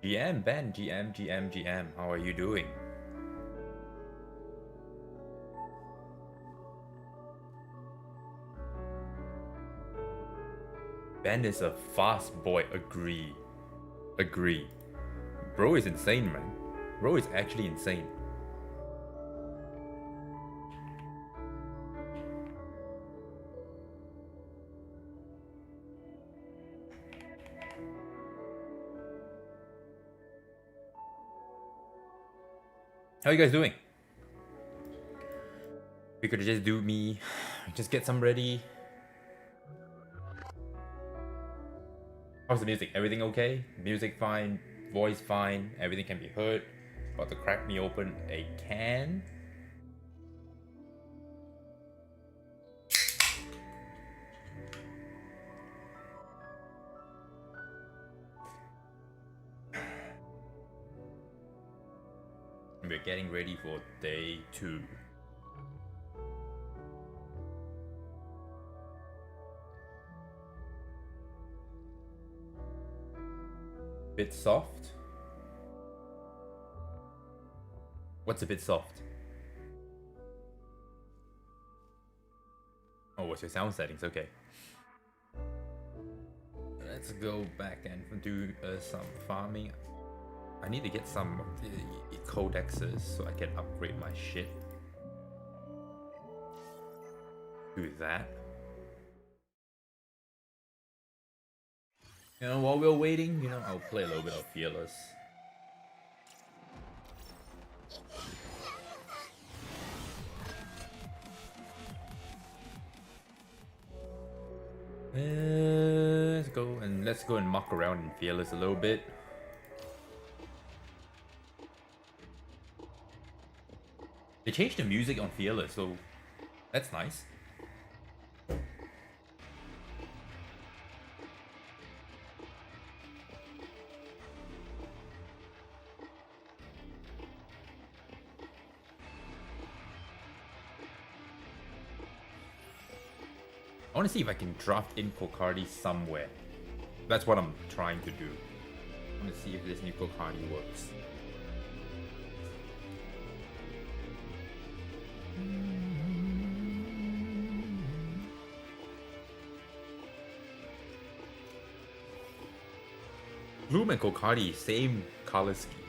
GM Ben, GM, how are you doing? Ben is a fast boy, agree. Agree. Bro is insane, man. Bro is actually insane. How you guys doing? We could just do me, just get some ready. How's the music? Everything okay? Music fine, voice fine, everything can be heard. About to crack me open a can. We're getting ready for day 2. Bit soft? What's a bit soft? Oh, what's your sound settings? Okay. Let's go back and do some farming. I need to get some of the codexes so I can upgrade my shit. Do that. You know, while we're waiting, you know, I'll play a little bit of Fearless. Let's go and muck around in Fearless a little bit. They changed the music on Fearless, so that's nice. I want to see if I can draft in Kokardi somewhere. That's what I'm trying to do. I want to see if this new Kokardi works. Bloom and Kokardi, same color scheme.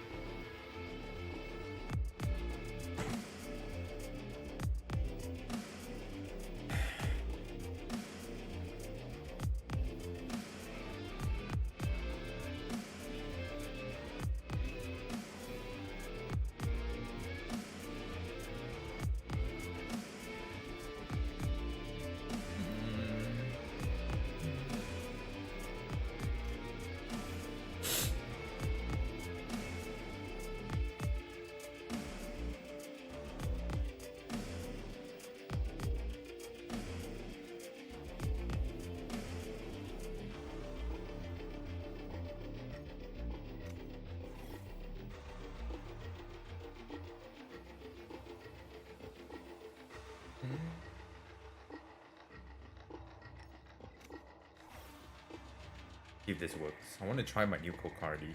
If this works. I want to try my new Kokardi.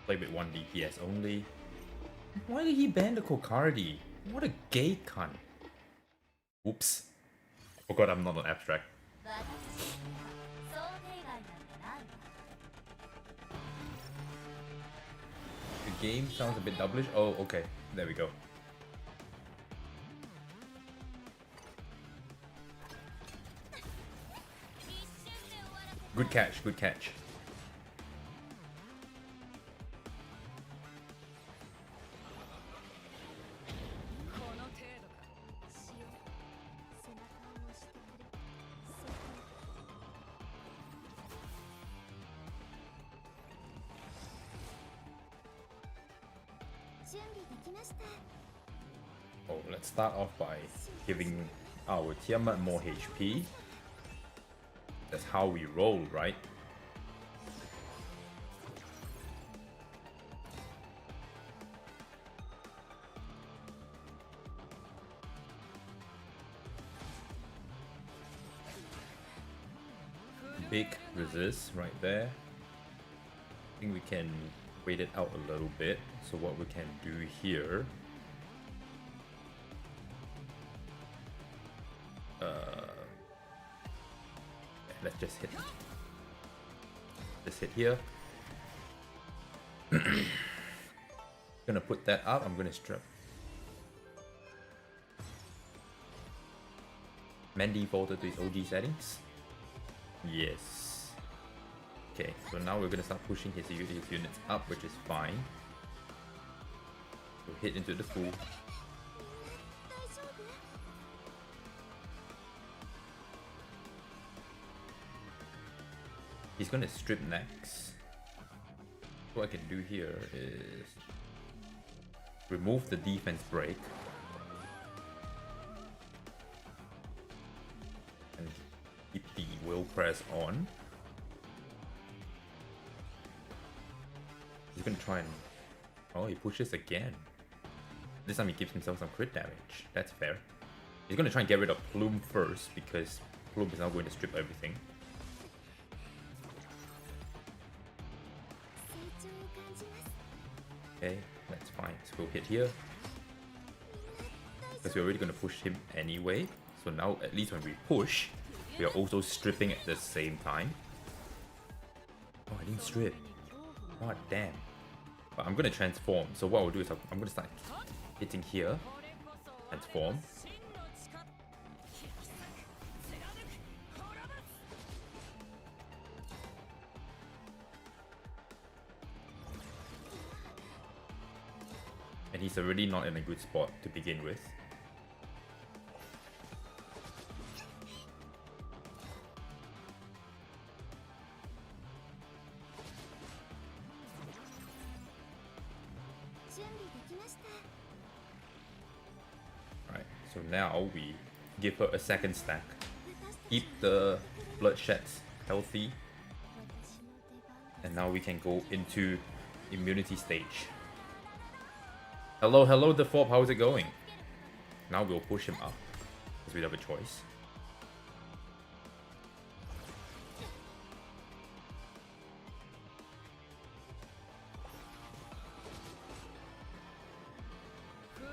Play with 1 DPS only. Why did he ban the Kokardi? What a gay cunt. Oops. Forgot I'm not an abstract. The game sounds a bit doublish. Oh, okay. There we go. Good catch, good catch. Oh, let's start off by giving our Tiamat more HP. That's how we roll, right? big resist right there. I think we can wait it out a little bit. So what we can do here, let's just hit. Just hit here. Gonna put that up. I'm gonna strip. Man defaulted to his OG settings. Yes. Okay, so now we're gonna start pushing his units up, which is fine. So hit into the pool. He's gonna strip next. What I can do here is remove the defense break and keep the will press on. He's gonna try and... oh, he pushes again. This time he gives himself some crit damage. That's fair. He's gonna try and get rid of Plume first because Plume is now going to strip everything. Okay, that's fine. So we'll hit here. Because we're already going to push him anyway. So now, at least when we push, we are also stripping at the same time. Oh, I didn't strip. God damn. But I'm going to transform. So what I'll do is I'm going to start hitting here. Transform. And he's already not in a good spot to begin with. Alright, so now we give her a second stack. Keep the bloodsheds healthy. And now we can go into immunity stage. Hello, hello, the Fob, how's it going? Now we'll push him up, because we have a choice.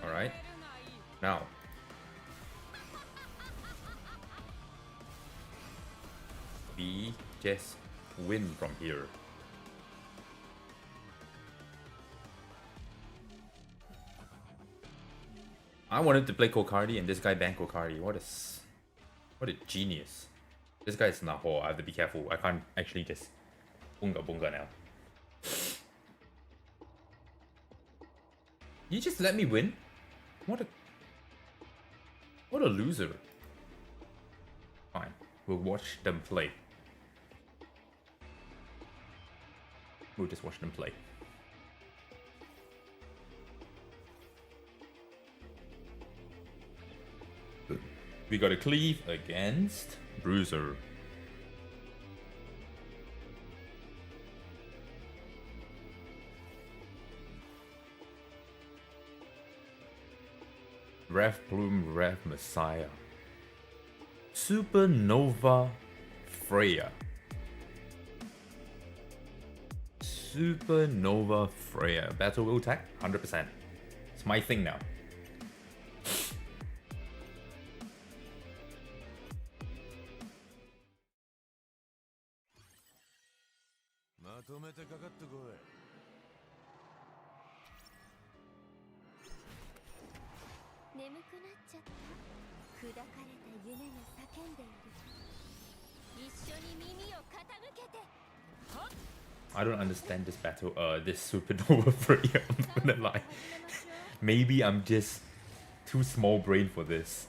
Alright, now. We just win from here. I wanted to play Kokardi and this guy banned Kokardi. What a genius. This guy is Nahor. I have to be careful. I can't actually just bunga bunga now. You just let me win? What a loser. Fine. We'll watch them play. We'll just watch them play. We got a cleave against Bruiser. Rev Plume, Rev Messiah. Supernova Freya. Supernova Freya. Battle will attack? 100%. It's my thing now. I don't understand this battle, this Supernova Freya, I'm gonna lie. Maybe I'm just too small brain for this.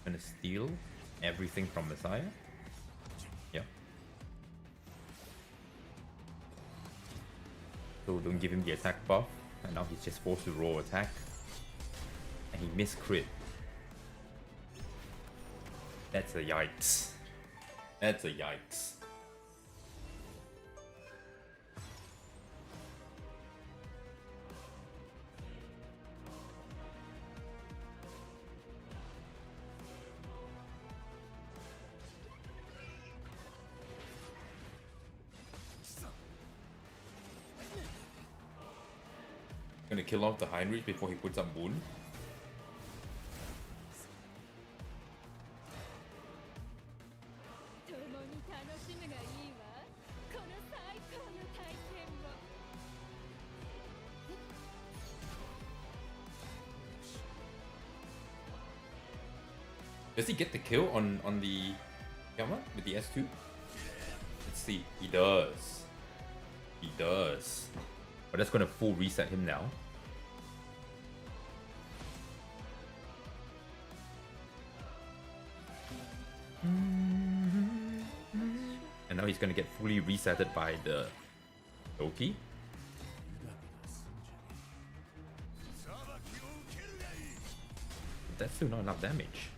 Gonna steal everything from Messiah. Yeah. So don't give him the attack buff, and now he's just forced to roll attack. And he missed crit. That's a yikes. That's a yikes. Gonna kill off the Heinrich before he puts up wound. Does he get the kill on the Yama with the S2? Let's see. He does. He does. But that's gonna full reset him now. And now he's gonna get fully resetted by the Loki. But that's still not enough damage.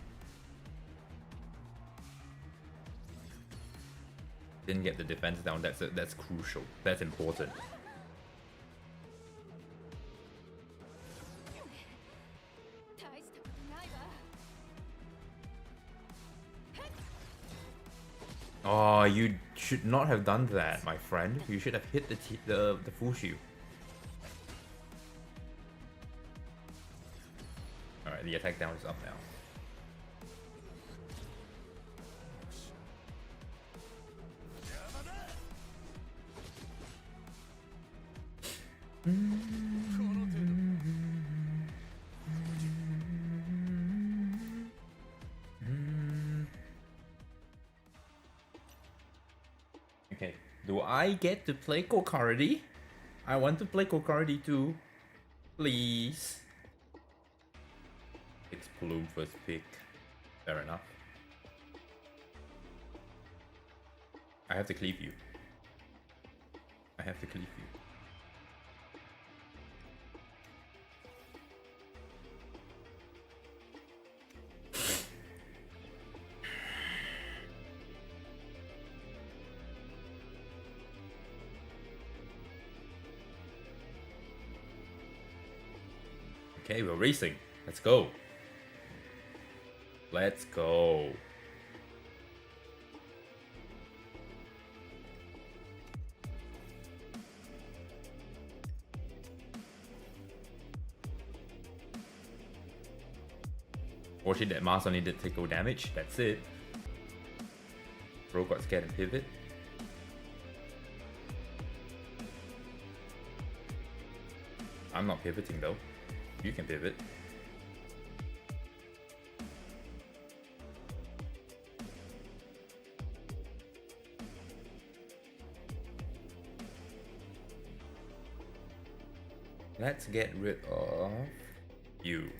Didn't get the defense down. That's crucial. That's important. Oh, you should not have done that, my friend. You should have hit the full shield. Alright, the attack down is up now. Okay, do I get to play Kokardi? I want to play Kokardi too. Please. It's Bloom first pick. Fair enough. I have to cleave you. I have to cleave you. Okay, we're racing. Let's go. Let's go. Fortunately, that Mars only did take 0 damage. That's it. Bro got scared and pivot. I'm not pivoting though. You can pivot. Let's get rid of you.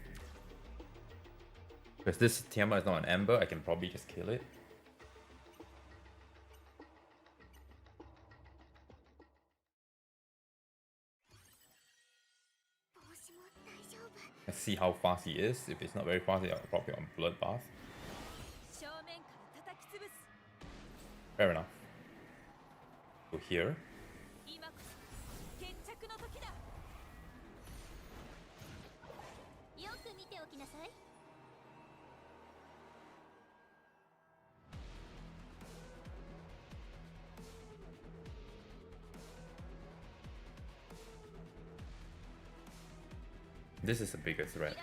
Because this Tiamat is not an Ember, I can probably just kill it. Let's see how fast he is. If it's not very fast, I'll probably on Bloodbath. Fair enough. Go here. This is a bigger threat.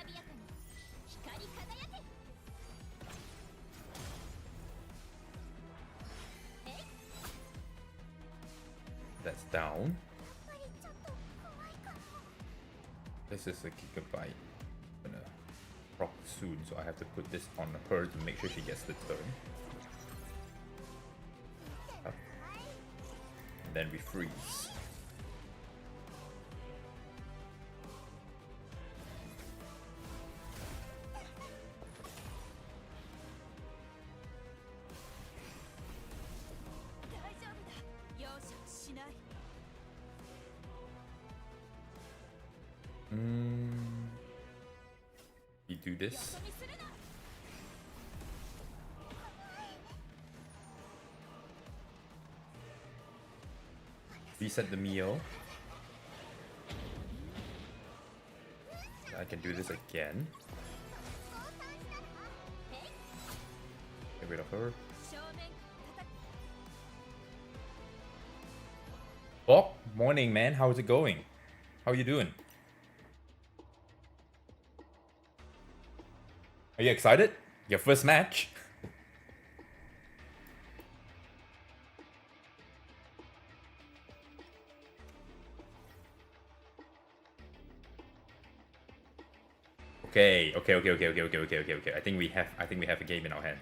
That's down. This is a gigabyte. I'm gonna proc soon, so I have to put this on her to make sure she gets the turn. Up. And then we freeze. You do this. Reset the meal. I can do this again. Get rid of her. Oh, morning, man. How's it going? How you doing? Are you excited? Your first match? Okay. I think we have a game in our hands.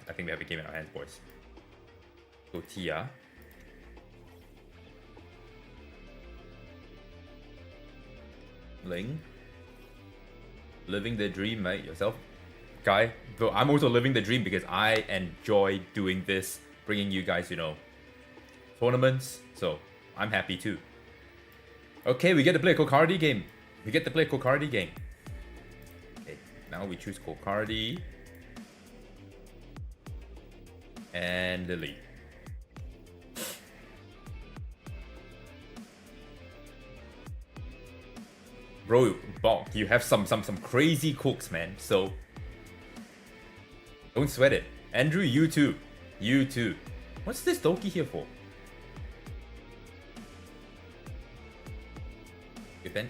Boys. So Tia. Ling. Living the dream, mate. Yourself. Guy. But I'm also living the dream because I enjoy doing this, bringing you guys, tournaments. So I'm happy too. Okay, we get to play a Kokardi game. Okay, now we choose Kokardi. And Lily. Bro, Bonk, you have some crazy cooks, man. So don't sweat it. Andrew, you too. What's this Doki here for? Then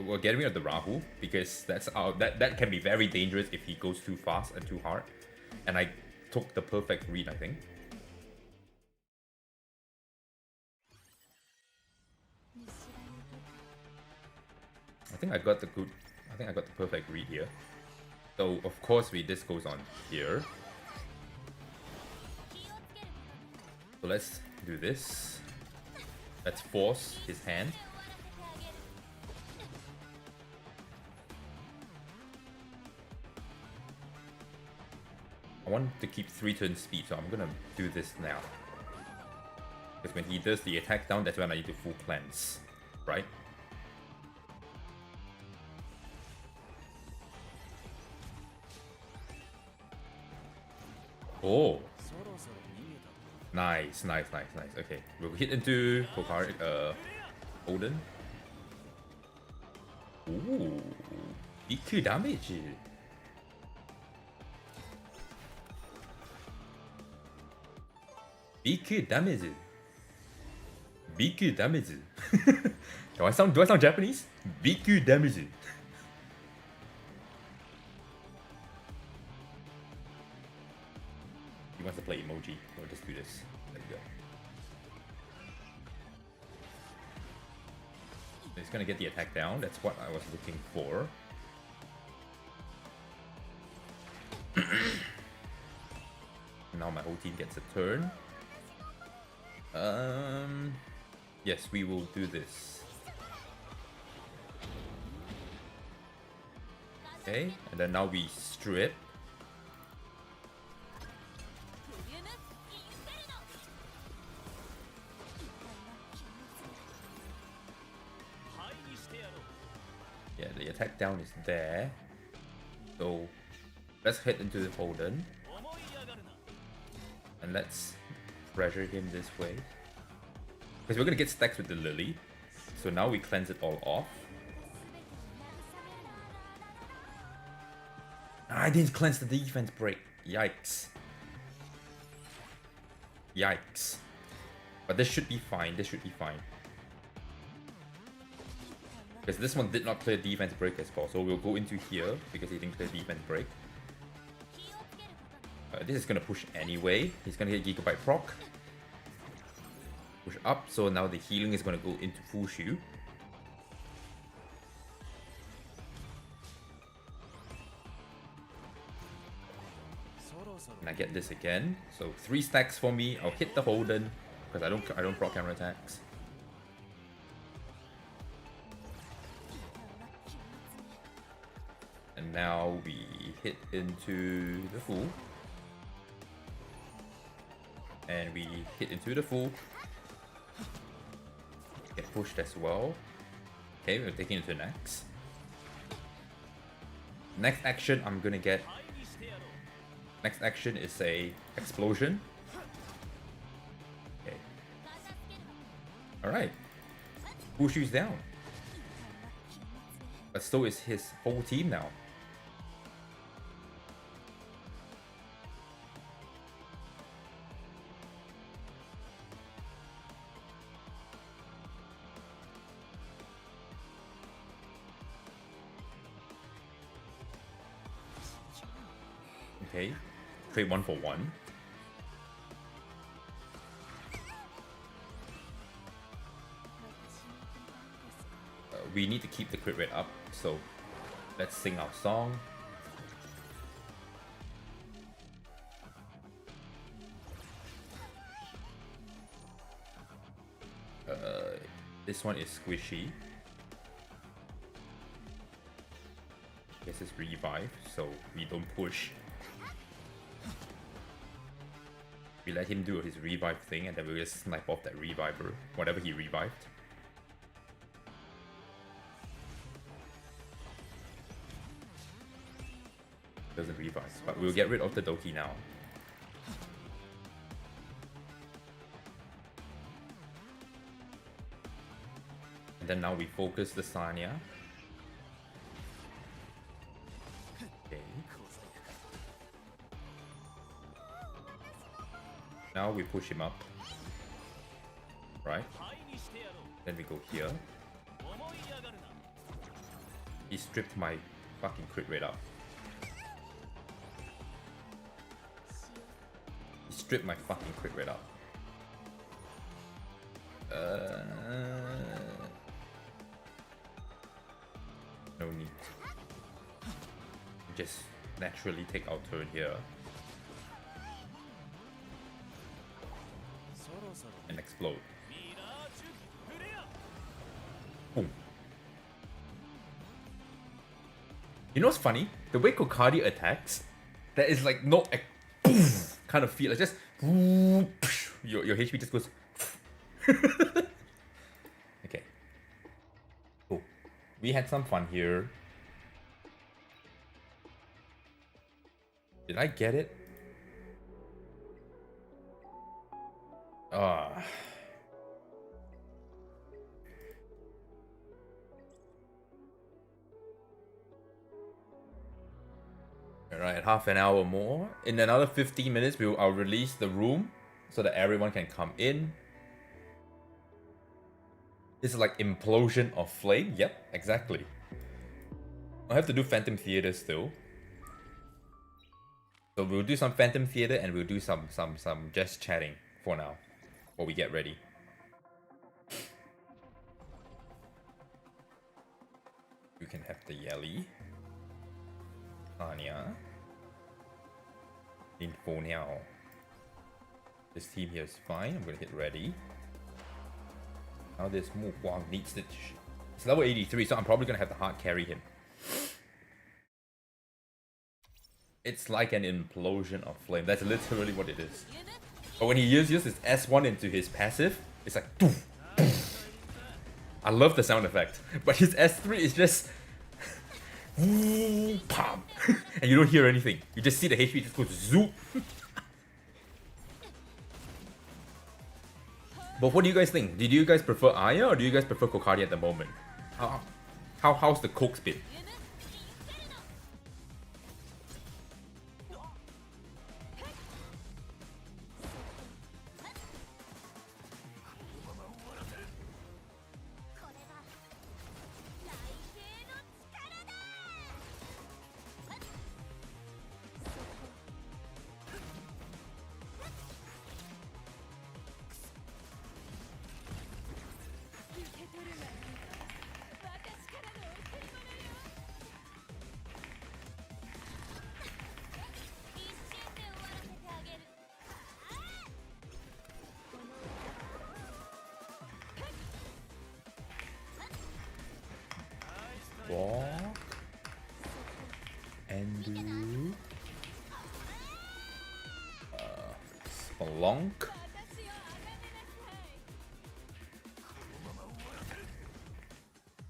we're getting rid of the Rahu because that can be very dangerous if he goes too fast and too hard. And I took the perfect read, I think. I think I got the perfect read here. So of course this goes on here. So let's do this. Let's force his hand. I want to keep 3 turn speed, so I'm gonna do this now. Because when he does the attack down, that's when I need to full cleanse, right? Oh, nice. Okay, we'll hit into Kokari, Odin. Ooh, EQ damage. BQ damage. Do I sound Japanese? BQ damage. He wants to play emoji. We'll just do this. There we go. He's gonna get the attack down. That's what I was looking for. Now my whole team gets a turn. Yes, we will do this. Okay, and then now we strip. Yeah, the attack down is there. So let's head into the Holden. And let's pressure him this way. Because we're gonna get stacks with the Lily. So now we cleanse it all off. I didn't cleanse the defense break. Yikes. But this should be fine. Because this one did not clear defense break as well. So we'll go into here because he didn't clear defense break. This is gonna push anyway. He's gonna hit Gigabyte proc. Push up, so now the healing is gonna go into Fushu. And I get this again. So 3 stacks for me. I'll hit the Holden because I don't proc counter attacks. And now we hit into the Fool. And we hit into the Fool. Get pushed as well. Okay, we're taking it to next. Next action I'm gonna get. Next action is a explosion. Okay. Alright. Wushu's down. But so is his whole team now. Okay. Trade 1 for 1. We need to keep the crit rate up, so let's sing our song. This one is squishy. Guess it's revive, so we don't push. We let him do his revive thing, and then we'll just snipe off that reviver, whatever he revived. Doesn't revive, but we'll get rid of the Doki now. And then now we focus the Sanya. Okay. Now we push him up. Right? Then we go here. He stripped my fucking crit rate up. Strip my fucking crit rate up. No need. Just naturally take our turn here. And explode. Boom. You know what's funny? The way Kokadi attacks, there is like no kind of feel, like just your HP just goes. Okay. Cool. We had some fun here. Did I get it? Alright, half an hour more. In another 15 minutes, I'll release the room so that everyone can come in. This is like implosion of flame. Yep, exactly. I have to do Phantom Theater still. So we'll do some Phantom Theater and we'll do some just chatting for now, while we get ready. You can have the Yelly. Anya. Info now. This team here is fine. I'm gonna hit ready. Now this Mu Huang needs to. It's level 83, so I'm probably gonna have to hard carry him. It's like an implosion of flame. That's literally what it is. But when he uses his S1 into his passive, it's like doof, doof. I love the sound effect. But his S3 is just pam, and you don't hear anything. You just see the HP just go zoop. But what do you guys think? Did you guys prefer Aya or do you guys prefer Kokadi at the moment? How's the coke spin? Walk and do Splunk.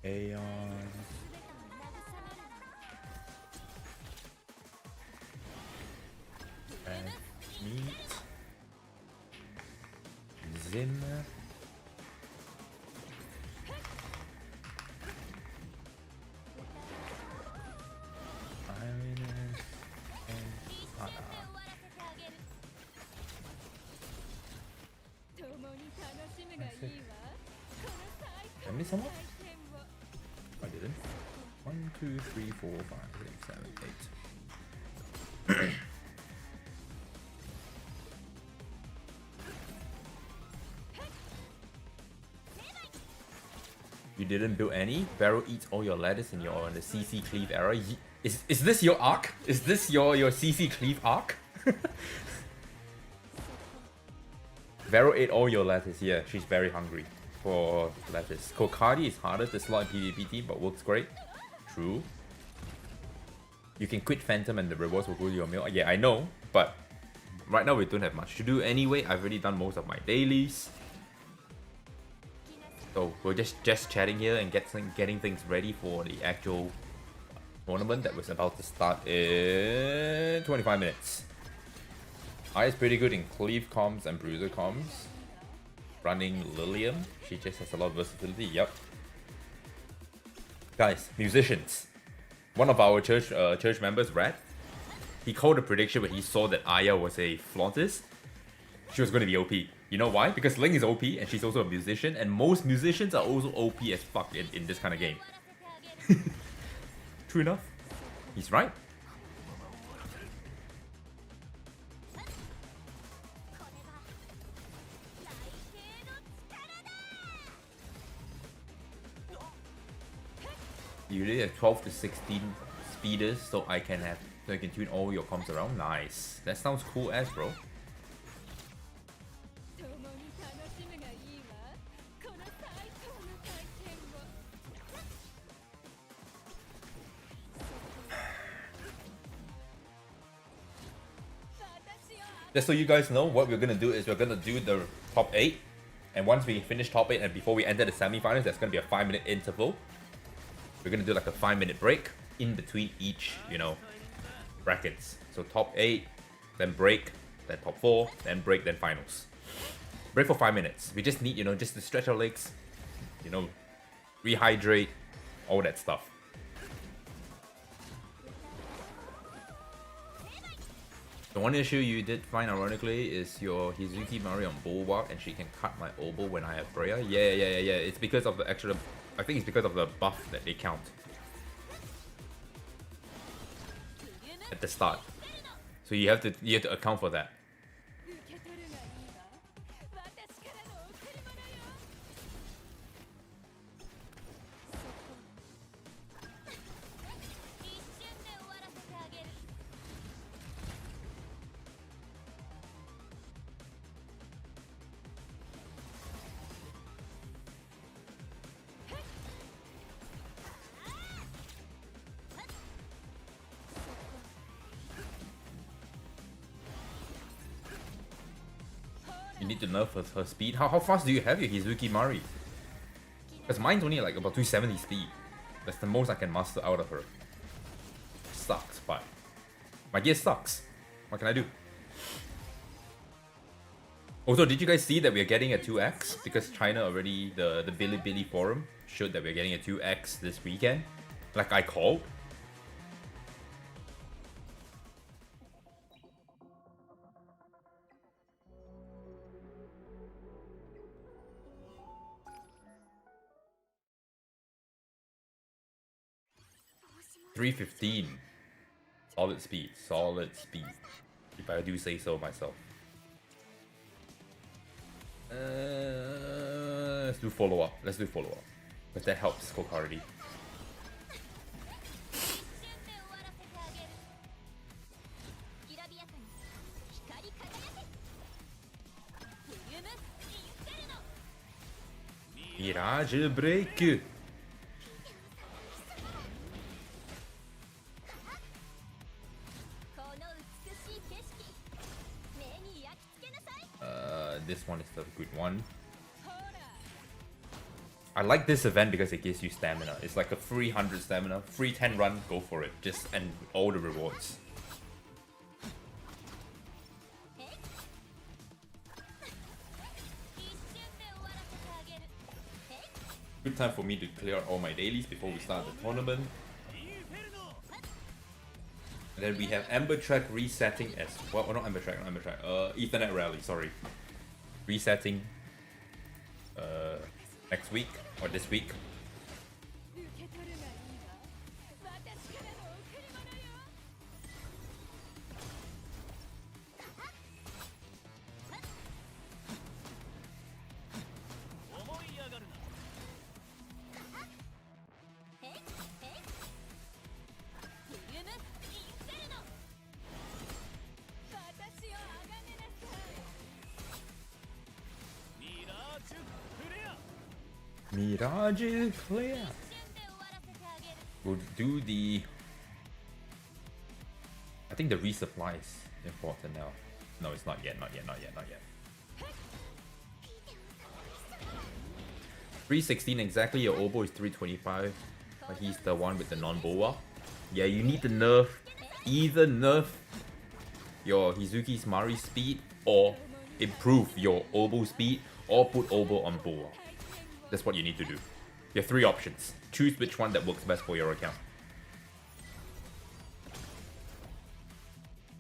Aeon. And meat. Zim. okay. Did I miss someone? I didn't. 1, 2, 3, 4, 5, 6, 7, 8. You didn't build any? Barrow eats all your lettuce in the CC cleave era. Is this your arc? Is this your CC cleave arc? Vero ate all your lettuce. Yeah, she's very hungry for lettuce. Kokadi is harder to slot in PvP team, but works great. True. You can quit Phantom and the rewards will go to your meal. Yeah, I know, but right now we don't have much to do anyway. I've already done most of my dailies. So we're just chatting here and getting things ready for the actual tournament that was about to start in 25 minutes. I is pretty good in cleave comms and bruiser comms. Running Lilium, she just has a lot of versatility. Yep. Guys, musicians. One of our church members, Rat, he called a prediction when he saw that Aya was a flautist. She was going to be OP. You know why? Because Ling is OP and she's also a musician, and most musicians are also OP as fuck in this kind of game. True enough. He's right. You really have 12 to 16 speeders so I can tune all your comms around. Nice. That sounds cool as bro. Just so you guys know, what we're gonna do is we're gonna do the top 8, and once we finish top 8 and before we enter the semi-finals, there's gonna be a 5-minute interval. We're gonna do like a 5-minute break in between each, brackets. So top 8, then break, then top 4, then break, then finals. Break for 5 minutes. We just need, just to stretch our legs, rehydrate, all that stuff. The one issue you did find ironically is your Hizuki Mari on Bulwark, and she can cut my oboe when I have Freya. Yeah. It's because of the extra. I think it's because of the buff that they count at the start. So you have to account for that. You need to nerf her speed. How fast do you have your Hizuki Mari? Because mine's only like about 270 speed. That's the most I can muster out of her. Sucks, but my gear sucks. What can I do? Also, did you guys see that we are getting a 2x? Because China already, the Bilibili forum showed that we're getting a 2x this weekend. Like I called. $315. Solid speed. If I do say so myself. Let's do follow up. But that helps Kokardi. Mirage break. This one is the good one. I like this event because it gives you stamina. It's like a free 100 stamina, free 10 run, go for it. Just and all the rewards. Good time for me to clear all my dailies before we start the tournament. And then we have Amber Track resetting as well. Oh, not Amber Track. Ethernet Rally, sorry. Resetting next week or this week. Mirage clear. We'll do the... I think the resupply is important now. No, it's not yet, not yet, not yet, not yet. 316 exactly, your oboe is 325. But he's the one with the non-boa. Yeah, you need to nerf. Either nerf your Hizuki's Mari speed or improve your oboe speed or put oboe on boa. That's what you need to do. You have 3 options. Choose which one that works best for your account.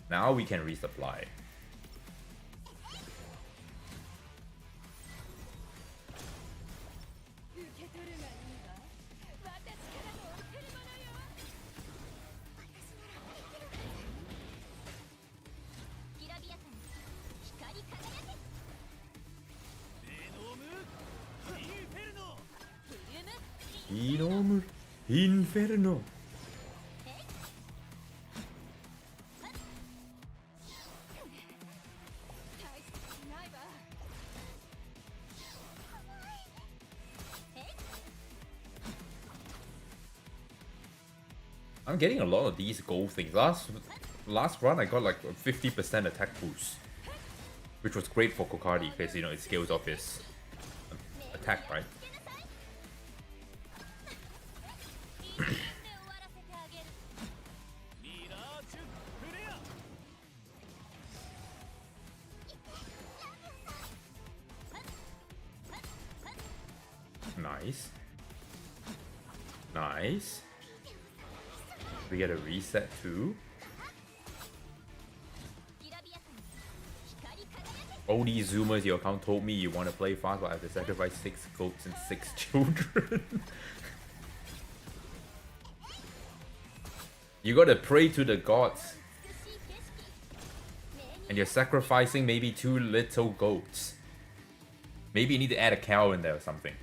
Now we can resupply. Inferno. I'm getting a lot of these gold things. Last run I got like a 50% attack boost, which was great for Kokardi because you know it scales off his attack, right? Nice. Nice. We get a reset too. All these zoomers, your account told me you want to play fast, but I have to sacrifice 6 goats and 6 children. You gotta pray to the gods. And you're sacrificing maybe 2 little goats. Maybe you need to add a cow in there or something.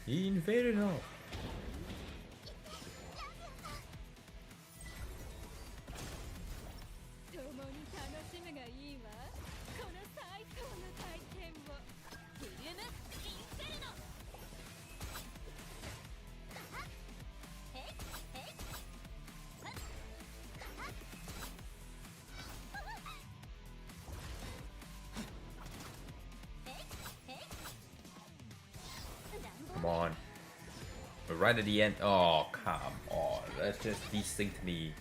Inferno. Come on. But right at the end. Oh, come on. That's just desync me.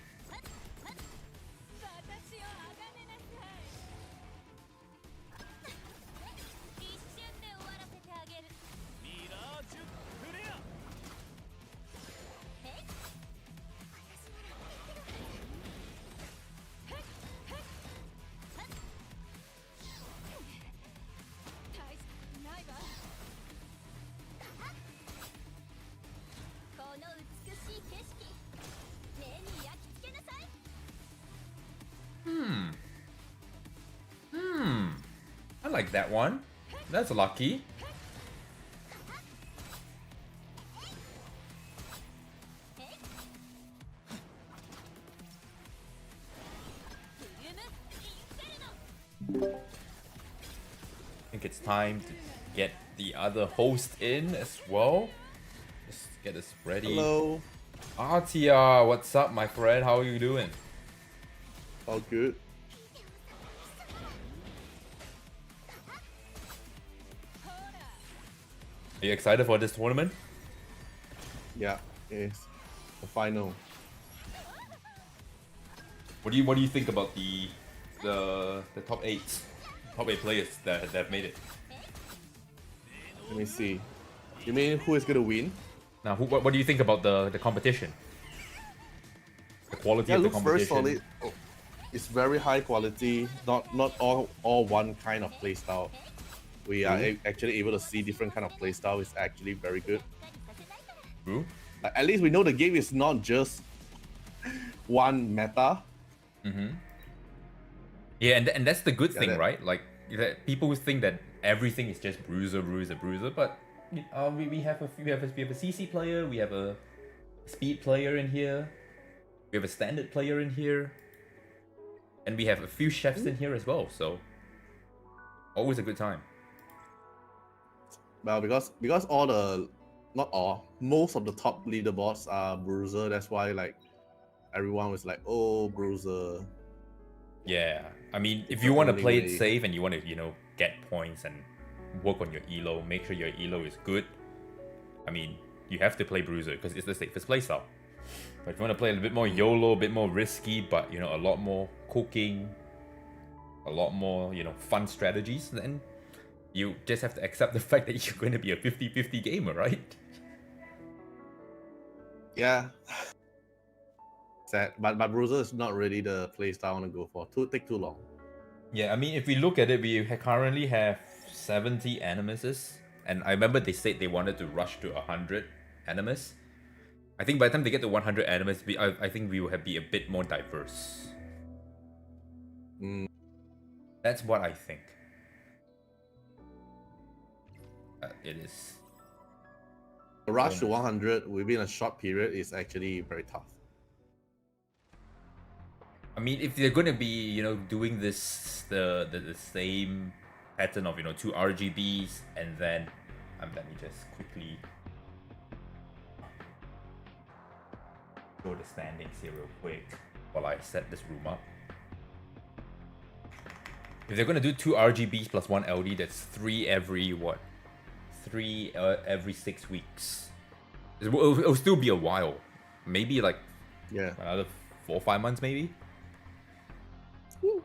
I like that one. That's lucky. I think it's time to get the other host in as well. Just get us ready. Hello. Artia, what's up, my friend? How are you doing? All good. Are you excited for this tournament? Yeah, it's the final. What do you think about the top 8 players that have made it? Let me see. You mean who is gonna win? Now, what do you think about the competition? The quality Yeah, of the looks very competition. solid. Oh, it's very high quality. Not all one kind of playstyle. We are True. actually able to see different kind of playstyle. It's actually very good. True. At least we know the game is not just one meta. Yeah, and that's the good Yeah, thing, right? Like that people think that everything is just bruiser, but we have a CC player, we have a speed player in here, we have a standard player in here, and we have a few chefs in here as well. So always a good time. Well, because not all, most of the top leaderboards are bruiser. That's why like everyone was like, oh, bruiser. Yeah, I mean, if It's you the want to only play it way. safe and you want to get points and work on your elo, make sure your elo is good. I mean, you have to play bruiser because it's the safest playstyle. But if you want to play a little bit more YOLO, a bit more risky, but a lot more cooking, a lot more fun strategies, then you just have to accept the fact that you're going to be a 50-50 gamer, right? Yeah. Sad, but bruiser is not really the playstyle I want to go for. Take too long. Yeah, I mean, if we look at it, we currently have 70 animuses, and I remember they said they wanted to rush to 100 animus. I think by the time they get to 100 animus, I think we will be a bit more diverse. That's what I think. It is. A rush to 100 within a short period is actually very tough. I mean, if they're gonna be, doing this the same pattern of 2 RGBs and then, let me just quickly go the standings here real quick while I set this room up. If they're gonna do 2 RGBs plus 1 LD, that's 3 every what? 3 every 6 weeks. It'll still be a while. Maybe like another 4 or 5 months, maybe. Woo.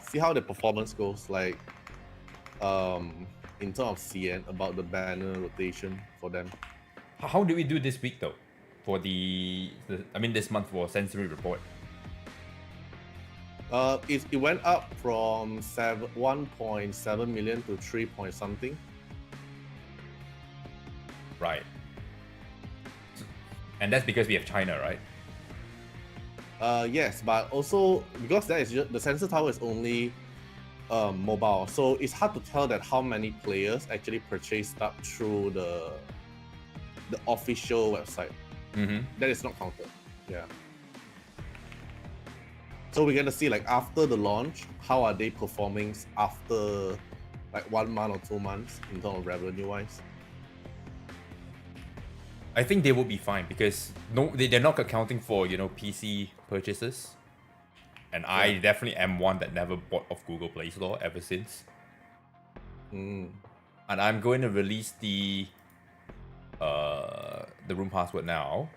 See how the performance goes, like in terms of CN, about the banner rotation for them. How did we do this week though? For this month for Sensory Report. It went up from 1.7 million to 3 point something. Right. And that's because we have China, right? Yes, but also because that is the sensor tower is only mobile, so it's hard to tell that how many players actually purchased stuff through the official website. That is not counted. Yeah. So we're gonna see like after the launch, how are they performing after like 1 month or 2 months in terms of revenue wise. I think they will be fine because they're not accounting for PC purchases, and I definitely am one that never bought off Google Play Store ever since. And I'm going to release the room password now.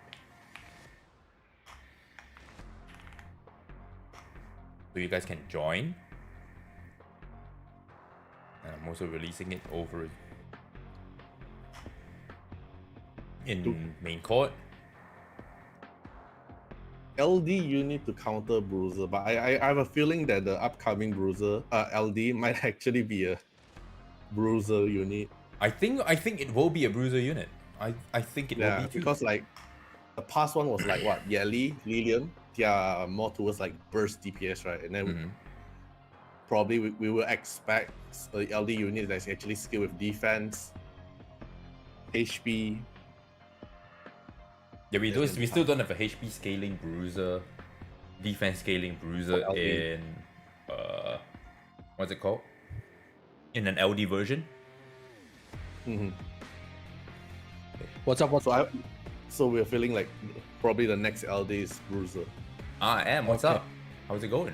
So you guys can join. And I'm also releasing it over in main court. LD you need to counter bruiser, but I have a feeling that the upcoming bruiser LD might actually be a bruiser unit. I think it will be a bruiser unit. I think it will be too. Because like the past one was like what, Yeli, Lilium, they are more towards like burst DPS, right? And then probably we will expect the LD unit that's actually skilled with defense, HP. Yeah, we still don't have a HP scaling bruiser, defense scaling bruiser in what's it called? In an LD version. What's up? So we're feeling like probably the next LD is bruiser. I am. What's up? How's it going?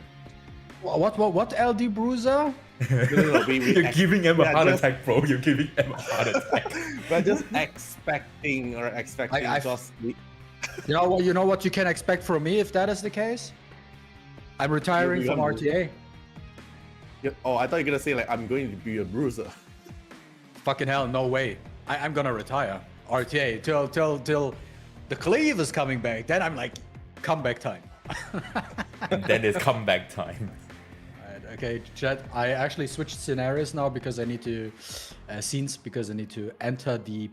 What LD bruiser? No, You're giving him a heart attack, bro. You're giving him a heart attack. We're just expecting I- just You know what you can expect from me if that is the case? I'm retiring from RTA. Yeah, oh, I thought you were gonna say like I'm going to be a bruiser. Fucking hell, no way. I'm gonna retire RTA till the cleave is coming back. Then I'm like, comeback time. And then it's comeback time. Alright, okay, chat. I actually switched scenarios now because I need to scenes because I need to enter the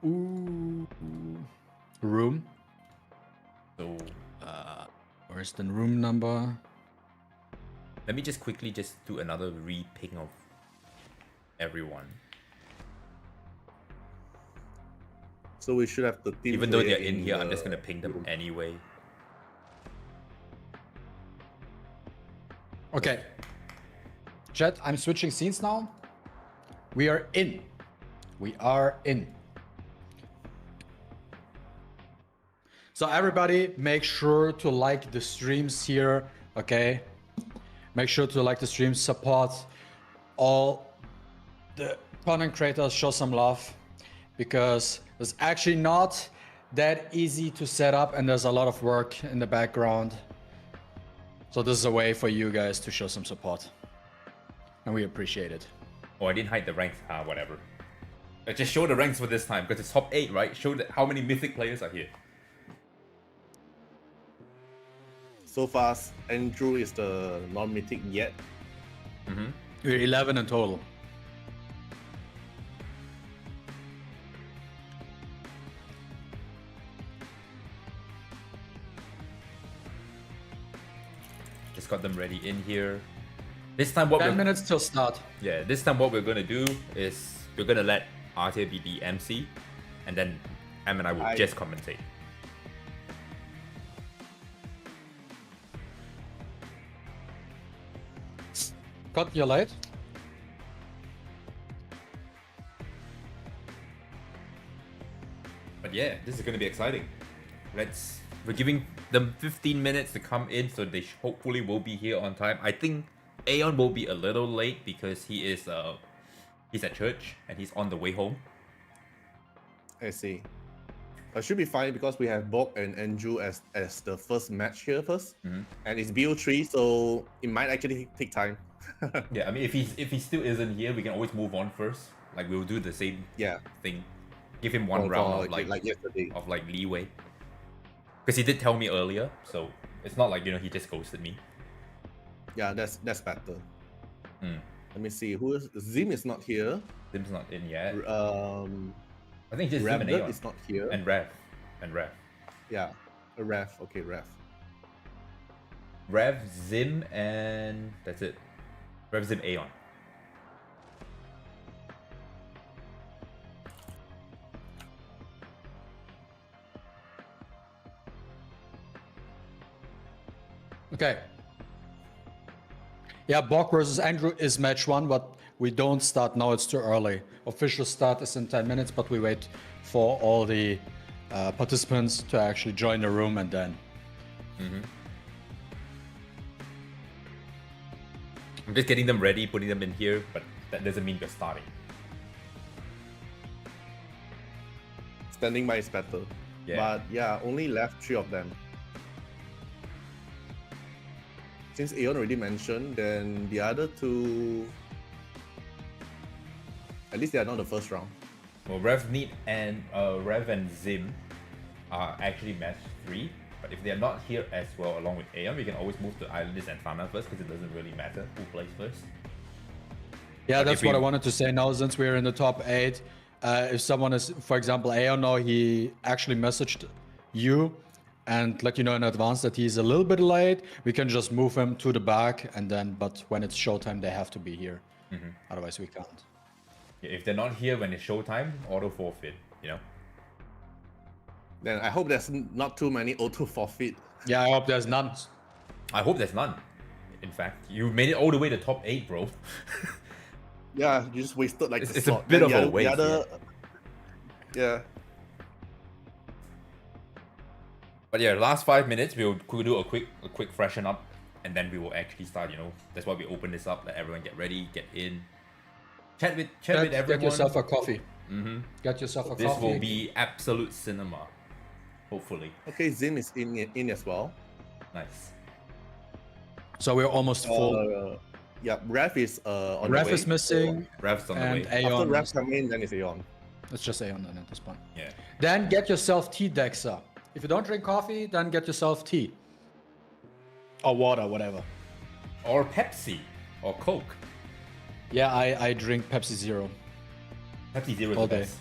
room. So Where's the room number? let me just quickly just do another re-ping of everyone. So we should have the team. Even though they're in here, I'm just gonna ping them anyway. Okay. Chat, I'm switching scenes now. We are in. We are in. So everybody make sure to like the streams here, okay? Make sure to like the streams, support all the content creators, show some love because it's actually not that easy to set up and there's a lot of work in the background. So this is a way for you guys to show some support. And we appreciate it. Oh, I didn't hide the ranks. Whatever. Just show the ranks for this time because it's top 8, right? Show how many mythic players are here. So far, Andrew is the non-mythic yet. We're 11 in total. Just got them ready in here. This time what 10 we're minutes till start. Yeah, this time what we're gonna do is we're gonna let RTA be the MC and then Em and I will just commentate. Cut your light. But yeah, this is gonna be exciting. We're giving them 15 minutes to come in, so they hopefully will be here on time. I think Aeon will be a little late because he's at church and he's on the way home. I see. It should be fine because we have Bok and Andrew as the first match here first, and it's BO3, so it might actually take time. Yeah, I mean if he still isn't here, we can always move on first. Like we'll do the same thing. Give him one round of like yesterday. of like leeway. Because he did tell me earlier, so it's not like he just ghosted me. Yeah, that's better. Let me see. Who is Zim is not here. Zim's not in yet. I think just Zim and Ravnet Aeon. is not here. And Rev. Yeah, a Rev. Okay, Rev. Rev, Zim, and that's it. Rev, Zim, Aeon. Okay. Yeah, Bok versus Andrew is match 1, but we don't start now. It's too early. Official start is in 10 minutes, but we wait for all the participants to actually join the room and then. I'm just getting them ready, putting them in here, but that doesn't mean we're starting. Standing by is better. Yeah. But yeah, only left 3 of them. Since Aeon already mentioned, then the other 2, at least they are not the first round. Well, Rev and Zim are actually match 3, but if they are not here as well along with Aeon, we can always move to Islanders and Fana first because it doesn't really matter who plays first. Yeah, But that's if what we- I wanted to say now since we're in the top 8. If someone is, for example, Aeon now, he actually messaged you and let you know in advance that he's a little bit late. We can just move him to the back and then, but when it's showtime, they have to be here. Otherwise we can't. Yeah, if they're not here when it's showtime, auto forfeit, Then I hope there's not too many auto forfeit. Yeah, I hope there's none. I hope there's none. In fact, you made it all the way to top 8, bro. Yeah, you just wasted like the It's a slot. bit Then of the a waste. Yeah. But yeah, last 5 minutes, we'll do a quick freshen up, and then we will actually start. That's why we open this up. Let everyone get ready, get in, chat with everyone. Get yourself a coffee. Get yourself a This coffee. will be absolute cinema. Hopefully. Okay, Zim is in as well. Nice. So we're almost full. Yeah, Ref is on Ref the way. is missing, Ref's on the and way. After Aeon. Ref come in, then it's Aeon. It's just Aeon then at this point. Yeah. Then get yourself tea, Dexa. If you don't drink coffee, then get yourself tea. Or water, whatever. Or Pepsi. Or Coke. Yeah, I drink Pepsi Zero. Pepsi Zero is All the day. best.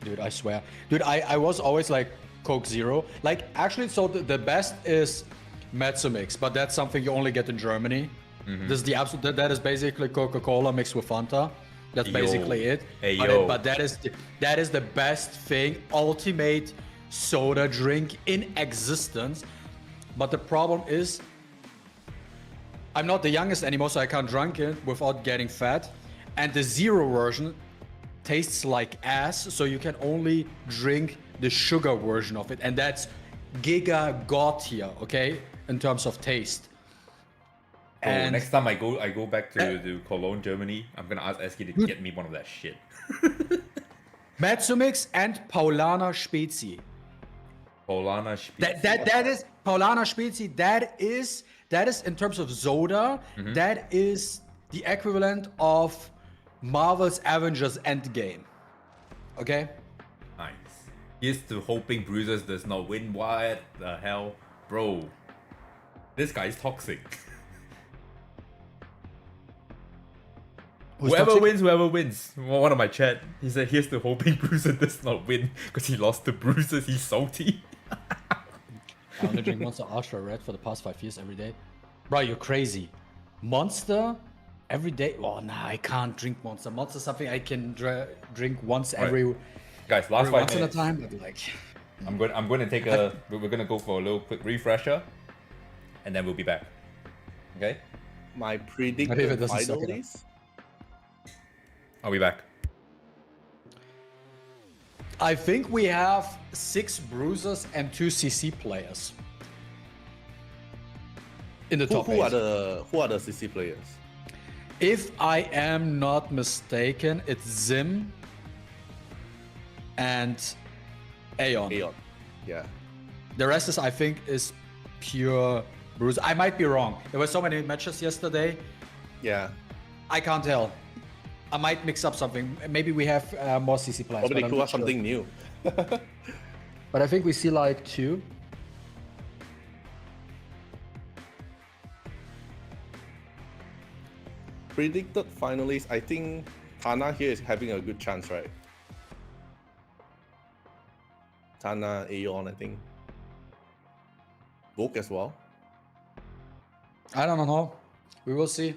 Dude, I swear. Dude, I was always like Coke Zero. Like, actually, so the best is Mezzomix, but that's something you only get in Germany. This is the absolute, that is basically Coca-Cola mixed with Fanta. That's Yo. basically it. Hey, but, yo. but that is the best thing, ultimate soda drink in existence. But the problem is, I'm not the youngest anymore, so I can't drink it without getting fat. And the zero version tastes like ass, so you can only drink the sugar version of it, and that's giga god tier, okay, in terms of taste. Oh, And next time I go back to Cologne, Germany, I'm gonna ask Eski to get me one of that shit. Mezzomix and Paulaner Spezi. Polana Spitz. That is Paulaner Spezi. That is in terms of soda. That is the equivalent of Marvel's Avengers Endgame. Okay. Nice. Here's to hoping Bruises does not win. What the hell? Bro. This guy's toxic. Whoever wins. One of my chat, he said, here's to hoping Bruiser does not win because he lost to Bruises. He's salty. I only drink Monster Ultra Red for the past 5 years every day. Bro, you're crazy. Monster every day? Oh, nah, I can't drink Monster. Monster's something I can drink once every Guys, last 5 once minutes. in a time. But like, I'm going to take we're going to go for a little quick refresher and then we'll be back. Okay? My Maybe it predicted doesn't suck it up. finalists. I'll be back. I think we have 6 bruisers and 2 CC players in the top Who 8. are the CC players? If I am not mistaken, it's Zim and Aeon. Aeon. Yeah. The rest is, I think, is pure bruiser. I might be wrong. There were so many matches yesterday. Yeah. I can't tell. I might mix up something. Maybe we have more CC players. Probably but I'm could not have sure. something new. But I think we see like 2. Predicted finalists, I think Tana here is having a good chance, right? Tana, Aeon, I think. Vogue as well. I don't know. We will see.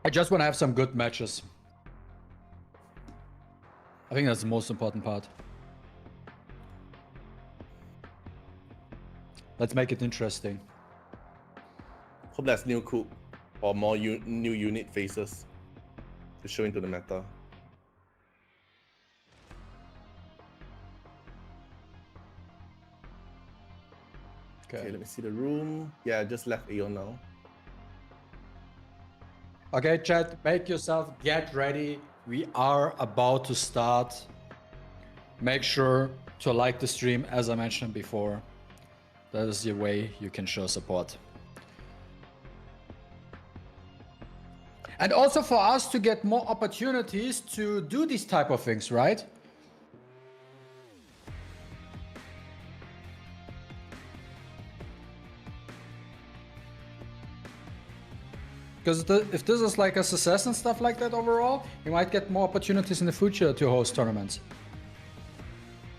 I just want to have some good matches. I think that's the most important part. Let's make it interesting. Hope there's new cook or more new unit faces to show into the meta. Okay, let me see the room. Yeah, I just left Aeon now. Okay, chat, make yourself, get ready. We are about to start. Make sure to like the stream, as I mentioned before. That is the way you can show support. And also for us to get more opportunities to do these type of things, right? Because if this is like a success and stuff like that overall, you might get more opportunities in the future to host tournaments.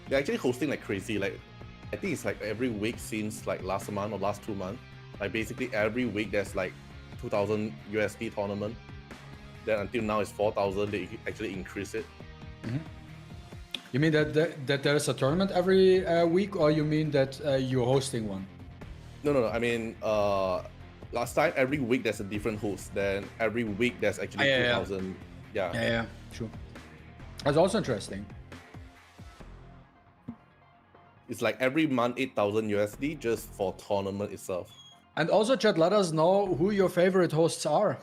They're actually hosting like crazy. Like, I think it's like every week since like last month or last 2 months. Like basically every week there's like 2,000 USD tournament. Then until now it's 4,000. They actually increase it. You mean that there is a tournament every week, or you mean that you're hosting one? No. I mean, last time every week there's a different host. Then every week there's actually 2,000. Yeah. Yeah, sure. That's also interesting. It's like every month 8,000 USD just for tournament itself. And also, chat, let us know who your favorite hosts are.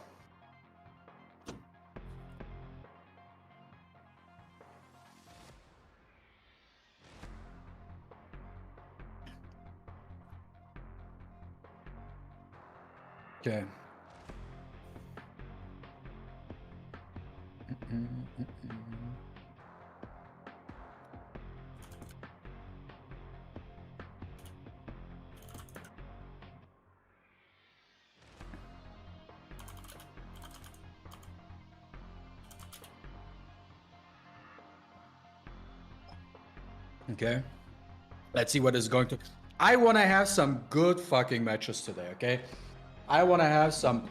Okay. Okay. Let's see what is going to. I want to have some good fucking matches today, okay? I want to have some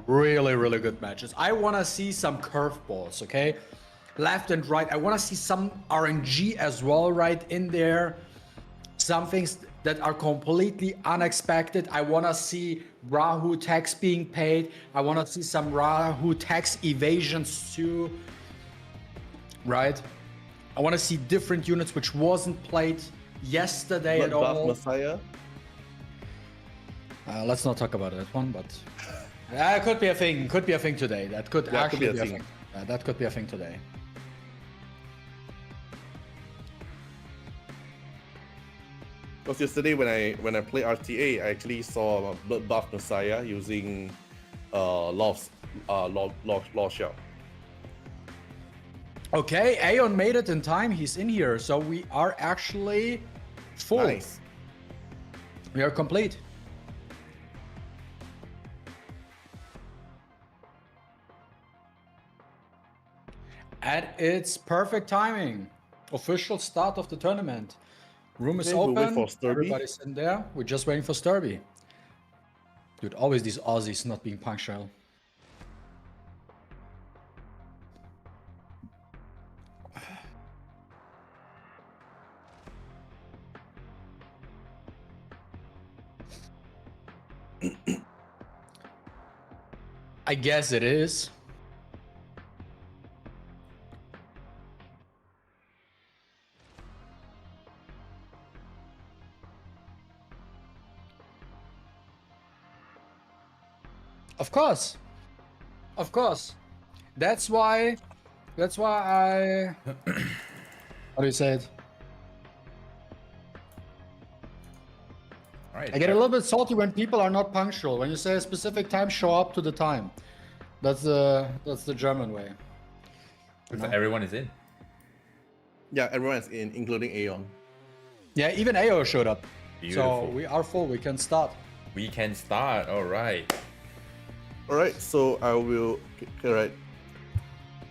really, really good matches. I want to see some curveballs, okay? Left and right. I want to see some RNG as well right in there. Some things that are completely unexpected. I want to see Rahu tax being paid. I want to see some Rahu tax evasions too, right? I want to see different units which wasn't played yesterday at all. Messiah. Let's not talk about that one, but it could be a thing. Could be a thing today. That could actually be a thing. That could be a thing today. Because yesterday when I played RTA, I actually saw Bloodbath Messiah using Law Shell. Okay, Aeon made it in time. He's in here, so we are actually full. Nice. We are complete. And it's perfect timing. Official start of the tournament. Room is We'll wait open. for Sterbby. Everybody's in there. We're just waiting for Sterbby. Dude, always these Aussies not being punctual. I guess it is. Of course. Of course. That's why I how do you say it? All right. I get a little bit salty when people are not punctual. When you say a specific time, show up to the time. That's the German way. So everyone is in. Yeah, everyone's in, including Aeon. Yeah, even AO showed up. Beautiful. So we are full. We can start. We can start. All right. Alright, so I will. Alright.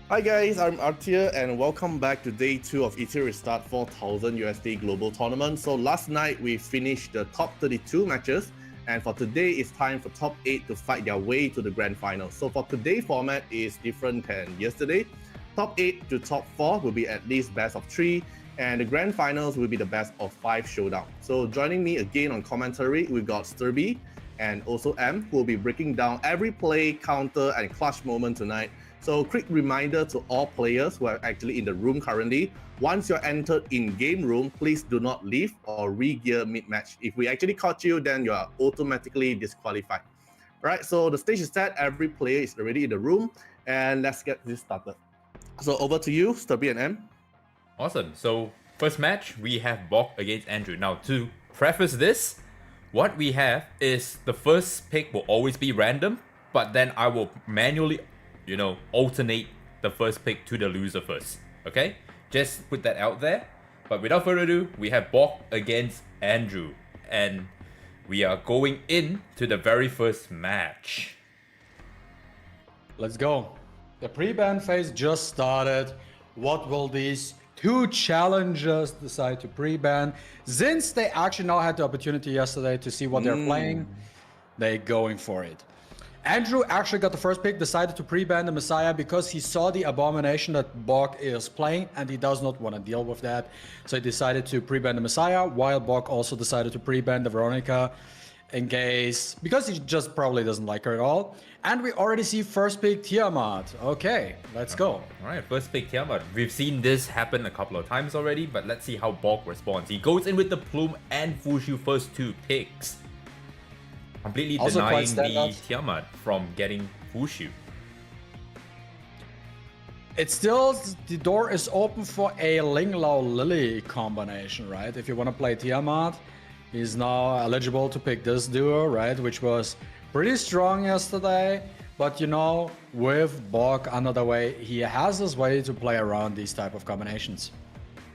Hi guys, I'm Artia and welcome back to day 2 of ET Restart 4000 USD Global Tournament. So last night we finished the top 32 matches, and for today it's time for top 8 to fight their way to the grand final. So for today's format is different than yesterday. Top 8 to top 4 will be at least best of 3, and the grand finals will be the best of 5 showdown. So joining me again on commentary, we've got Sterbby and also M, who will be breaking down every play, counter, and clutch moment tonight. So quick reminder to all players who are actually in the room currently, once you're entered in game room, please do not leave or re-gear mid-match. If we actually caught you, then you are automatically disqualified. Right, so the stage is set, every player is already in the room, and let's get this started. So over to you, Sterbby and M. Awesome. So first match, we have Bok against Andrew. Now to preface this, what we have is the first pick will always be random, but then I will manually, alternate the first pick to the loser first. Okay? Just put that out there. But without further ado, we have Bok against Andrew. And we are going in to the very first match. Let's go. The pre-ban phase just started. What will these two challengers decide to pre-ban? Since they actually now had the opportunity yesterday to see what they're playing, they're going for it. Andrew actually got the first pick, decided to pre-ban the Messiah because he saw the abomination that Bok is playing and he does not want to deal with that. So he decided to pre-ban the Messiah, while Bok also decided to pre-ban the Veronica in case, because he just probably doesn't like her at all. And we already see first pick Tiamat. Okay, let's go. All right, first pick Tiamat. We've seen this happen a couple of times already, but let's see how Bok responds. He goes in with the Plume and Fushu first 2 picks, completely Also quite denying the standout. Tiamat from getting Fushu. It's still, the door is open for a Ling Lao Lily combination, right? If you want to play Tiamat, he's now eligible to pick this duo, right? Which was pretty strong yesterday. But you know, with Bog under the way, he has his way to play around these type of combinations.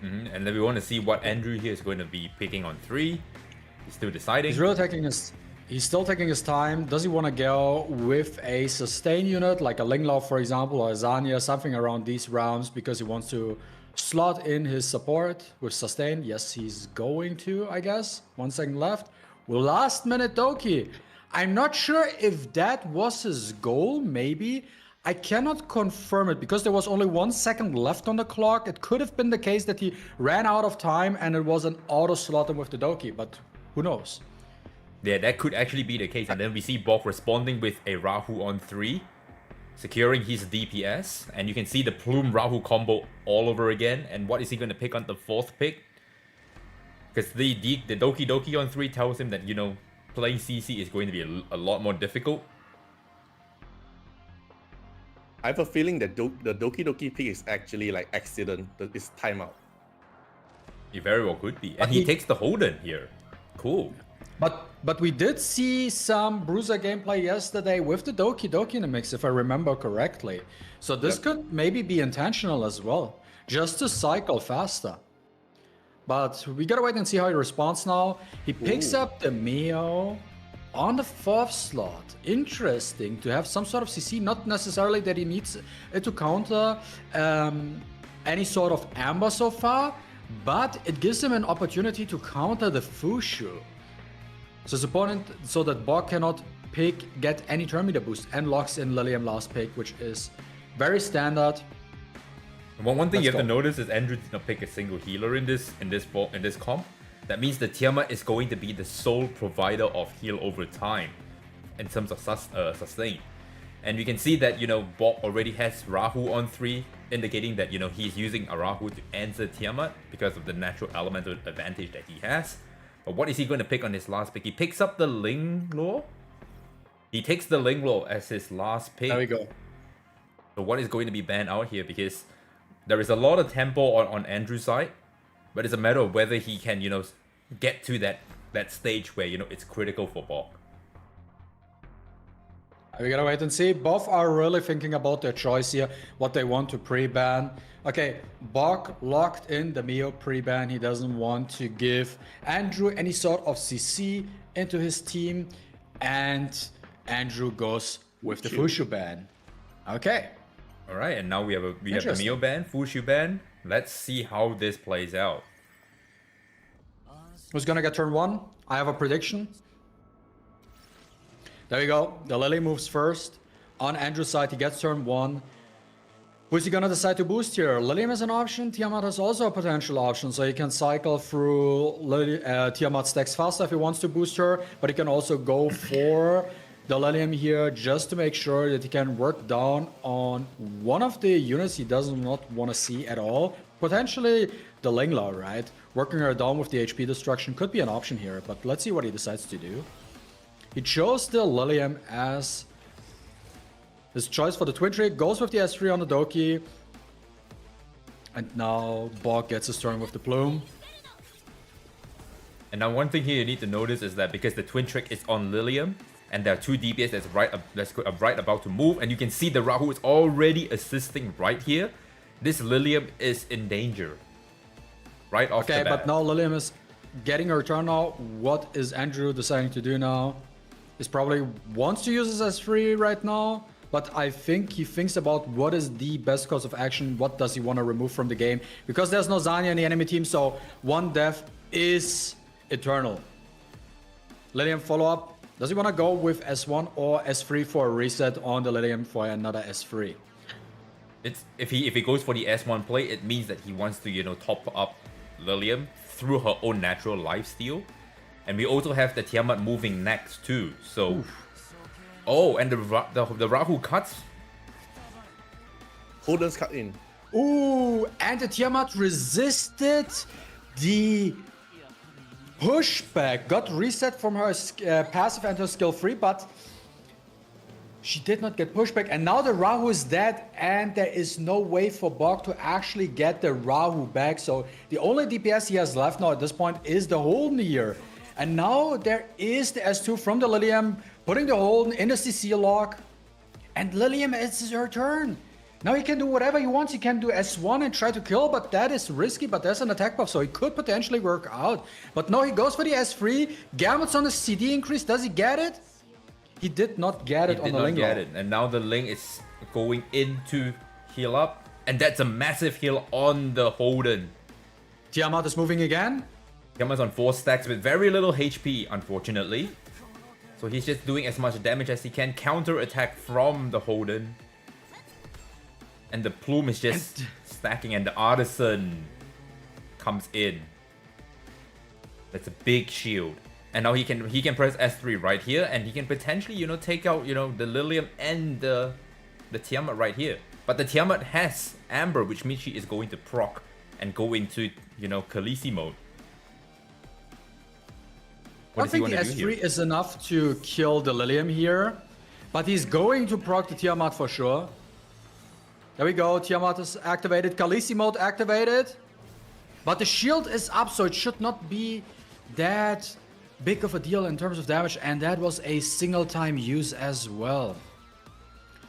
And then we want to see what Andrew here is going to be picking on 3. He's still deciding. He's really taking his... He's still taking his time. Does he want to go with a sustain unit like a Linglao, for example, or a Zanya, something around these rounds because he wants to slot in his support with sustain? Yes, he's going to, I guess. 1 second left. Last minute Doki. I'm not sure if that was his goal, maybe. I cannot confirm it because there was only 1 second left on the clock. It could have been the case that he ran out of time and it was an auto slot with the Doki, but who knows? Yeah, that could actually be the case. And then we see Bog responding with a Rahu on 3, securing his DPS. And you can see the Plume Rahu combo all over again. And what is he going to pick on the 4th pick? Because the Doki Doki on 3 tells him that, you know, playing CC is going to be a lot more difficult. I have a feeling that the Doki Doki pick is actually like accident. It's timeout. It very well could be. And he takes the Holden here. Cool. But we did see some Bruiser gameplay yesterday with the Doki Doki in the mix, if I remember correctly. So this could maybe be intentional as well, just to cycle faster. But we gotta wait and see how he responds now. He picks up the Mio on the 4th slot. Interesting to have some sort of CC, not necessarily that he needs it to counter any sort of Amber so far, but it gives him an opportunity to counter the Fushu. So his opponent, so that Bog cannot get any turn meter boost and locks in Lilium last pick, which is very standard. One thing you have to notice is Andrew did not pick a single healer in this comp. That means the Tiamat is going to be the sole provider of heal over time in terms of sustain. And you can see that, you know, Bog already has Rahu on 3, indicating that, you know, he's using a Rahu to answer Tiamat because of the natural elemental advantage that he has. But what is he going to pick on his last pick? He picks up the Linglao. He takes the Linglao as his last pick. There we go. So what is going to be banned out here? Because there is a lot of tempo on Andrew's side, but it's a matter of whether he can, you know, get to that stage where, you know, it's critical for Bog. We gotta wait and see. Both are really thinking about their choice here, what they want to pre-ban. Okay, Bog locked in the Mio pre-ban. He doesn't want to give Andrew any sort of CC into his team, and Andrew goes with the Fushu ban. Okay. All right, and now we have the Mio ban, Fushu ban. Let's see how this plays out. Who's gonna get turn 1? I have a prediction. There we go. The Lily moves first. On Andrew's side, he gets turn 1. Who's he gonna decide to boost here? Lilium is an option. Tiamat is also a potential option, so he can cycle through Tiamat stacks faster if he wants to boost her, but he can also go for the Lilium here just to make sure that he can work down on one of the units he does not want to see at all. Potentially the Linglao, right? Working her down with the HP destruction could be an option here, but let's see what he decides to do. He chose the Lilium as his choice for the twin trick, goes with the S3 on the Doki, and now Bog gets his turn with the Plume. And now one thing here you need to notice is that because the twin trick is on Lilium, and there are 2 DPS that's right about to move, and you can see the Rahu is already assisting right here. This Lilium is in danger. Right off the bat. Okay, but now Lilium is getting her turn now. What is Andrew deciding to do now? He probably wants to use his S3 right now, but I think he thinks about what is the best course of action, what does he want to remove from the game, because there's no Zanya in the enemy team, so one death is eternal. Lilium follow-up. Does he want to go with S1 or S3 for a reset on the Lilium for another S3? If he goes for the S1 play, it means that he wants to, you know, top up Lilium through her own natural lifesteal. And we also have the Tiamat moving next too. So, oh, and the Rahu cuts. Holden's cut in. Ooh, and the Tiamat resisted the pushback, got reset from her passive and her skill 3, but she did not get pushback, and now the Rahu is dead, and there is no way for Bog to actually get the Rahu back. So the only DPS he has left now at this point is the Holden here. And now there is the S2 from the Lilium putting the Holden in the CC lock, and Lilium, it's her turn. Now he can do whatever he wants. He can do S1 and try to kill, but that is risky, but there's an attack buff, so it could potentially work out. But no, he goes for the S3. Gambit's on the CD increase. Does he get it? He did not get it on the Ling. He did not get it, and now the Ling is going in to heal up, and that's a massive heal on the Holden. Tiamat is moving again. Tiamat's on 4 stacks with very little HP, unfortunately. So he's just doing as much damage as he can. Counter attack from the Holden. And the Plume is just stacking, and the Artisan comes in. That's a big shield. And now he can press S3 right here, and he can potentially, you know, take out, you know, the Lilium and the Tiamat right here. But the Tiamat has Amber, which means she is going to proc and go into, you know, Khaleesi mode. I think the S3 is enough to kill the Lilium here, but he's going to proc the Tiamat for sure. There we go, Tiamat is activated, Khaleesi mode activated. But the shield is up, so it should not be that big of a deal in terms of damage, and that was a single time use as well.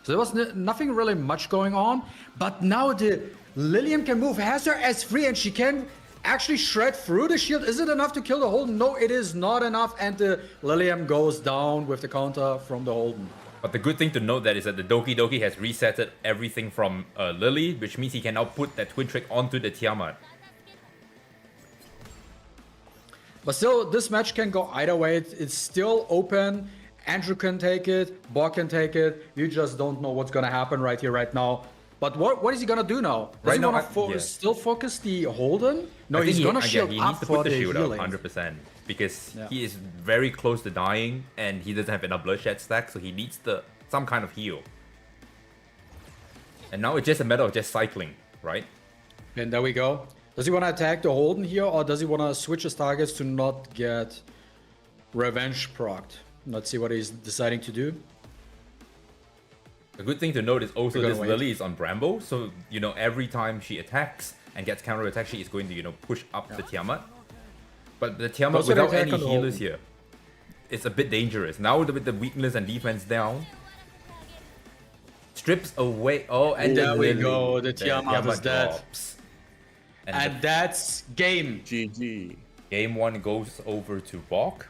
So there was nothing really much going on, but now the Lilium can move, has her S3, and she can actually shred through the shield. Is it enough to kill the Holden? No, it is not enough, and the Lilium goes down with the counter from the Holden. But the good thing to note that is that the Doki Doki has resetted everything from Lily, which means he can now put that Twin Trick onto the Tiamat. But still, this match can go either way. It's still open. Andrew can take it, Bok can take it. You just don't know what's gonna happen right here, right now. But what is he gonna do now? Does he wanna still focus the Holden? No, he's gonna shield he up needs to for put the the shield healing. up 100%. Because he is very close to dying, and he doesn't have enough bloodshed stack, so he needs some kind of heal. And now it's just a matter of just cycling, right? And there we go. Does he want to attack the Holden here, or does he want to switch his targets to not get revenge procced? Let's see what he's deciding to do. A good thing to note is also this Lily is on Bramble, so, you know, every time she attacks and gets counter attack, she is going to, you know, push up the Tiamat. But the Tiamat without any healers here, it's a bit dangerous. Now with the weakness and defense down, strips away. Oh, and there we go. The Tiamat is dead. Drops. And that's game. GG. Game 1 goes over to Bok.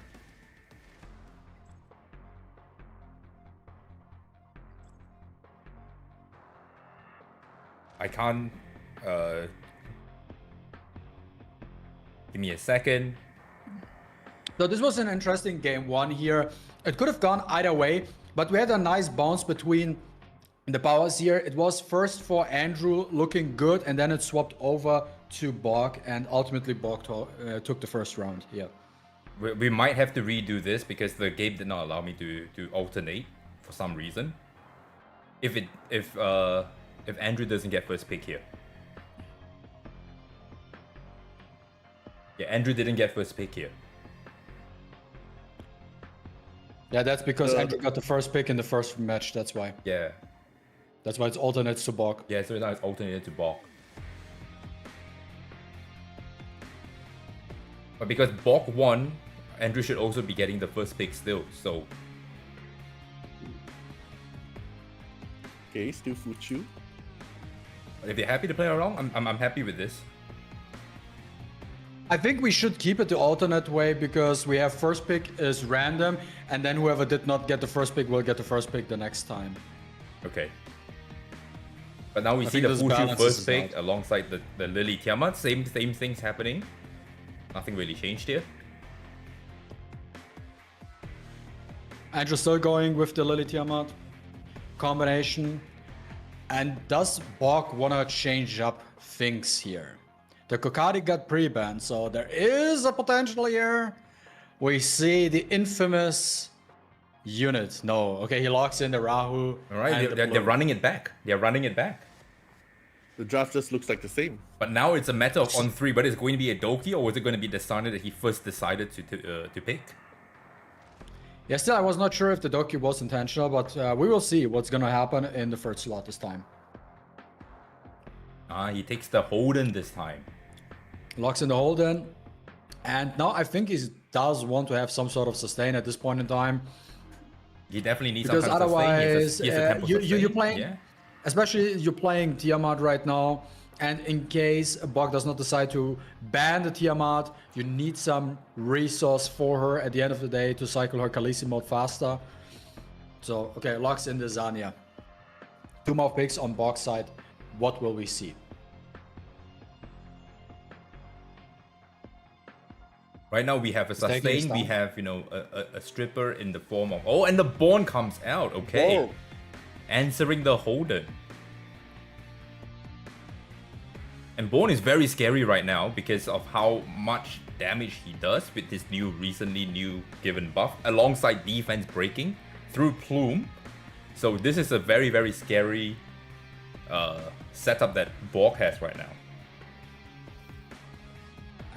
I can't. Give me a second. So this was an interesting game 1 here. It could have gone either way, but we had a nice bounce between the powers here. It was first for Andrew looking good, and then it swapped over to Bok, and ultimately Bok took the first round. Yeah. We might have to redo this because the game did not allow me to alternate for some reason. If Andrew doesn't get first pick here. Yeah, Andrew didn't get first pick here. Yeah, that's because Andrew got the first pick in the first match, that's why. Yeah. That's why it's alternates to Bok. Yeah, so now it's alternated to Bok. But because Bok won, Andrew should also be getting the first pick still, so... Okay, still Fuchu. If you're happy to play along, I'm happy with this. I think we should keep it the alternate way because we have first pick is random, and then whoever did not get the first pick will get the first pick the next time. Okay. But now we see the Fuchu first pick alongside the Lily Tiamat. Same things happening. Nothing really changed here. Andrew still going with the Lily Tiamat combination. And does Bok want to change up things here? The Kokadi got pre-banned, so there is a potential here. We see the infamous unit. No, okay, he locks in the Rahu. All right, they're running it back. They're running it back. The draft just looks like the same. But now it's a matter of on 3, but it's going to be a Doki, or is it going to be the Sana that he first decided to pick? Yeah, still, I was not sure if the Doki was intentional, but we will see what's going to happen in the first slot this time. He takes the Holden this time. Locks in the Holden. And now I think he does want to have some sort of sustain at this point in time. He definitely needs some Because kind of otherwise, sustain. He has a tempo you're sustain. playing, Yeah. especially you're playing Tiamat right now, and in case Bog does not decide to ban the Tiamat, you need some resource for her at the end of the day to cycle her Khaleesi mode faster. So, okay, locks in the Zanya. 2 more picks on Bog's side. What will we see? Right now we have a taking his sustain, we time. have, you know, a stripper in the form of... Oh, and the Born comes out, okay. Whoa. Answering the Holden. And Born is very scary right now because of how much damage he does with this recently given buff, alongside defense breaking through Plume. So this is a very, very scary setup that Borg has right now.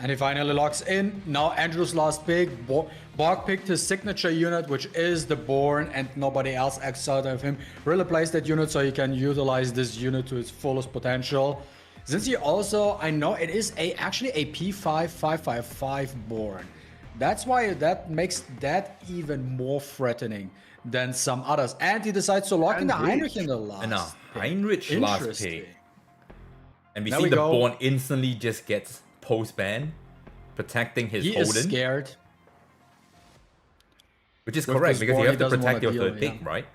And he finally locks in. Now Andrew's last pick. Bog picked his signature unit, which is the Born, and nobody else outside of him really plays that unit, so he can utilize this unit to its fullest potential. Since he also, I know it is actually a P5 555 Born. That's why that makes that even more threatening than some others. And he decides to lock in the Heinrich in the last. And a pick. Heinrich last Interesting. pick. And we There see we the go. Born instantly just gets post-ban, protecting his He Holden. is scared. Which is With correct, this because Born, you he have to doesn't protect your wanna third deal, pick, yeah. right?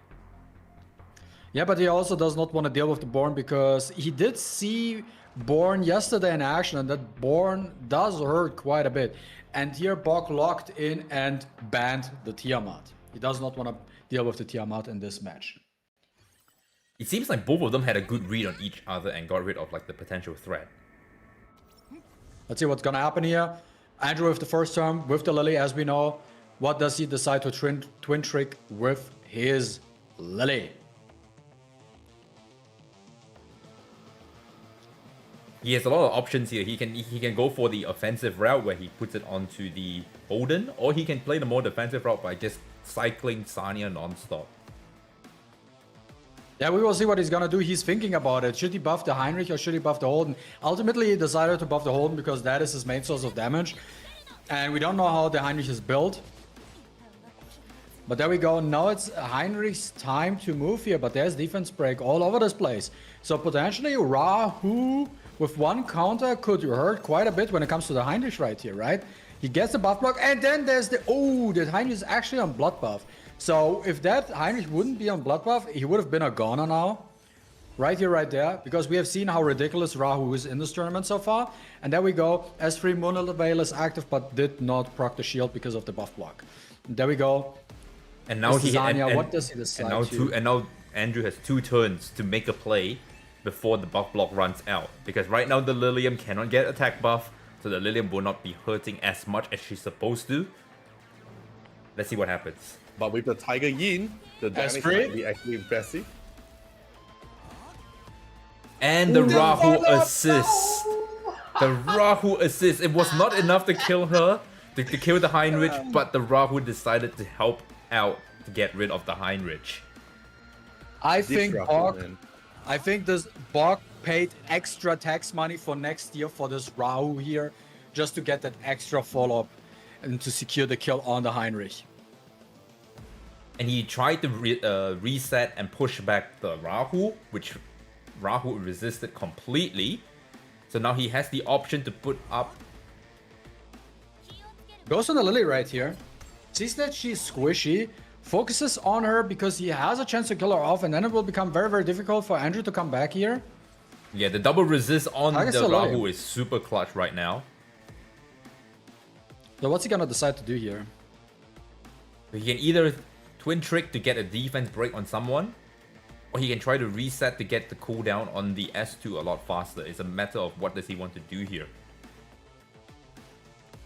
Yeah, but he also does not want to deal with the Born because he did see Born yesterday in action, and that Born does hurt quite a bit. And here Bog locked in and banned the Tiamat. He does not want to deal with the Tiamat in this match. It seems like both of them had a good read on each other and got rid of like the potential threat. Let's see what's gonna happen here. Andrew with the first turn, with the Lily, as we know. What does he decide to twin trick with his Lily? He has a lot of options here. He can go for the offensive route where he puts it onto the Holden, or he can play the more defensive route by just cycling Sanya non-stop. Yeah, we will see what he's gonna do. He's thinking about it. Should he buff the Heinrich or should he buff the Holden? Ultimately, he decided to buff the Holden because that is his main source of damage. And we don't know how the Heinrich is built. But there we go. Now it's Heinrich's time to move here. But there's defense break all over this place. So potentially Rahu with one counter could hurt quite a bit when it comes to the Heinrich right here, right? He gets the buff block, and then there's the... Oh, the Heinrich is actually on blood buff. So if that Heinrich wouldn't be on blood buff, he would have been a goner now. Right here, right there. Because we have seen how ridiculous Rahu is in this tournament so far. And there we go. S3 Moonlit Veil is active, but did not proc the shield because of the buff block. And there we go. And now what does he decide and now Andrew has 2 turns to make a play before the buff block runs out. Because right now the Lilium cannot get attack buff, so the Lilium will not be hurting as much as she's supposed to. Let's see what happens. But with the Tiger Yin, the damage S3? might be actually impressive. And the Rahu assist. The Rahu assist. It was not enough to kill her, to kill the Heinrich, but the Rahu decided to help out to get rid of the Heinrich. I This think Rahu, Bog... man. I think this Bog paid extra tax money for next year for this Rahu here, just to get that extra follow-up and to secure the kill on the Heinrich. And he tried to reset and push back the Rahu, which Rahu resisted completely. So now he has the option to put up... Goes on the Lily right here. Sees that she's squishy. Focuses on her because he has a chance to kill her off, and then it will become very, very difficult for Andrew to come back here. Yeah, the double resist on Target's the still Rahu low. is super clutch right now. So what's he gonna decide to do here? He can either twin trick to get a defense break on someone, or he can try to reset to get the cooldown on the S2 a lot faster. It's a matter of what does he want to do here.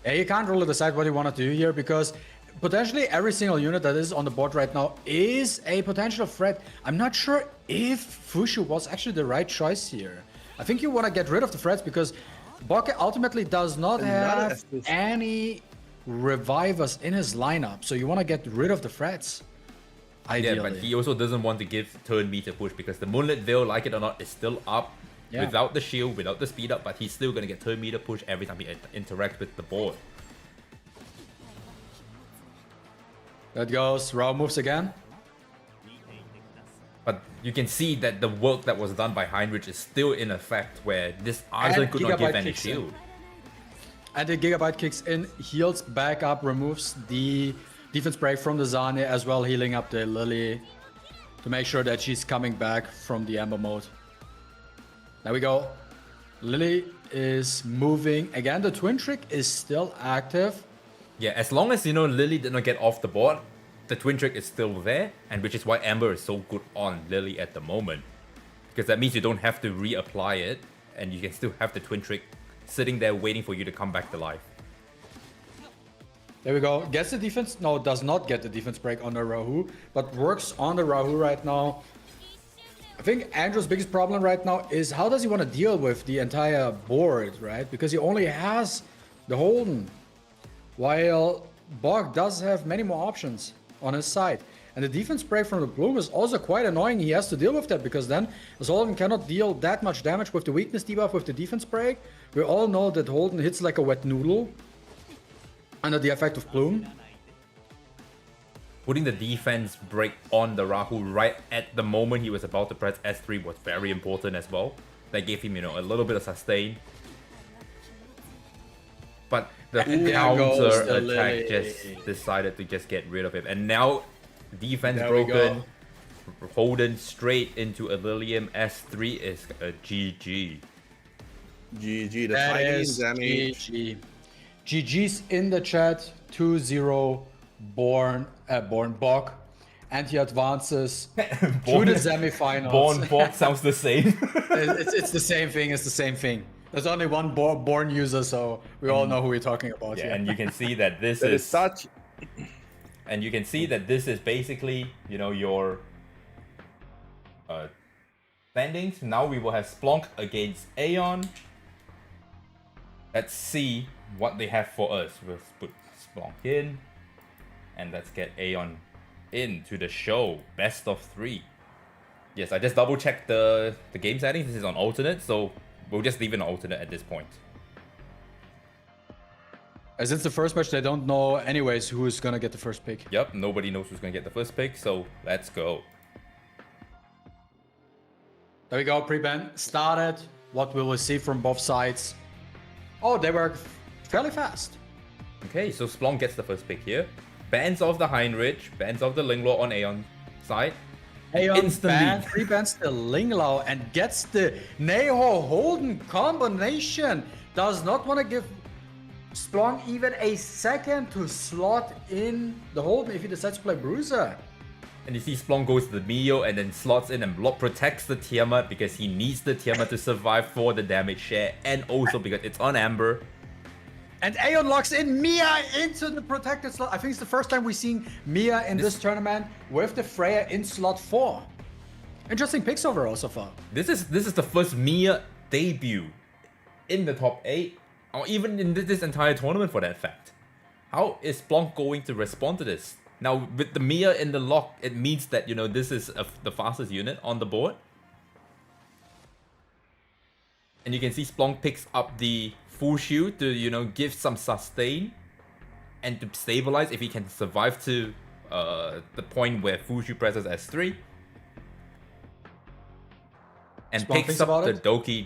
Yeah, you can't really decide what you want to do here because potentially every single unit that is on the board right now is a potential threat. I'm not sure if Fushu was actually the right choice here. I think you want to get rid of the threats because Bok ultimately does not have assist. any revivers in his lineup, so you want to get rid of the threats. Ideally. Yeah, but he also doesn't want to give turn meter push because the Moonlit Veil, like it or not, is still up without the shield, without the speed up, but he's still going to get turn meter push every time he interacts with the board. That goes. Raw moves again. But you can see that the work that was done by Heinrich is still in effect, where this Arson And could not give Gigabyte any kicks in. shield. And the Gigabyte kicks in, heals back up, removes the defense break from the Zane, as well healing up the Lily to make sure that she's coming back from the Amber mode. There we go. Lily is moving. Again, the twin trick is still active. Yeah, as long as, Lily did not get off the board, the twin trick is still there, and which is why Amber is so good on Lily at the moment. Because that means you don't have to reapply it, and you can still have the twin trick sitting there waiting for you to come back to life. There we go. Gets the defense. No, does not get the defense break on the Rahu, but works on the Rahu right now. I think Andrew's biggest problem right now is how does he want to deal with the entire board, right? Because he only has the Holden, while Bog does have many more options on his side. And the defense break from the Bloom is also quite annoying. He has to deal with that because then as Holden cannot deal that much damage with the weakness debuff with the defense break. We all know that Holden hits like a wet noodle under the effect of Bloom. Putting the defense break on the Rahu right at the moment he was about to press S3 was very important as well. That gave him, a little bit of sustain. But the counter attack just decided to just get rid of him. And now, defense broken. Holden straight into a Lilium S3 is a GG. GG, the That timing is damage. GG. GG's in the chat. 2-0 Born Bog. And he advances to the semifinals. Born Bog sounds the same. it's the same thing. It's the same thing. There's only one Born user, so we all know who we're talking about Yeah, here. and you can see that this That is is such. And you can see that this is basically, your standings. Now we will have Splunk against Aeon. Let's see what they have for us. We'll put Splunk in. And let's get Aeon into the show. Best of 3. Yes, I just double checked the game settings. This is on alternate, so we'll just leave it on alternate at this point. As it's the first match, they don't know anyways who is gonna get the first pick. Yep, nobody knows who's gonna get the first pick, so let's go. There we go, pre-ban started. What will we see from both sides? Oh, they were fairly fast. Okay, so Splunk gets the first pick here. Bans off the Heinrich, bans off the Linglor on Aeon side. Aeon Instantly. pre-bans the Linglao and gets the Neho Holden combination. Does not want to give Splunk even a second to slot in the Holden if he decides to play Bruiser. And you see Splunk goes to the Mio and then slots in and protects the Tiamat because he needs the Tiamat to survive for the damage share and also because it's on Amber. And Aeon locks in Mia into the protected slot. I think it's the first time we've seen Mia in this tournament with the Freya in slot 4. Interesting picks overall so far. This is the first Mia debut in the top 8 or even in this entire tournament for that fact. How is Splunk going to respond to this? Now with the Mia in the lock, it means that this is the fastest unit on the board. And you can see Splunk picks up the full shield to give some sustain and to stabilize if he can survive to the point where full shield presses S3. And Splunk picks up the it?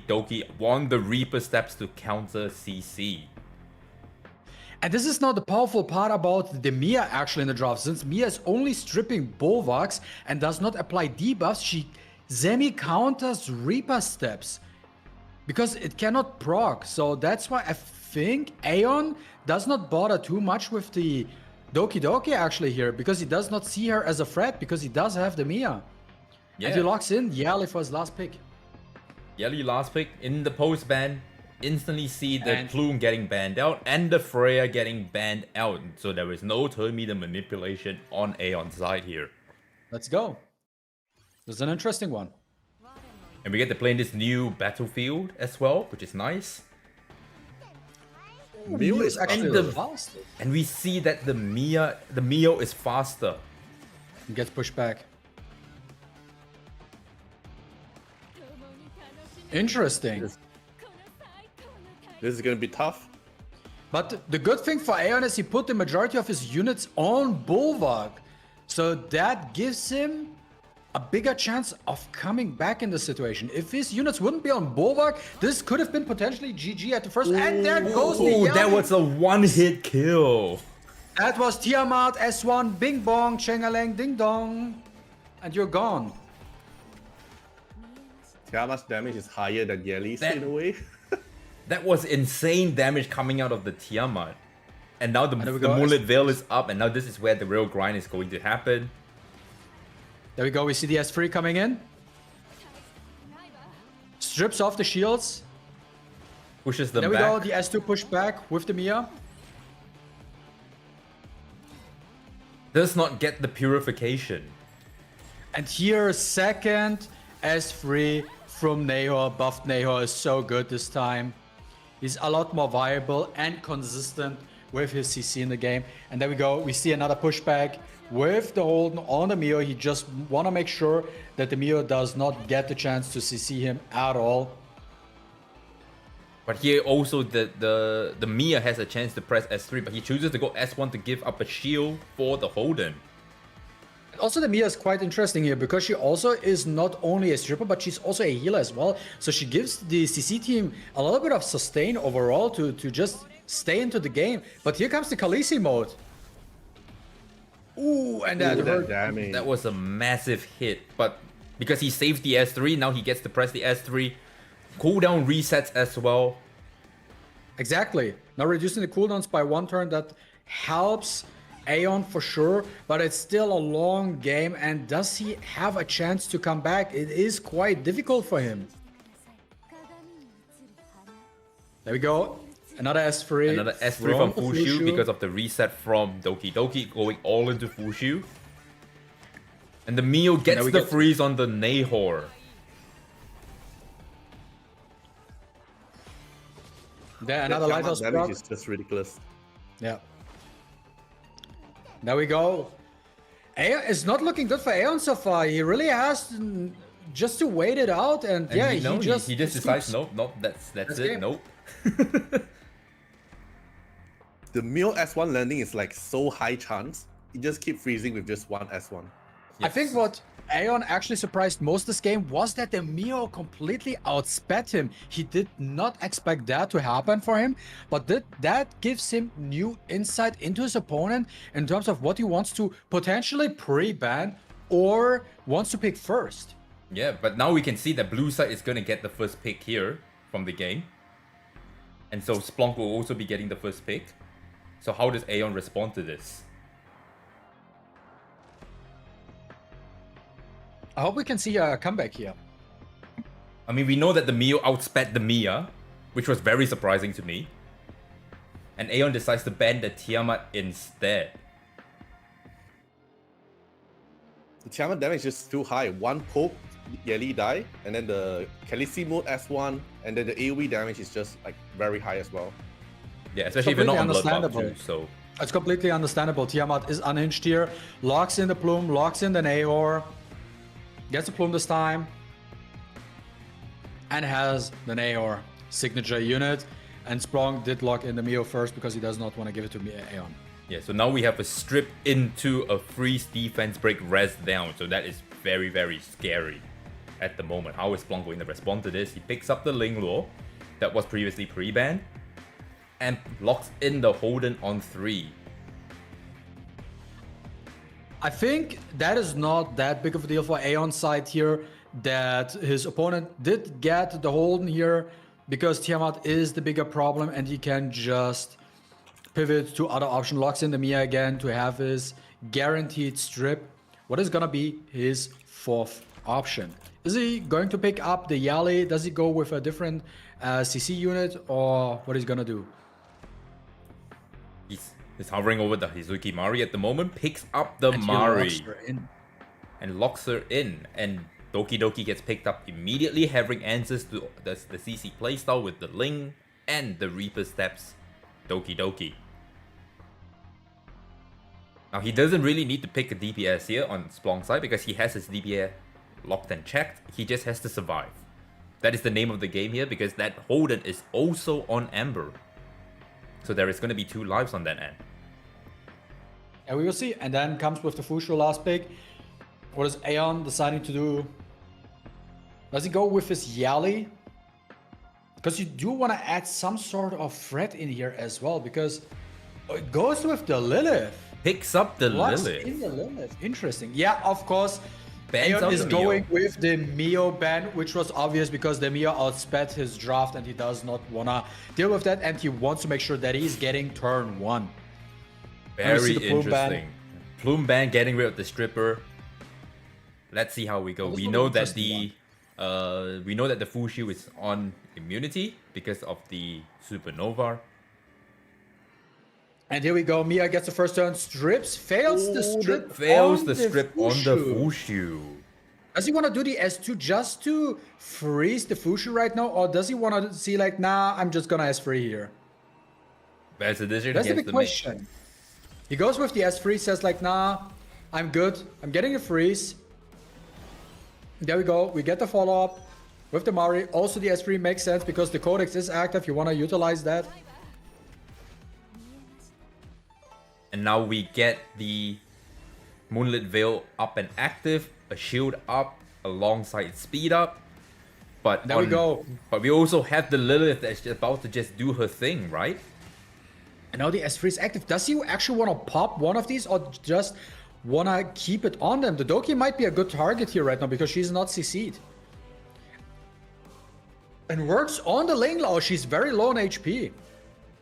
Doki on the Reaper steps to counter CC. And this is now the powerful part about the Mia actually in the draft. Since Mia is only stripping Bulwarks and does not apply debuffs, she semi-counters Reaper steps. Because it cannot proc. So that's why I think Aeon does not bother too much with the Doki actually here. Because he does not see her as a threat because he does have the Mia. Yeah. And he locks in Yali for his last pick. Yali last pick in the post ban. Instantly see the And- Plume getting banned out and the Freya getting banned out. So there is no turn meter manipulation on Aeon's side here. Let's go. This is an interesting one. And we get to play in this new battlefield as well, which is nice. Mio is actually and the- the fastest. And we see that the Mio is faster. He gets pushed back. Interesting. This is gonna be tough. But the good thing for Aeon is he put the majority of his units on Bulwark. So that gives him a bigger chance of coming back in the situation. If his units wouldn't be on Bulwark, this could have been potentially GG at the first. And there goes the Oh, that Yami. was a one-hit kill. That was Tiamat, S1, Bing Bong, Chengaleng, Ding Dong. And you're gone. Tiamat's damage is higher than Yeli's in a way. That was insane damage coming out of the Tiamat. And now the there we go. Mullet Veil is up, and now this is where the real grind is going to happen. There we go, we see the S3 coming in. Strips off the shields. Pushes them There we back. go, the S2 push back with the Mia. Does not get the purification. And here, second S3 from Nahor. Buffed Nahor is so good this time. He's a lot more viable and consistent with his CC in the game. And there we go, we see another pushback with the Holden on the Mio. He just want to make sure that the Mio does not get the chance to CC him at all. But here also the Mia has a chance to press S3, but he chooses to go S1 to give up a shield for the Holden. Also, the Mia is quite interesting here because she also is not only a stripper, but she's also a healer as well. So she gives the CC team a little bit of sustain overall to just stay into the game. But here comes the Khaleesi mode. Ooh, and that hurt. Damage. That was a massive hit, but because he saved the S3, now he gets to press the S3. Cooldown resets as well. Exactly. Now reducing the cooldowns by 1 turn, that helps Aeon for sure, but it's still a long game. And does he have a chance to come back? It is quite difficult for him. There we go. Another S3. Another S3 from Fushu because of the reset from Doki Doki going all into Fushu. And the Mio gets the freeze on the Nahor. There, another lighthouse damage is just ridiculous. Yeah. There we go. Aeon is not looking good for Aeon so far. He really has just to wait it out, and yeah, he just decides nope, that's it, game. nope. The Mio S1 landing is like so high chance. He just keep freezing with just one S1. I think what Aeon actually surprised most this game was that the Mio completely outsped him. He did not expect that to happen for him, but that gives him new insight into his opponent in terms of what he wants to potentially pre-ban or wants to pick first. Yeah, but now we can see that blue side is going to get the first pick here from the game. And so Splunk will also be getting the first pick. So how does Aeon respond to this? I hope we can see a comeback here. I mean, we know that the Mio outsped the Mia, which was very surprising to me. And Aeon decides to ban the Tiamat instead. The Tiamat damage is just too high. One poke, Yeli die, and then the Khaleesi mode S1, and then the AoE damage is just like very high as well. Yeah, especially if you're not on Bloodbath understandable. too, so... It's completely understandable. Tiamat is unhinged here, locks in the Plume, locks in the Nahor, gets the Plume this time, and has the Nahor signature unit. And Splunk did lock in the Mio first because he does not want to give it to Aeon. Yeah, so now we have a strip into a freeze defense break res down, so that is very, very scary at the moment. How is Splunk going to respond to this? He picks up the Ling Luo that was previously pre-banned and locks in the Holden on 3. I think that is not that big of a deal for Aeon's side here, that his opponent did get the Holden here because Tiamat is the bigger problem and he can just pivot to other option, locks in the Mia again to have his guaranteed strip. What is gonna be his 4th option? Is he going to pick up the Yali? Does he go with a different CC unit, or what is he gonna do? He's hovering over the Hizuki Mari at the moment, picks up the Mari and locks her in. And Doki Doki gets picked up immediately, having answers to the CC playstyle with the Ling and the Reaper Steps Doki Doki. Now he doesn't really need to pick a DPS here on Splunk's side because he has his DPS locked and checked. He just has to survive. That is the name of the game here because that Holden is also on Amber. So there is going to be 2 lives on that end. And we will see. And then comes with the Fushu last pick. What is Aeon deciding to do? Does he go with his Yali? Because you do want to add some sort of threat in here as well, because it goes with the Lilith. Picks up the What's Lilith. in the Lilith? Interesting. Yeah, of course. Bans Aeon out is the Mio. going with the Mio ban, which was obvious because the Mio outsped his draft and he does not want to deal with that, and he wants to make sure that he's getting turn 1. Very the Plume ban. interesting. Plume ban getting rid of the stripper. Let's see how we go. This We will be know an that interesting we know that the full shield is on immunity because of the supernova. And here we go. Mia gets the first turn, strips, fails the strip. Fails on the strip on the Fushu. Fushu. Does he want to do the S2 just to freeze the Fushu right now? Or does he want to see like, nah, I'm just going to S3 here? Best decision That's the against big the mid. question. He goes with the S3, says like, nah, I'm good. I'm getting a freeze. There we go. We get the follow-up with the Mari. Also, the S3 makes sense because the Codex is active. You want to utilize that. And now we get the Moonlit Veil up and active, a shield up alongside speed up. But There we go. But we also have the Lilith that's about to just do her thing, right? And now the S3 is active. Does he actually want to pop one of these or just want to keep it on them? The Doki might be a good target here right now because she's not CC'd. And works on the Ling Lao. She's very low on HP.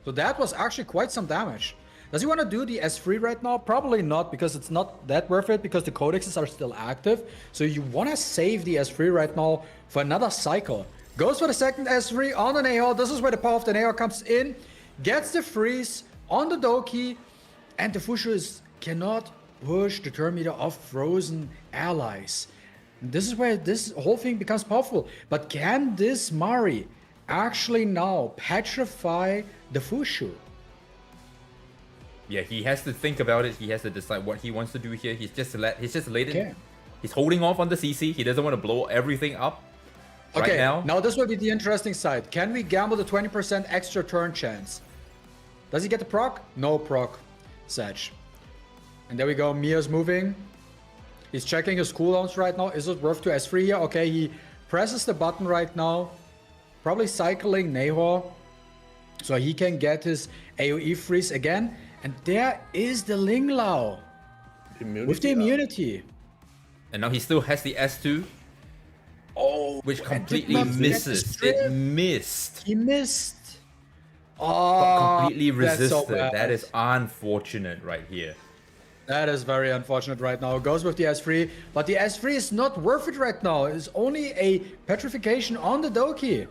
So that was actually quite some damage. Does he want to do the S3 right now? Probably not, because it's not that worth it because the codexes are still active. So you want to save the S3 right now for another cycle. Goes for the second S3 on an AO. This is where the power of the AO comes in. Gets the freeze on the Doki. And the Fushu cannot push the turn meter of frozen allies. This is where this whole thing becomes powerful. But can this Mari actually now petrify the Fushu? Yeah, he has to think about it. He has to decide what he wants to do here. He's just laid it. Okay. He's holding off on the CC. He doesn't want to blow everything up Okay, right now. this will be the interesting side. Can we gamble the 20% extra turn chance? Does he get the proc? No proc, Sag. And there we go. Mia's moving. He's checking his cooldowns right now. Is it worth to S3 here? Okay, he presses the button right now. Probably cycling Nehor. So he can get his AoE freeze again. And there is the Ling Lao. With the immunity. And now he still has the S2. Oh, Which and completely did not get the misses. strip. It missed. He missed. But Oh, completely that's so resisted. bad. That is unfortunate right here. That is very unfortunate right now. Goes with the S3, but the S3 is not worth it right now. It's only a petrification on the Doki.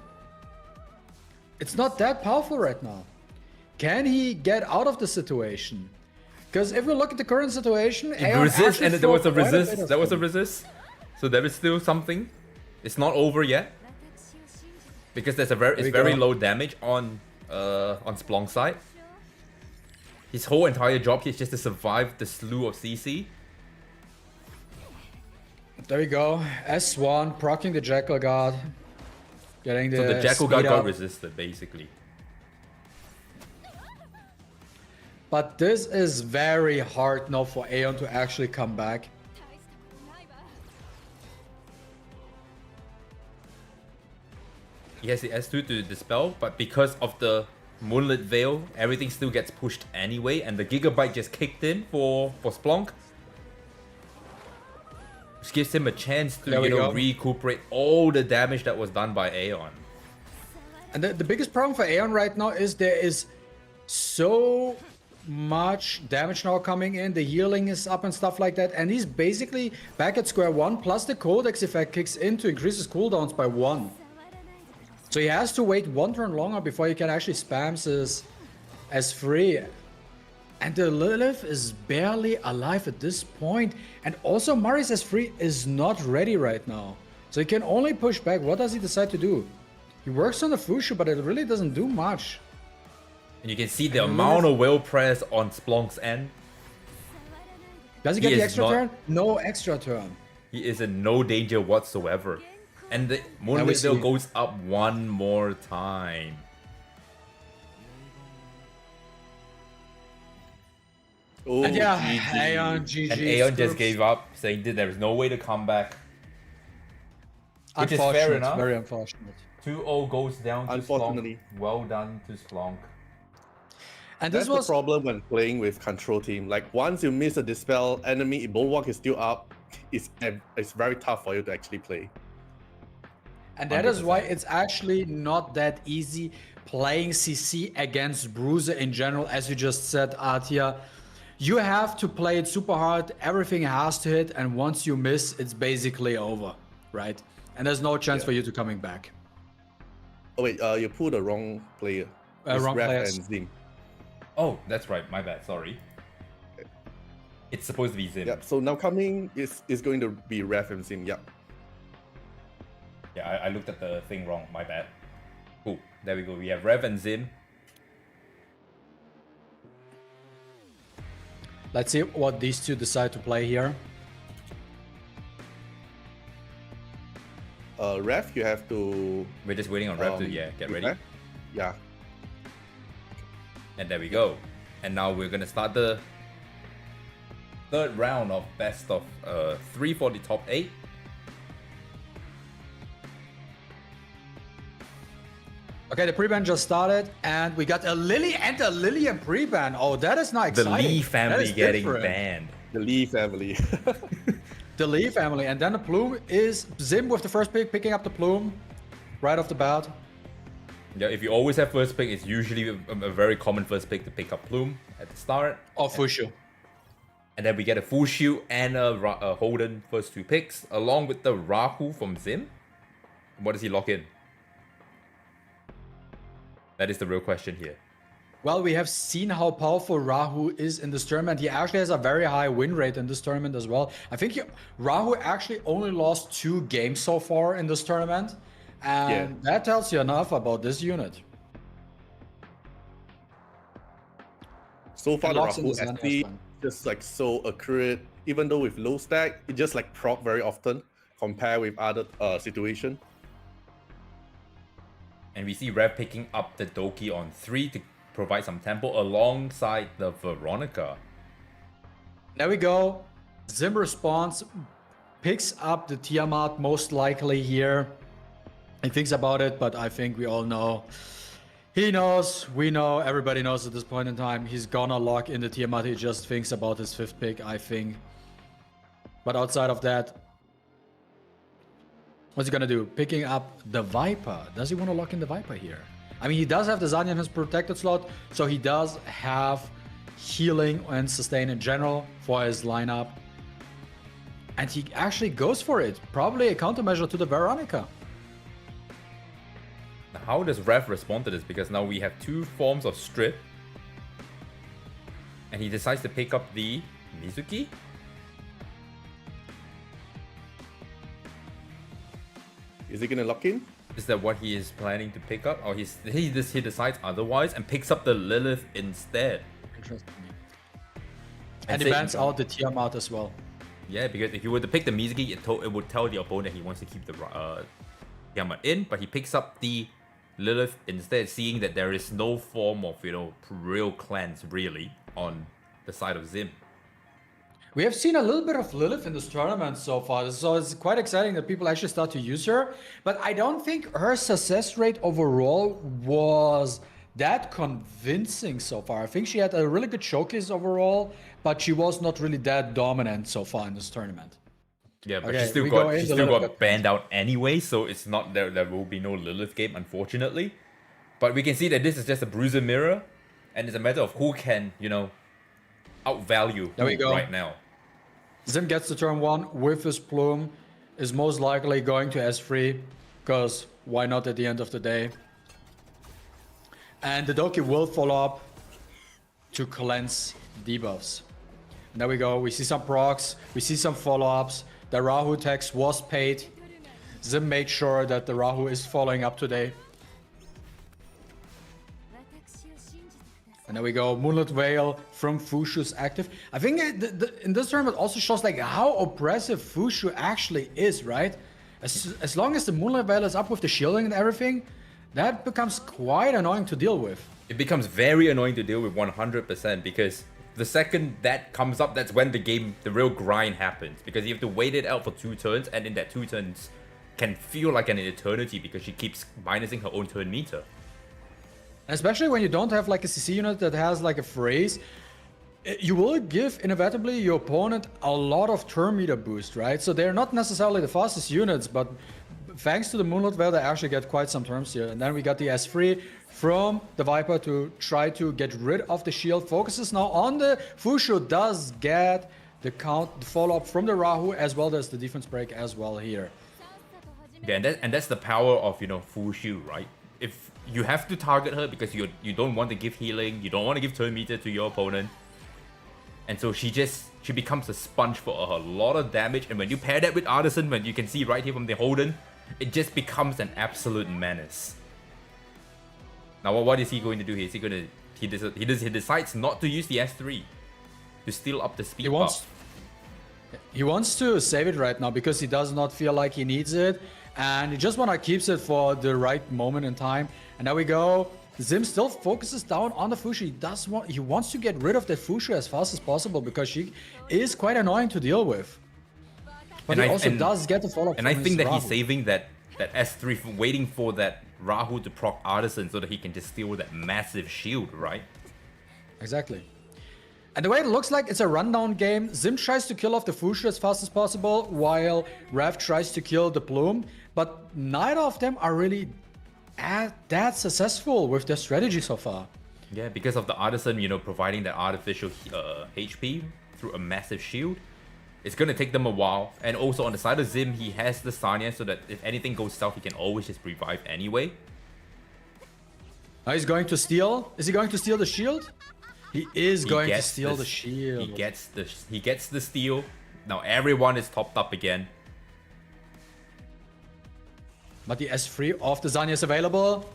It's not that powerful right now. Can he get out of the situation? Because if we look at the current situation, It resists, and there was a resist. There was a resist. resist. So there is still something. It's not over yet. Because there's it's we very go. low damage on Splunk's side. His whole entire job here is just to survive the slew of CC. There we go. S1 proccing the Jackal Guard. Getting the So the Jackal speed Guard got up. resisted, basically. But this is very hard now for Aeon to actually come back. He has the S2 to dispel, but because of the Moonlit Veil, everything still gets pushed anyway, and the Gigabyte just kicked in for Splunk. Which gives him a chance to, There we go. recuperate all the damage that was done by Aeon. And the biggest problem for Aeon right now is there is so much damage now coming in. The healing is up and stuff like that. And he's basically back at square one. Plus the Codex effect kicks in to increase his cooldowns by 1. So he has to wait 1 turn longer before he can actually spam his S3. And the Lilith is barely alive at this point. And also Mari's S3 is not ready right now. So he can only push back. What does he decide to do? He works on the Fushu, but it really doesn't do much. And you can see the amount of will press on Splunk's end. Does he He get the is extra not- turn? No extra turn. He is in no danger whatsoever. And the Moonlit see. Veil goes up one more time. Oh, And yeah, GG. Aeon, GG. And Aeon just Scoops. gave up, saying that there is no way to come back. Which is fair Unfortunate, enough. very unfortunate. 2-0 goes down to Unfortunately. Splunk. Well done to Splunk. And That's this was the problem when playing with control team. Like once you miss a dispel, enemy bulwark is still up. It's very tough for you to actually play. And that is why 100%. it's actually not that easy playing CC against Bruiser in general, as you just said, Atia. You have to play it super hard, everything has to hit, and once you miss, it's basically over, right? And there's no chance Yeah. for you to coming back. Oh wait, you pulled the wrong player. It's Wrong Ref players. and Zim. Oh, that's right. My bad. Sorry. It's supposed to be Zim. Yep. So now coming is going to be Ref and Zim. Yep. Yeah, I looked at the thing wrong. My bad. Cool. There we go. We have Rev and Zim. Let's see what these two decide to play here. Ref, you have to. We're just waiting on Rev to get ready. Ref? Yeah. And there we go. And now we're gonna start the third round of best of 3 for the top 8. Okay, the pre-ban just started, and we got a Lily and a Lillian pre-ban. Oh, that is not The exciting. Lee That family is getting different. banned. The Lee family. The Lee family, and then the Plume is Zim with the first pick, picking up the Plume right off the bat. Yeah, if you always have first pick, it's usually a very common first pick to pick up Plume at the start. Or Fushu. And then we get a full shield and a Holden first 2 picks, along with the Rahu from Zim. What does he lock in? That is the real question here. Well, we have seen how powerful Rahu is in this tournament. He actually has a very high win rate in this tournament as well. I think Rahu actually only lost 2 games so far in this tournament. And that tells you enough about this unit. So far, And the locks in Rahu the Zen actually last time. just like so accurate. Even though with low stack, it just like proc very often compared with other situation. And we see Rev picking up the Doki on 3 to provide some tempo alongside the Veronica. There we go. Zim responds, picks up the Tiamat most likely here. He thinks about it, but I think we all know. He knows, we know, everybody knows at this point in time. He's gonna lock in the Tiamat. He just thinks about his 5th pick, I think. But outside of that, what's he gonna do? Picking up the Viper. Does he want to lock in the Viper here? I mean, he does have the Zanya in his protected slot, so he does have healing and sustain in general for his lineup. And he actually goes for it. Probably a countermeasure to the Veronica. Now, how does Rev respond to this? Because now we have 2 forms of strip. And he decides to pick up the Mizuki. Is he gonna lock in? Is that what he is planning to pick up? Or he decides otherwise and picks up the Lilith instead? Interesting. And And he say- bans out the Tiamat as well. Yeah, because if you were to pick the Mizuki, it would tell the opponent he wants to keep the Tiamat in, but he picks up the Lilith instead, seeing that there is no form of, real cleanse really on the side of Zim. We have seen a little bit of Lilith in this tournament so far, so it's quite exciting that people actually start to use her. But I don't think her success rate overall was that convincing so far. I think she had a really good showcase overall, but she was not really that dominant so far in this tournament. Yeah, but Okay, she still we go got in she the still Lilith. got banned out anyway, so it's not there will be no Lilith game, unfortunately. But we can see that this is just a bruiser mirror, and it's a matter of who can, outvalue There we who go. right now. Zim gets to turn 1 with his Plume, is most likely going to S3, because why not at the end of the day? And the Doki will follow up to cleanse debuffs. And there we go, we see some procs, we see some follow-ups. The Rahu text was paid. Zim made sure that the Rahu is following up today. And there we go, Moonlit Veil from Fushu's active. I think in this tournament also shows like how oppressive Fushu actually is, right? As long as the Moonlit Veil is up with the shielding and everything, that becomes quite annoying to deal with. It becomes very annoying to deal with 100% because the second that comes up, that's when the real grind happens. Because you have to wait it out for 2 turns, and in that 2 turns can feel like an eternity because she keeps minusing her own turn meter. Especially when you don't have like a CC unit that has like a phrase, you will give inevitably your opponent a lot of turn meter boost, right? So they're not necessarily the fastest units, but thanks to the Moonlight Veil, they actually get quite some turns here. And then we got the S3 from the Viper to try to get rid of the shield. Focuses now on the Fushu, does get the follow-up from the Rahu as well as the defense break as well here. Yeah, and that's the power of, you know, Fushu, right? If you have to target her because you don't want to give healing, you don't want to give turn meter to your opponent. And so she becomes a sponge for a lot of damage. And when you pair that with Artisan, when you can see right here from the Holden, it just becomes an absolute menace. Now, what is he going to do here? Is he going to... He decides not to use the S3 to steal up the speed buff. He wants to save it right now because he does not feel like he needs it. And he just want to keep it for the right moment in time. And there we go. Zim still focuses down on the Fushu. He wants to get rid of the Fushu as fast as possible because she is quite annoying to deal with. But he also does get the follow-up. And I think that he's saving that S3, waiting for that Rahu to proc Artisan so that he can just steal that massive shield, right? Exactly. And the way it looks like, it's a rundown game. Zim tries to kill off the Fushu as fast as possible, while Rev tries to kill the Plume. But neither of them are really that successful with their strategy so far. Yeah, because of the Artisan, you know, providing that artificial HP through a massive shield. It's going to take them a while. And also on the side of Zim, he has the Sanya so that if anything goes south, he can always just revive anyway. Now he's going to steal. Is he going to steal the shield? He is going to steal the shield. He gets the steal. Now everyone is topped up again. But the S3 of the Zanya is available.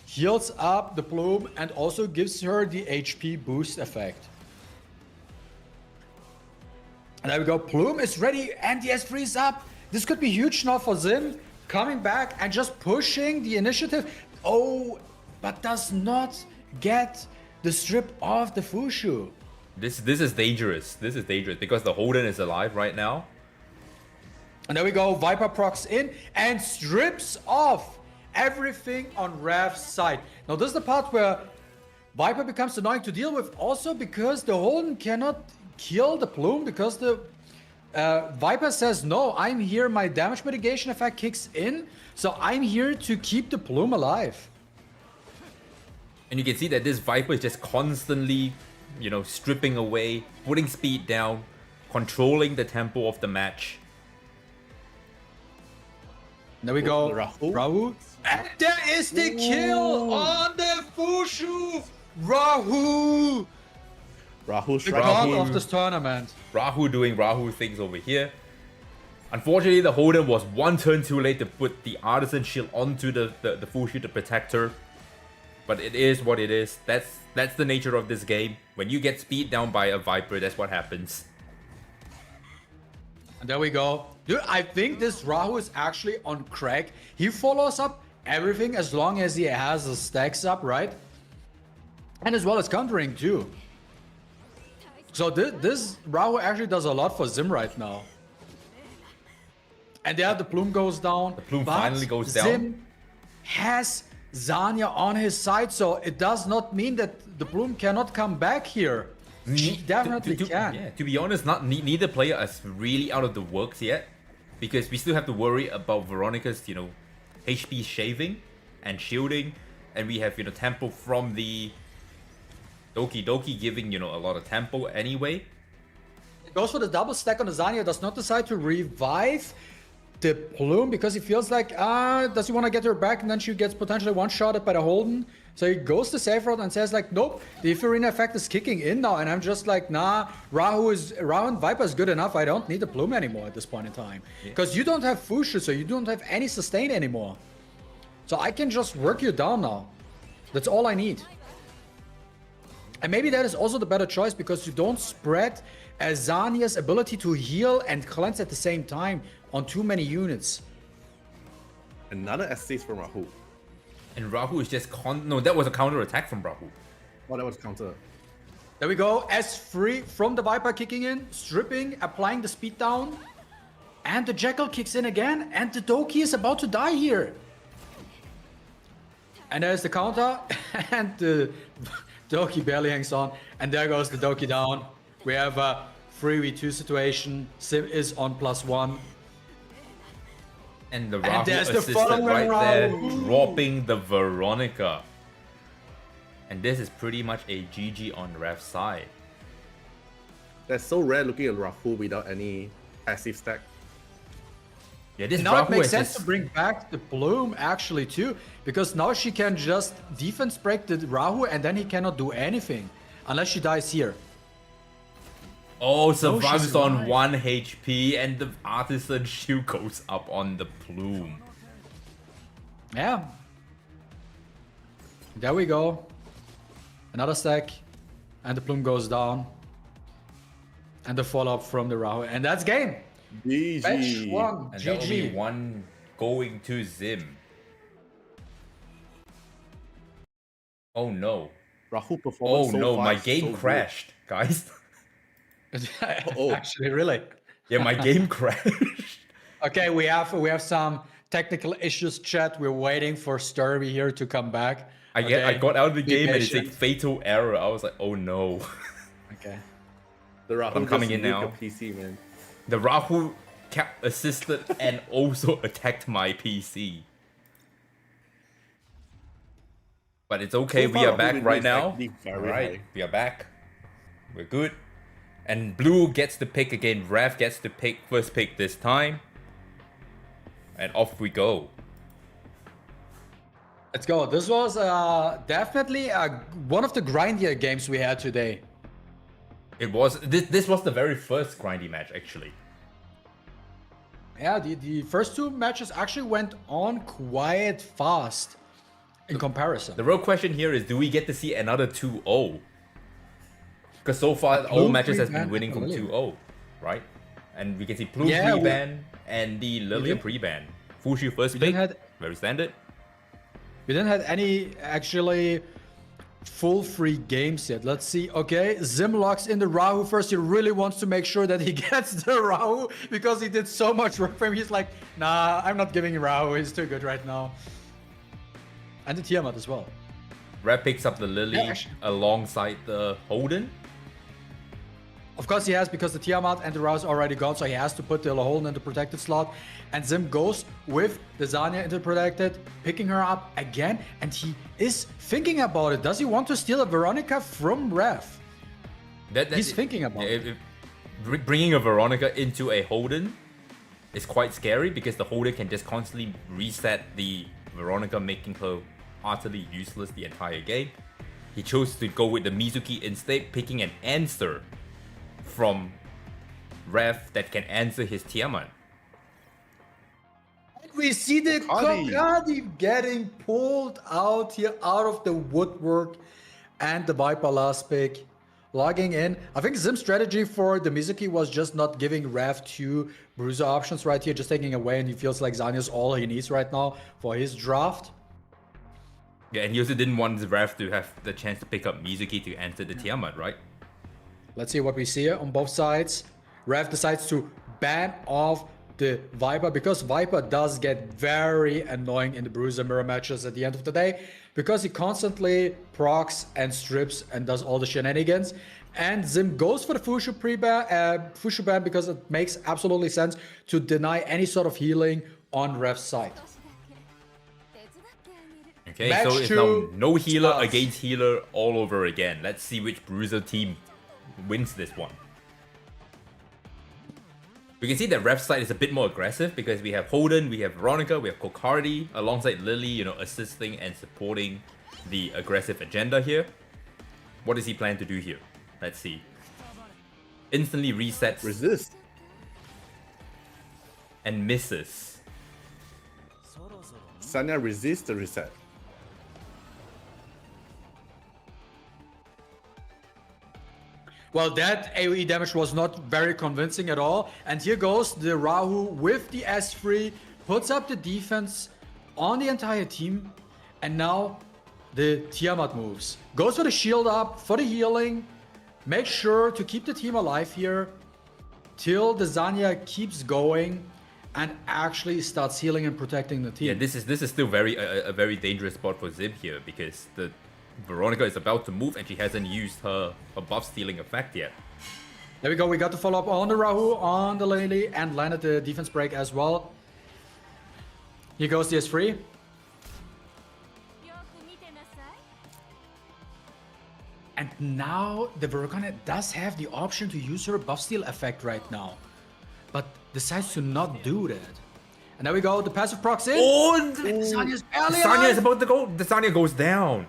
Heals up the Plume and also gives her the HP boost effect. And there we go. Plume is ready and the S3 is up. This could be huge now for Zim. Coming back and just pushing the initiative. Oh, but does not get the strip of the Fushu. This is dangerous. This is dangerous because the Holden is alive right now. And there we go. Viper procs in and strips off everything on Rav's side. Now this is the part where Viper becomes annoying to deal with, also because the Holden cannot kill the Plume because the Viper says, no, I'm here, my damage mitigation effect kicks in, so I'm here to keep the Plume alive. And you can see that this Viper is just constantly, you know, stripping away, putting speed down, controlling the tempo of the match. There we go, Rahu. And there is the kill on the Fushu! Rahu! Rahu's the god of this tournament. Rahu doing Rahu things over here. Unfortunately, the Holden was one turn too late to put the Artisan shield onto the Fushu to protect her. But it is what it is. That's the nature of this game. When you get speed down by a Viper, that's what happens. And there we go. Dude, I think this Rahu is actually on crack. He follows up everything as long as he has the stacks up, right? And as well as countering too. So this Rahu actually does a lot for Zim right now. And there the Plume goes down. The Plume finally goes down. Zim has Zanya on his side, so it does not mean that the Plume cannot come back here. She definitely can. Yeah, to be honest, neither player is really out of the works yet, because we still have to worry about Veronica's, you know, HP shaving and shielding, and we have, you know, tempo from the Doki giving, you know, a lot of tempo anyway. It goes for the double stack on the Zanya, does not decide to revive the Plume because he feels like, does he want to get her back, and then she gets potentially one-shotted by the Holden. So he goes to safe route and says like, nope, the Ifurina effect is kicking in now, and I'm just like, nah, Rahu and Viper is good enough. I don't need the Plume anymore at this point in time. Because you don't have Fushu, so you don't have any sustain anymore. So I can just work you down now. That's all I need. And maybe that is also the better choice because you don't spread Zanya's ability to heal and cleanse at the same time on too many units. Another assist from Rahu. And Rahu is just no, that was a counter attack from Rahu. Oh, that was counter. There we go. S3 from the Viper kicking in, stripping, applying the speed down. And the Jackal kicks in again, and the Doki is about to die here. And there's the counter, and the Doki barely hangs on. And there goes the Doki down. We have a 3v2 situation. Sim is on +1. And the And Rahu there's the assisted following right there, Rahu. dropping the Veronica. And this is pretty much a GG on Ref's side. That's so rare looking at Rahu without any passive stack. Yeah, this Now it Rahu makes is sense just... to bring back the Bloom actually too, because now she can just defense break the Rahu and then he cannot do anything unless she dies here. Oh, survives she's on alive. 1 HP and the Artisan shield goes up on the Plume. Yeah. There we go. Another stack. And the Plume goes down. And the follow-up from the Rahu. And that's game. Match GG. 1. And that will be GG. 1 going to Zim. Oh no. Rahu Oh performance so no, far my is game so good. crashed, guys. Oh. Actually, really. Yeah, my game crashed. Okay, we have some technical issues, chat. We're waiting for Sterbby here to come back. I got out of the Be game and it said patient. fatal error. I was like, oh no. Okay. The Rahu I'm coming just in nuked now. your PC, man. The Rahu kept assisted and also attacked my PC. But it's okay, So we far, are Rahu back win right is now. actually very Alright, high. we are back. We're good. And Blue gets to pick again. Rev gets to pick first pick this time. And off we go. Let's go. This was definitely one of the grindier games we had today. It was this was the very first grindy match actually. Yeah, the first two matches actually went on quite fast in comparison. The real question here is, do we get to see another 2-0? Because so far all Plume matches has pre-ban been winning from Lillian. 2-0, right? And we can see Plume Yeah, pre-ban and the Lillian didn't- pre-ban. Fushi first we pick, didn't had- very standard. We didn't have any actually full free games yet. Let's see. Okay, Zim locks in the Rahu first. He really wants to make sure that he gets the Rahu because he did so much work for him. He's like, nah, I'm not giving Rahu. He's too good right now. And the Tiamat as well. Rev picks up the Lily Yeah, actually- alongside the Holden. Of course he has, because the Tiamat and the Rahu already gone, so he has to put the Holden in the protected slot. And Zim goes with the Zanya into protected, picking her up again, and he is thinking about it. Does he want to steal a Veronica from Rev? He's thinking about it. Bringing a Veronica into a Holden is quite scary because the Holden can just constantly reset the Veronica, making her utterly useless the entire game. He chose to go with the Mizuki instead, picking an answer from Rev that can answer his Tiamat. We see the Kokadi. Kokadi getting pulled out here out of the woodwork, and the Viper last pick logging in. I think Zim's strategy for the Mizuki was just not giving Rev two bruiser options right here, just taking away, and he feels like Zanya's all he needs right now for his draft. Yeah, and he also didn't want Rev to have the chance to pick up Mizuki to answer the Tiamat, right? Let's see what we see here on both sides. Rev decides to ban off the Viper because Viper does get very annoying in the Bruiser mirror matches at the end of the day, because he constantly procs and strips and does all the shenanigans. And Zim goes for the Fushu ban because it makes absolutely sense to deny any sort of healing on Rev's side. Okay, Match so it's two now no healer starts. against healer all over again. Let's see which Bruiser team wins this one. We can see that Rev's side is a bit more aggressive because we have Holden, we have Veronica, we have Kokari alongside Lily, you know, assisting and supporting the aggressive agenda here. What does he plan to do here? Let's see. Instantly resets Resist. and misses. Sanya resists the reset. Well, that AoE damage was not very convincing at all. And here goes the Rahu with the S3, puts up the defense on the entire team. And now the Tiamat moves. Goes for the shield up, for the healing. make sure to keep the team alive here till the Zanya keeps going and actually starts healing and protecting the team. Yeah, this is still a very dangerous spot for Zim here because the Veronica is about to move and she hasn't used her buff stealing effect yet. There we go. We got the follow up on the Rahu, on the Lily, and landed the defense break as well. Here goes the S3. And now the Veronica does have the option to use her buff steal effect right now, but decides to not do that. And there we go. The passive procs in. Oh, and Zanya's barely Zanya alive. is about to go. The Zanya goes down.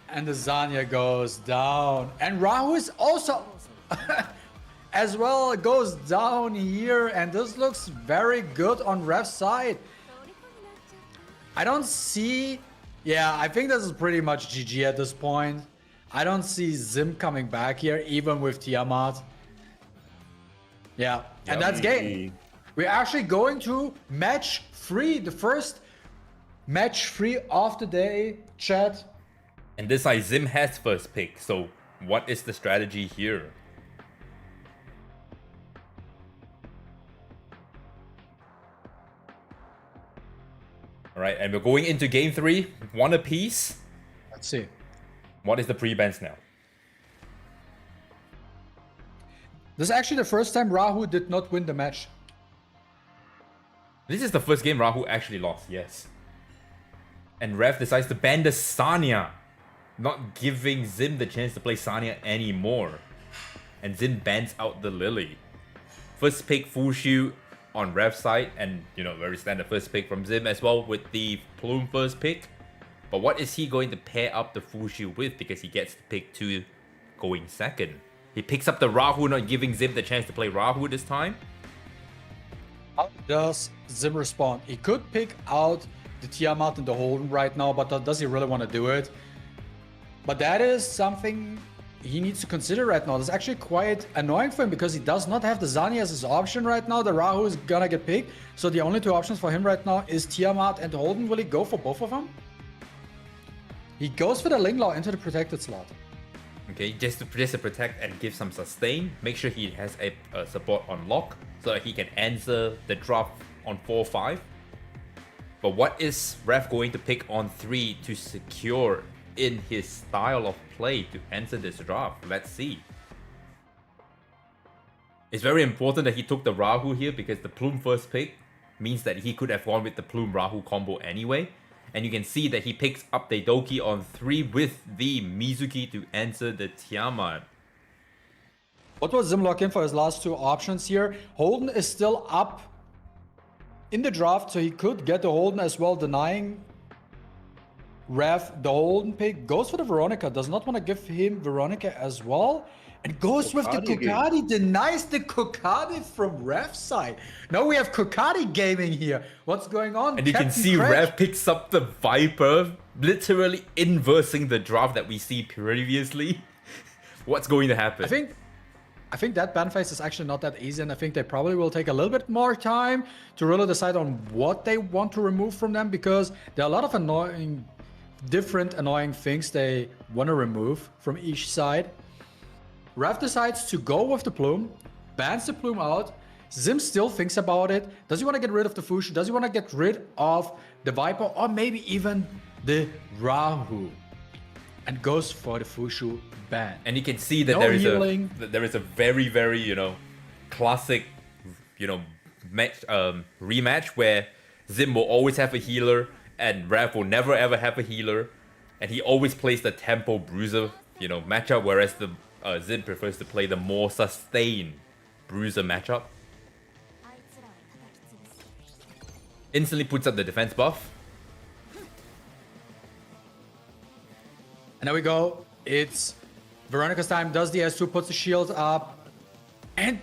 And the Zanya goes down. And Rahu is also as well goes down here. And this looks very good on Ref's side. I don't see... Yeah, I think this is pretty much GG at this point. I don't see Zim coming back here, even with Tiamat. Yeah, and that's game. We're actually going to match 3, the first match 3 of the day, chat. And this side, Zim has first pick. So what is the strategy here? All right, and we're going into game 3, 1 apiece. Let's see. What is the pre-bans now? This is actually the first time Rahu did not win the match. This is the first game Rahu actually lost, yes. And Rev decides to ban the Sanya, not giving Zim the chance to play Sanya anymore. And Zim bans out the Lily. First pick Fushu on Rev's side, and very standard first pick from Zim as well with the Plume first pick. But what is he going to pair up the Fushu with, because he gets to pick 2 going second? He picks up the Rahu, not giving Zim the chance to play Rahu this time. How does Zim respond? He could pick out the Tiamat and the Holden right now, but does he really want to do it? But that is something he needs to consider right now. That's actually quite annoying for him because he does not have the Zanya as his option right now. The Rahu is gonna get picked. So the only 2 options for him right now is Tiamat and Holden. Will he go for both of them? He goes for the Linglao into the protected slot. Okay, just to protect and give some sustain. Make sure he has a support on lock so that he can answer the draft on 4-5. But what is Rev going to pick on 3 to secure in his style of play to answer this draft? Let's see. It's very important that he took the Rahu here because the Plume first pick means that he could have gone with the Plume Rahu combo anyway. And you can see that he picks up the Doki on 3 with the Mizuki to answer the Tiamat. What was Zim lock in for his last 2 options here? Holden is still up in the draft, so he could get the Holden as well, denying Rev the Holden pick. Goes for the Veronica, does not want to give him Veronica as well. And goes with the Kokadi, denies the Kokadi from Rev's side. Now we have Kokadi gaming here. What's going on? And you can see Rev picks up the Viper, literally inversing the draft that we see previously. What's going to happen? I think that ban phase is actually not that easy, and I think they probably will take a little bit more time to really decide on what they want to remove from them, because there are a lot of different annoying things they want to remove from each side. Rev decides to go with the Plume, bans the Plume out. Zim still thinks about it. Does he want to get rid of the Fushu? Does he want to get rid of the Viper, or maybe even the Rahu? And goes for the Fushu ban. And you can see that No there healing. there is a very, very, classic, match rematch where Zim will always have a healer and Rev will never ever have a healer, and he always plays the tempo bruiser, matchup, whereas the Zim prefers to play the more sustained bruiser matchup. Instantly puts up the defense buff. And there we go. It's Veronica's time. Does the S2, puts the shield up. And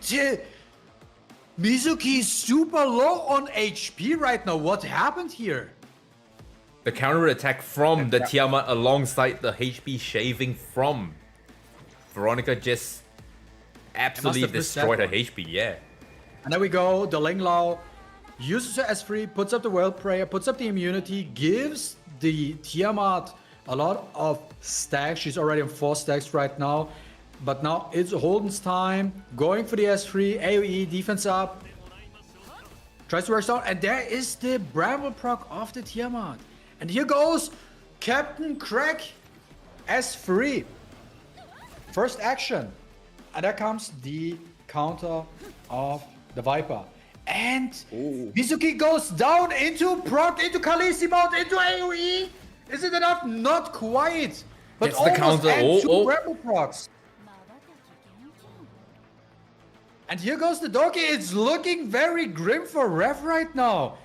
Mizuki is super low on HP right now. What happened here? The counter attack from the Tiamat alongside the HP shaving from Veronica just absolutely destroyed her HP, yeah. And there we go. The Linglao uses her S3, puts up the World Prayer, puts up the immunity, gives the Tiamat a lot of stacks. She's already on 4 stacks right now. But now it's Holden's time. Going for the S3, AoE, defense up. Tries to rush down, and there is the Bramble proc of the Tiamat. And here goes Captain Crack S3. First action. And there comes the counter of the Viper. And Mizuki goes down into proc, into Khaleesi mount, into AoE. Is it enough? Not quite. But Gets the almost counter. and two Oh. Bramble procs. And here goes the Doki. It's looking very grim for Rev right now.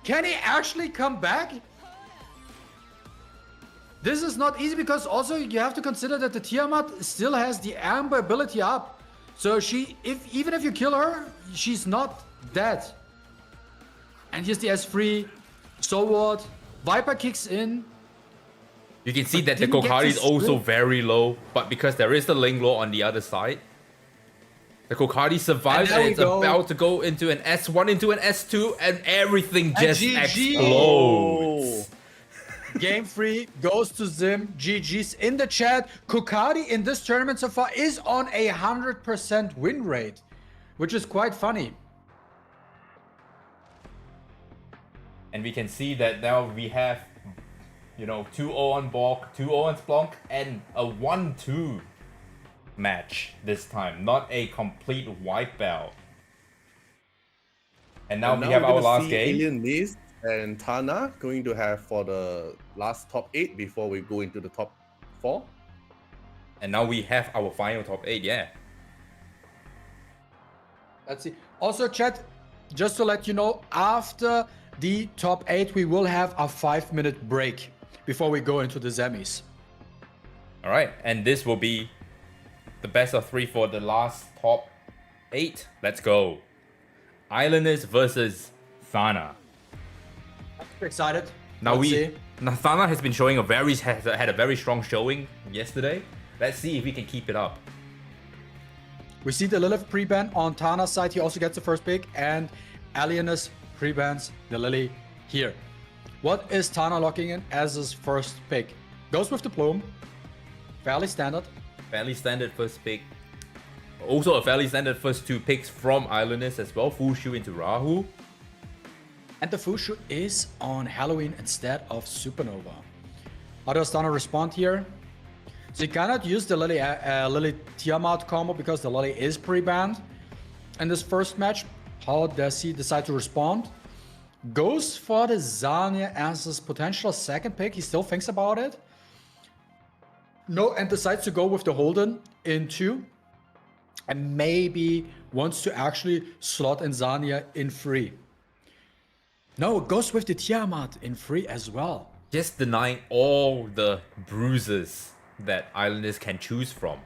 Can he actually come back? This is not easy because also you have to consider that the Tiamat still has the Amber ability up. So even if you kill her, she's not dead. And here's the S3. So what? Viper kicks in. You can see that the didn't get Kokari to is also strip. very low, but because there is the Ling Law on the other side, the Kokari survives And there and we it's go. about to go into an S1, into an S2, and everything just GG. explodes. Game 3 goes to Zim. GG's in the chat. Kokari in this tournament so far is on a 100% win rate, which is quite funny. And we can see that now we have, 2-0 on Borg, 2-0 on Splunk, and a 1-2 match this time, not a complete wipeout. And now we have we're our gonna last see game. Alien Mist and Tana going to have for the last top 8 before we go into the top 4. And now we have our final top 8, yeah. Let's see. Also, chat, just to let you know, after the top 8, we will have a 5-minute break before we go into the semis. All right, and this will be the best of 3 for the last top 8. Let's go. Islanders versus Thana. Excited? Now Let's see. Thana has been showing had a very strong showing yesterday. Let's see if we can keep it up. We see the Lilith pre-ban on Tana's side. He also gets the first pick, and Alienus pre-bans the Lily here. What is Tana locking in as his first pick? Goes with the Plume. Fairly standard. Fairly standard first pick. Also a fairly standard first 2 picks from Islanders as well. Fushu into Rahu. And the Fushu is on Halloween instead of Supernova. How does Tana respond here? So he cannot use the Lily Tiamat combo because the Lily is pre-banned in this first match. How does he decide to respond? Goes for the Zanya as his potential second pick. He still thinks about it. No, and decides to go with the Holden in 2. And maybe wants to actually slot in Zanya in 3. No, it goes with the Tiamat in 3 as well. Just denying all the bruises that Islanders can choose from.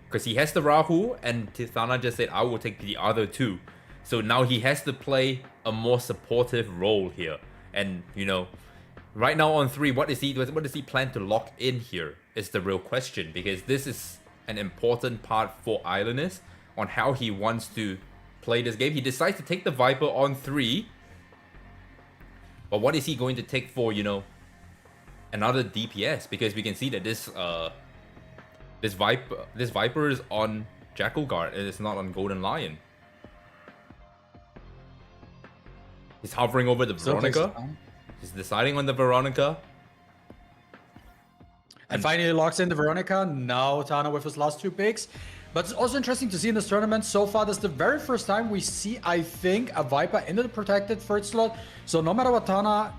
Because he has the Rahu, and Thana just said, I will take the other 2. So now he has to play a more supportive role here. And, right now on 3, what does he plan to lock in here is the real question. Because this is an important part for Islanders on how he wants to play this game. He decides to take the Viper on 3. But what is he going to take for, another DPS? Because we can see that this Viper is on Jackal Guard and it's not on Golden Lion. He's hovering over the Veronica. He's deciding on the Veronica. And finally locks in the Veronica. Now Tana with his last 2 picks. But it's also interesting to see in this tournament, so far this is the very first time we see, I think, a Viper into the protected third slot. So no matter what Tana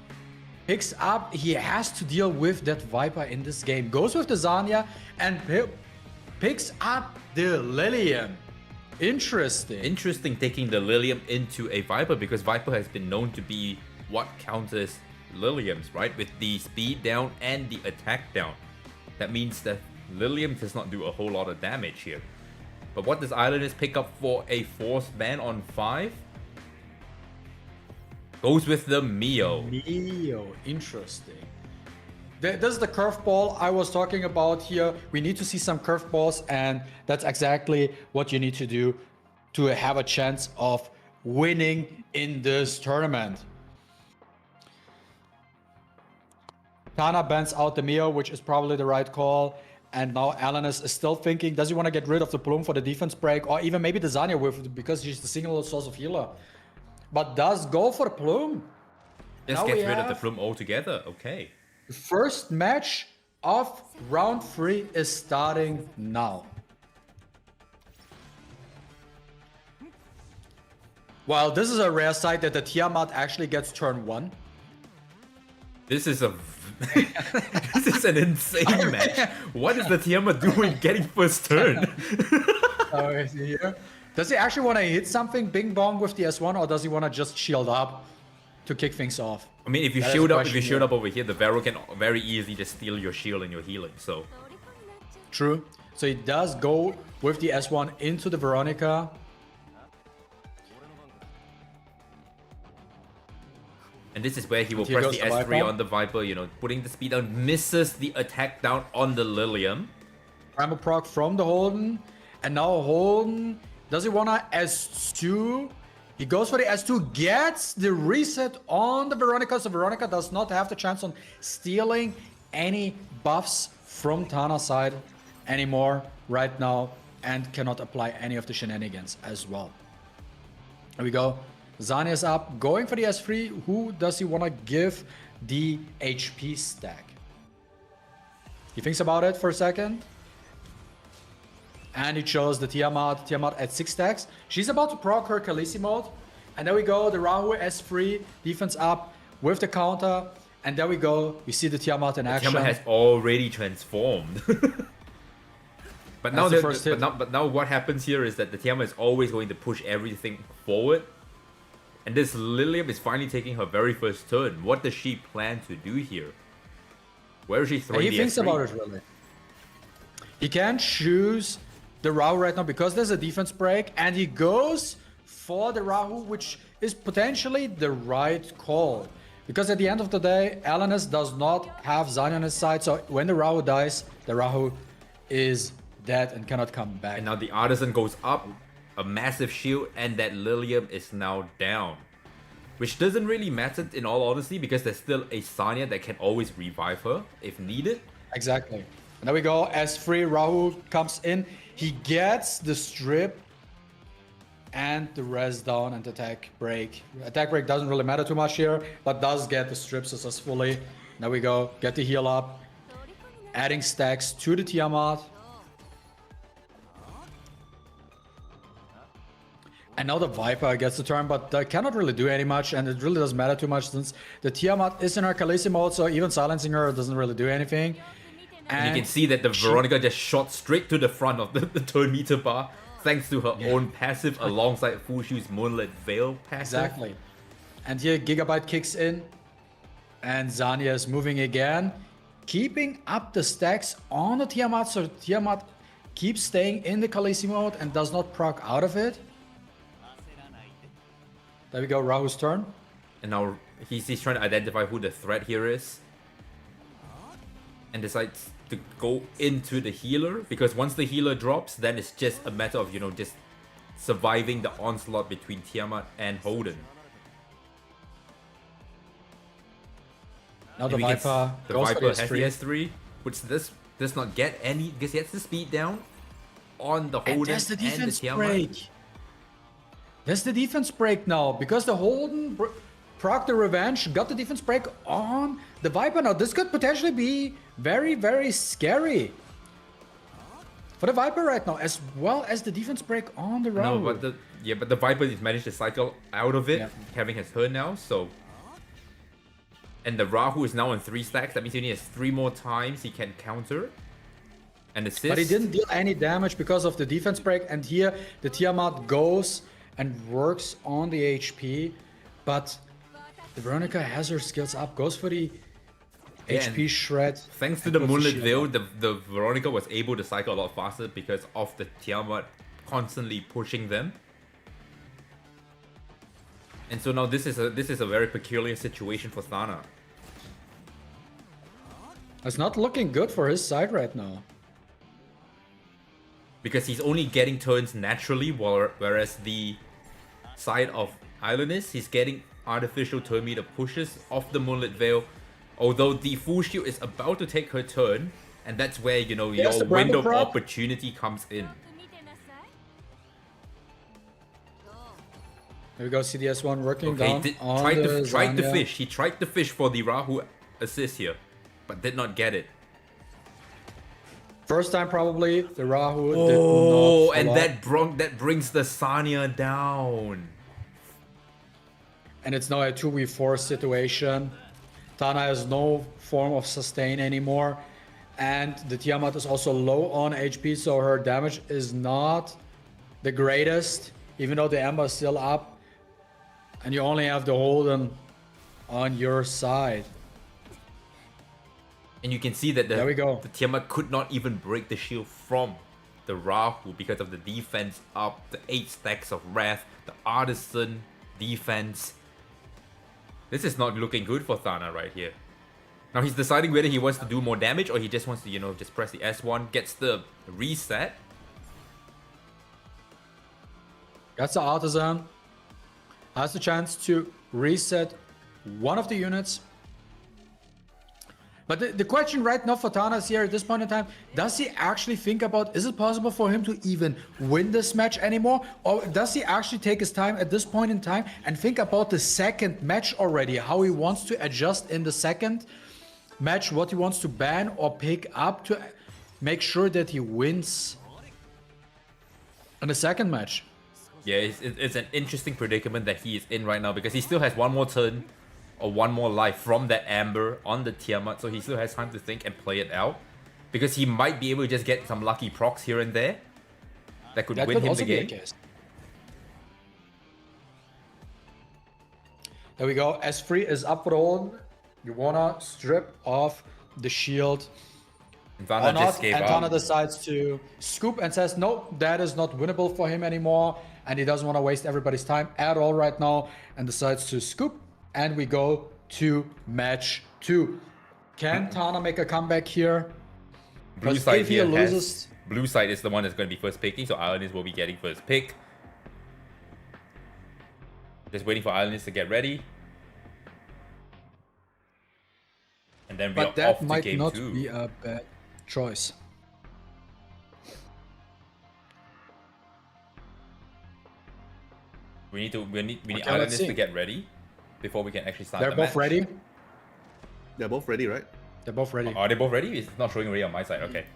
picks up, he has to deal with that Viper in this game. Goes with the Zanya and picks up the Lilium. Interesting. Interesting taking the Lilium into a Viper, because Viper has been known to be what counters Liliums, right? With the speed down and the attack down. That means that Lilium does not do a whole lot of damage here. But what does Islanders pick up for a force ban on 5? Goes with the Mio. Mio, interesting. This is the curveball I was talking about here. We need to see some curveballs, and that's exactly what you need to do to have a chance of winning in this tournament. Tana bans out the Mio, which is probably the right call. And now Alanis is still thinking, does he want to get rid of the Plume for the defense break, or even maybe the Zanya with, because she's the single source of healer. But does go for the Plume. Just Now get we rid of the have- Plume altogether. Okay. The first match of round 3 is starting now. Well, this is a rare sight that the Tiamat actually gets turn 1. This is a this is an insane match. What is the Tiamat doing getting first turn? Oh, is he here? Does he actually want to hit something bing bong with the S1, or does he want to just shield up to kick things off? I mean, if you That is shield the up, if you question shield here. up over here, the Vero can very easily just steal your shield and your healing. So True. So he does go with the S1 into the Veronica. and this is where he will Here press the goes the S3 Viper. on the Viper, you know, putting the speed down, misses the attack down on the Lilium. Primal proc from the Holden. And now Holden, does he want to S2? He goes for the S2, gets the reset on the Veronica. So Veronica does not have the chance on stealing any buffs from Tana's side anymore right now, and cannot apply any of the shenanigans as well. Here we go. Zanya is up, going for the S3. Who does he want to give the HP stack? He thinks about it for a second. And he chose the Tiamat. Tiamat at 6 stacks. She's about to proc her Khaleesi mode. And there we go. The Rahu S3. Defense up with the counter. And there we go. We see the Tiamat in action. Tiamat has already transformed. But now, That's the first hit. but now what happens here is that the Tiamat is always going to push everything forward. And this Lilium is finally taking her very first turn. What does she plan to do here? Where is she throwing He the thinks S3? about it really. He can't choose the Rahu right now because there's a defense break, and he goes for the Rahu, which is potentially the right call. Because at the end of the day, Alanis does not have Zanya on his side, so when the Rahu dies, the Rahu is dead and cannot come back. And now the Artisan goes up, a massive shield, and that Lilium is now down. Which doesn't really matter in all honesty, because there's still a Sanya that can always revive her if needed. Exactly. And there we go. S3, Rahu comes in. He gets the strip and the res down and attack break. Attack break doesn't really matter too much here, but does get the strip successfully. There we go. Get the heal up. Adding stacks to the Tiamat. And now the Viper gets the turn, but cannot really do any much, and it really doesn't matter too much since the Tiamat is in her Khaleesi mode, so even silencing her doesn't really do anything. And you can see that the Veronica just shot straight to the front of the turn meter bar, thanks to her own passive alongside Fushu's Moonlit Veil passive. Exactly. And here Gigabyte kicks in, and Zanya is moving again, keeping up the stacks on the Tiamat, so Tiamat keeps staying in the Khaleesi mode and does not proc out of it. There we go, Rahu's turn. And now he's trying to identify who the threat here is. And decides to go into the healer, because once the healer drops, then it's just a matter of, you know, just surviving the onslaught between Tiamat and Holden. Now the And we can Viper the goes Viper for has the the S3. S3, which does not get any, because he has the speed down on the And Holden that's the and the defense Tiamat. break. That's the defense break now, because the Holden proc the revenge, got the defense break on the Viper. Now this could potentially be very, very scary for the Viper right now, as well as the defense break on the No, Rahu. but the Viper has managed to cycle out of it, Yeah. having his turn now, so. And the Rahu is now on 3 stacks, that means he only has 3 more times he can counter and assist. But he didn't deal any damage because of the defense break, and here the Tiamat goes and works on the HP, but the Veronica has her skills up, goes for the Yeah, HP shred. Thanks to and the puts Moonlit shield Veil, up. the Veronica was able to cycle a lot faster because of the Tiamat constantly pushing them. And so now this is a very peculiar situation for Thana. It's not looking good for his side right now. Because he's only getting turns naturally, whereas the side of Islandist, he's getting artificial turn meter pushes off the Moonlit Veil. Although the Full Shield is about to take her turn, And that's where, you know, There's your the Brandon window of prop. opportunity comes in. There we go, CDS1 working Okay, down on tried the to Zanya. fish. He tried to fish for the Rahu assist here, but did not get it. First time probably, the Rahu Oh, did not and follow up. that brings the Sanya down. And it's now a 2v4 situation. Tana has no form of sustain anymore. And the Tiamat is also low on HP, so her damage is not the greatest, even though the Ember is still up. And you only have the Holden on your side. And you can see that There we go. the Tiamat could not even break the shield from the Rahu because of the defense up, the 8 stacks of Wrath, the Artisan defense. This is not looking good for Thana right here. Now he's deciding whether he wants to do more damage or he just wants to, you know, just press the S1, gets the reset. That's the Artisan. Has the chance to reset one of the units. But the question right now for Tana is here at this point in time, does he actually think about, is it possible for him to even win this match anymore? Or does he actually take his time at this point in time and think about the second match already, how he wants to adjust in the second match, what he wants to ban or pick up to make sure that he wins in the second match? Yeah, it's an interesting predicament that he is in right now because he still has one more turn or one more life from that Amber on the Tiamat, so he still has time to think and play it out. Because he might be able to just get some lucky procs here and there that could win him the game. There we go. S3 is up for the hold. You wanna strip off the shield. And Thana just gave and up. Tana decides to scoop and says, no, that is not winnable for him anymore. And he doesn't want to waste everybody's time at all right now and decides to scoop. And we go to match 2. Can Tana make a comeback here? Blue Because side if he here loses, Blue side is the one that's going to be first picking, so Islanders will be getting first pick. Just waiting for Islanders to get ready. And then we but are off that to might game not 2. be a bad choice. We need Okay, Islanders let's see. to get ready before we can actually start They're the both match. ready. They're both ready, right? They're both ready. Are they both ready? It's not showing ready on my side. Okay.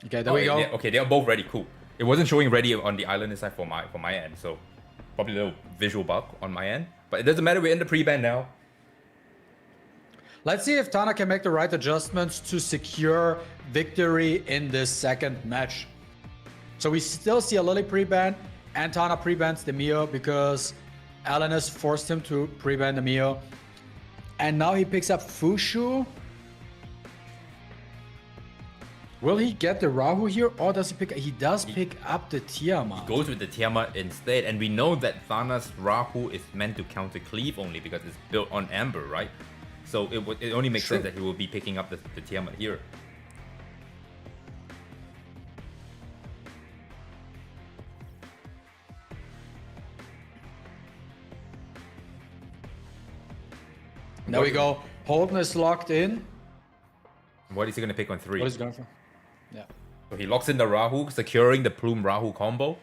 Okay, there we go. Okay, they are both ready. Cool. It wasn't showing ready on the Islander side for my end, so probably a little visual bug on my end. But it doesn't matter. We're in the pre-ban now. Let's see if Tana can make the right adjustments to secure victory in this second match. So we still see a Lily pre-ban, and Tana pre-bans the Mio because Alan has forced him to pre-ban the Mio. And now he picks up Fushu. Will he get the Rahu here, or does he pick? He does pick up the Tiamat. Goes with the Tiamat instead, and we know that Thana's Rahu is meant to counter cleave only because it's built on Amber, right? So it only makes sense that he will be picking up the Tiamat here. There we go. Holden is locked in. What is he going to pick on 3? What is he going for? Yeah. So he locks in the Rahu, securing the Plume Rahu combo.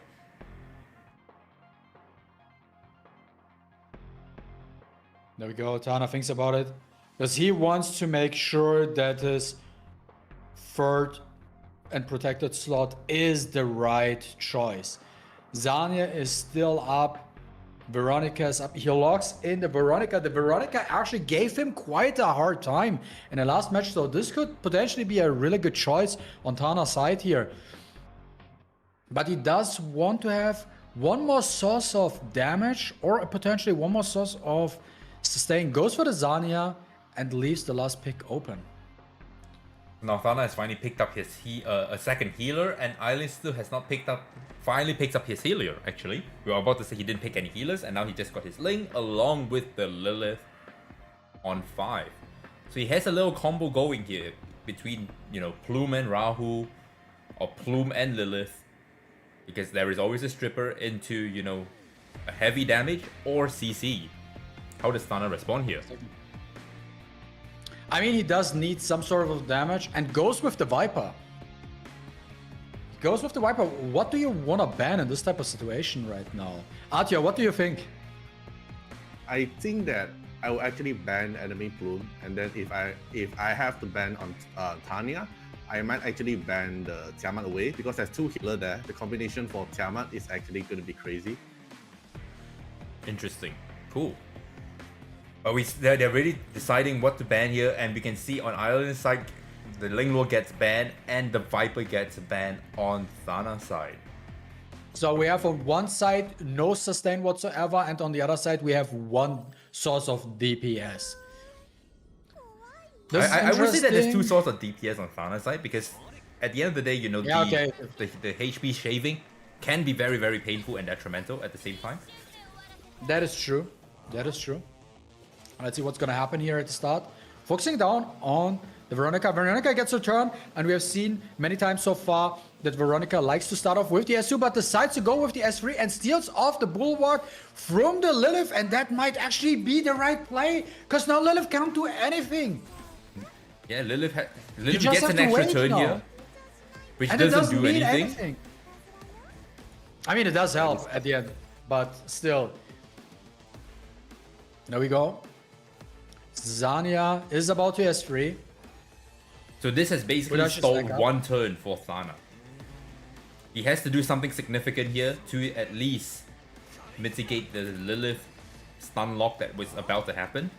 There we go. Tana thinks about it. Because he wants to make sure that his third and protected slot is the right choice. Zanya is still up. Veronica is up. He locks in the Veronica. The Veronica actually gave him quite a hard time in the last match, so this could potentially be a really good choice on Tana's side here. But he does want to have one more source of damage or potentially one more source of sustain. Goes for the Zanya and leaves the last pick open. Now Thana has finally picked up his a second healer, and Island still has not finally picked up his healer, actually. We were about to say he didn't pick any healers, and now he just got his Ling along with the Lilith on 5. So he has a little combo going here between, you know, Plume and Rahu, or Plume and Lilith, because there is always a stripper into, you know, a heavy damage or CC. How does Thana respond here? I mean, he does need some sort of damage and goes with the Viper. Goes with the Viper. What do you want to ban in this type of situation right now? Atya, what do you think? I think that I will actually ban enemy Plume, and then if I have to ban on Tanya, I might actually ban the Tiamat away because there's two healer there. The combination for Tiamat is actually going to be crazy. Interesting. Cool. But they're really deciding what to ban here, and we can see on Ireland's side, the Linglord gets banned and the Viper gets banned on Thana's side. So we have on one side no sustain whatsoever, and on the other side we have one source of DPS. I would say that there's two sources of DPS on Thana's side because at the end of the day, you know, the HP shaving can be very, very painful and detrimental at the same time. That is true. That is true. Let's see what's going to happen here at the start. Focusing down on the Veronica. Veronica gets her turn, and we have seen many times so far that Veronica likes to start off with the S2, but decides to go with the S3 and steals off the Bulwark from the Lilith, and that might actually be the right play, because now Lilith can't do anything. Yeah, Lilith gets an extra turn here, which doesn't do anything. I mean, it does help at the end, but still. There we go. Zania is about to S3. So this has basically stalled one turn for Thana. He has to do something significant here to at least mitigate the Lilith stun lock that was about to happen.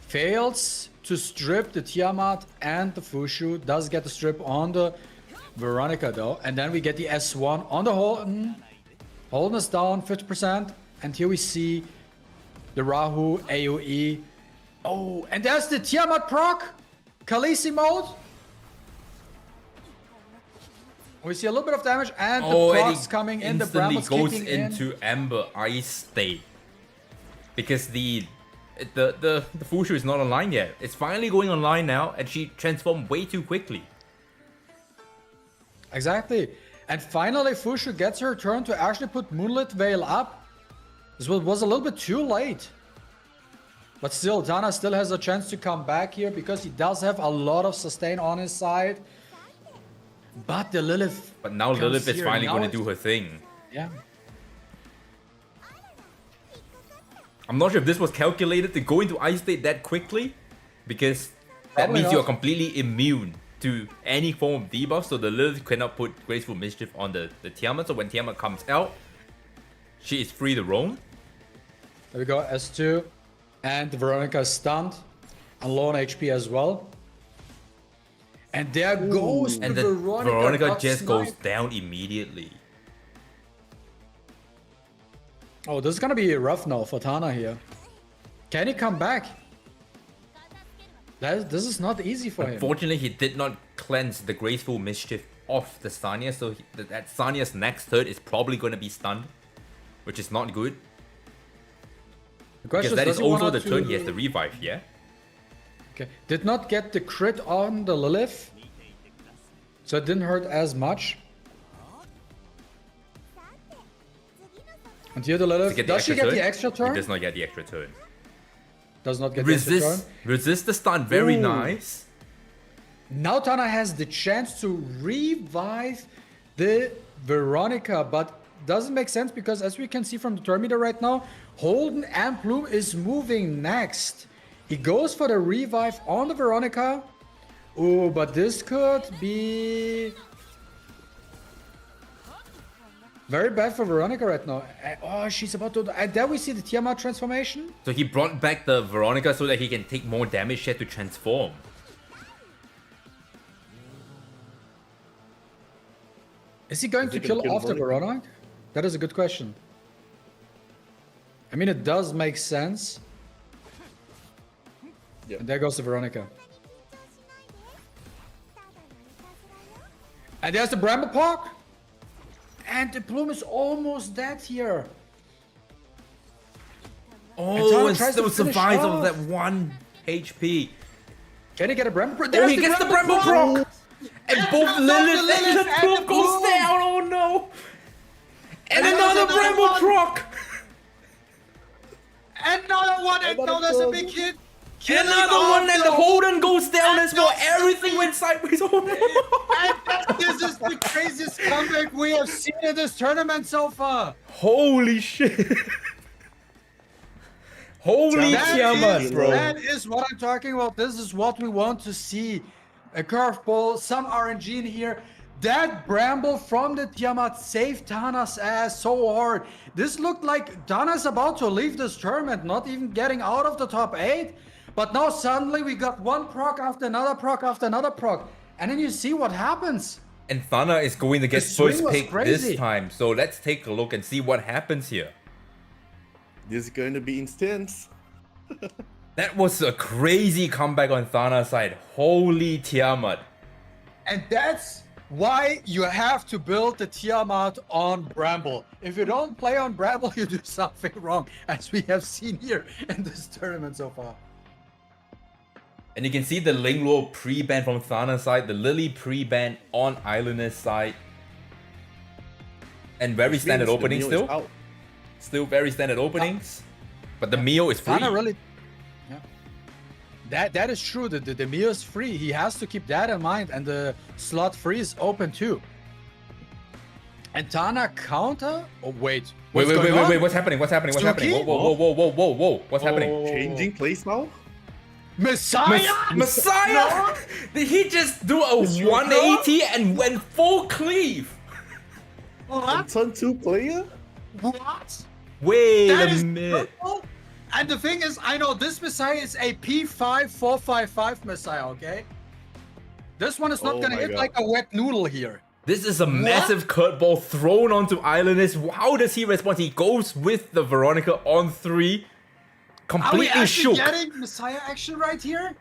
Fails to strip the Tiamat and the Fushu. Does get the strip on the Veronica though. And then we get the S1 on the Holden. Holden is down 50%. And here we see the Rahu AoE. Oh, and there's the Tiamat proc. Khaleesi mode. We see a little bit of damage and the procs coming in. The Brahmans goes kicking into Amber Ice state because the Fushu is not online yet. It's finally going online now, and she transformed way too quickly. Exactly. And finally, Fushu gets her turn to actually put Moonlit Veil up. This was a little bit too late. But still, Dana still has a chance to come back here because he does have a lot of sustain on his side. But the Lilith. But now Lilith is finally going to do her thing. Yeah. I'm not sure if this was calculated to go into Ice State that quickly, because that Probably means not. you're completely immune to any form of debuff, so the Lilith cannot put Graceful Mischief on the Tiamat, so when Tiamat comes out, she is free to roam. There we go, S2. And Veronica is stunned. And low on HP as well. And there goes And the Veronica just goes sniped. down immediately. Oh, this is gonna be rough now for Tana here. Can he come back? This is not easy for him. Unfortunately, he did not cleanse the Graceful Mischief off the Sanya, so that Sanya's next turn is probably going to be stunned, which is not good. Because that is also the turn he has to revive, yeah? Okay, did not get the crit on the Lilith, so it didn't hurt as much. And here the Lilith, does she get the extra turn? He does not get the extra turn. Does not get the extra turn. Resist the stun, very nice. Now Tana has the chance to revive the Veronica, but doesn't make sense because as we can see from the turn meter right now, Holden and Plume is moving next. He goes for the revive on the Veronica. Oh, but this could be very bad for Veronica right now. Oh, she's about to... And there we see the Tiamat transformation. So he brought back the Veronica so that he can take more damage here to transform. Is he going to kill off the Veronica? That is a good question. I mean, it does make sense. Yeah. And there goes the Veronica. And there's the Bramble Park. And the Plume is almost dead here. Oh, and still survives off that 1 HP. Can he get a Bramble Park? Oh, he gets the Bramble Proc! And both Lilith and the Plume goes down, oh no! And another Bramble Proc! Another one, and now there's a big hit. Another one, and the Holden goes down as well. Everything went sideways. This is the craziest comeback we have seen in this tournament so far. Holy shit. Holy Tiamat, bro. That is what I'm talking about. This is what we want to see. A curveball, some RNG in here. That Bramble from the Tiamat saved Tana's ass so hard. This looked like Tana's about to leave this tournament, not even getting out of the top 8. But now suddenly we got one proc after another proc after another proc. And then you see what happens. And Thana is going to get The swing first was pick crazy. this time. So let's take a look and see what happens here. This is going to be intense. That was a crazy comeback on Thana's side. Holy Tiamat. And that's why you have to build the Tiamat on Bramble. If you don't play on Bramble, you do something wrong, as we have seen here in this tournament so far. And you can see the Linglo pre-ban from Thana's side, the Lily pre-ban on Islander's side. And very standard The openings Neo is still. out. Still very standard openings. But the Mio is free. Tana really, yeah. That is true. The Mio is free. He has to keep that in mind, and the slot free is open too. And Tana counter. Oh wait. Wait, What's what's happening? What's happening? What's happening? Suki? Whoa. What's happening? Changing place now? Messiah! Messiah! Did he just do a 180 and went full cleave? What? Turn 2 player? What? Wait That a is minute. purple? And the thing is, I know this Messiah is a P5455 Messiah, okay? This one is not Oh gonna my hit God. like a wet noodle here. This is a massive curveball thrown onto Islanders. How does he respond? He goes with the Veronica on 3. Are we Completely actually shook. getting Messiah action right here?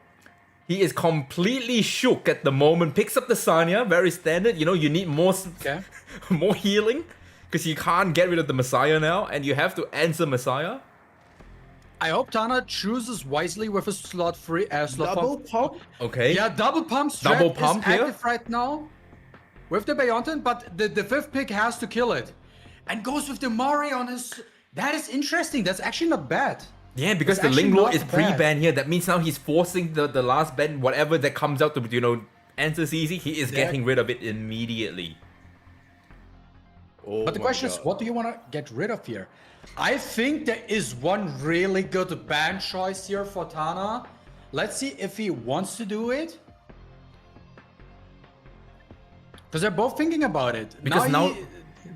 He is completely shook at the moment. Picks up the Sanya, very standard. You know, you need more, Okay. more healing. Because you can't get rid of the Messiah now. And you have to answer Messiah. I hope Tana chooses wisely with a slot free slot Double pump. pump? Okay. Yeah, double pump strat Double pump is here? active right now with the Beyontin, but the 5th pick has to kill it. And goes with the Mari on his... That is interesting. That's actually not bad. Yeah, because It's the actually Linglo not is bad. pre-ban here. That means now he's forcing the last ban, whatever that comes out to, you know, answers easy. He is Yeah. getting rid of it immediately. Oh But the my question is, God. what do you want to get rid of here? I think there is one really good ban choice here for Tana. Let's see if he wants to do it. Because they're both thinking about it. Because now-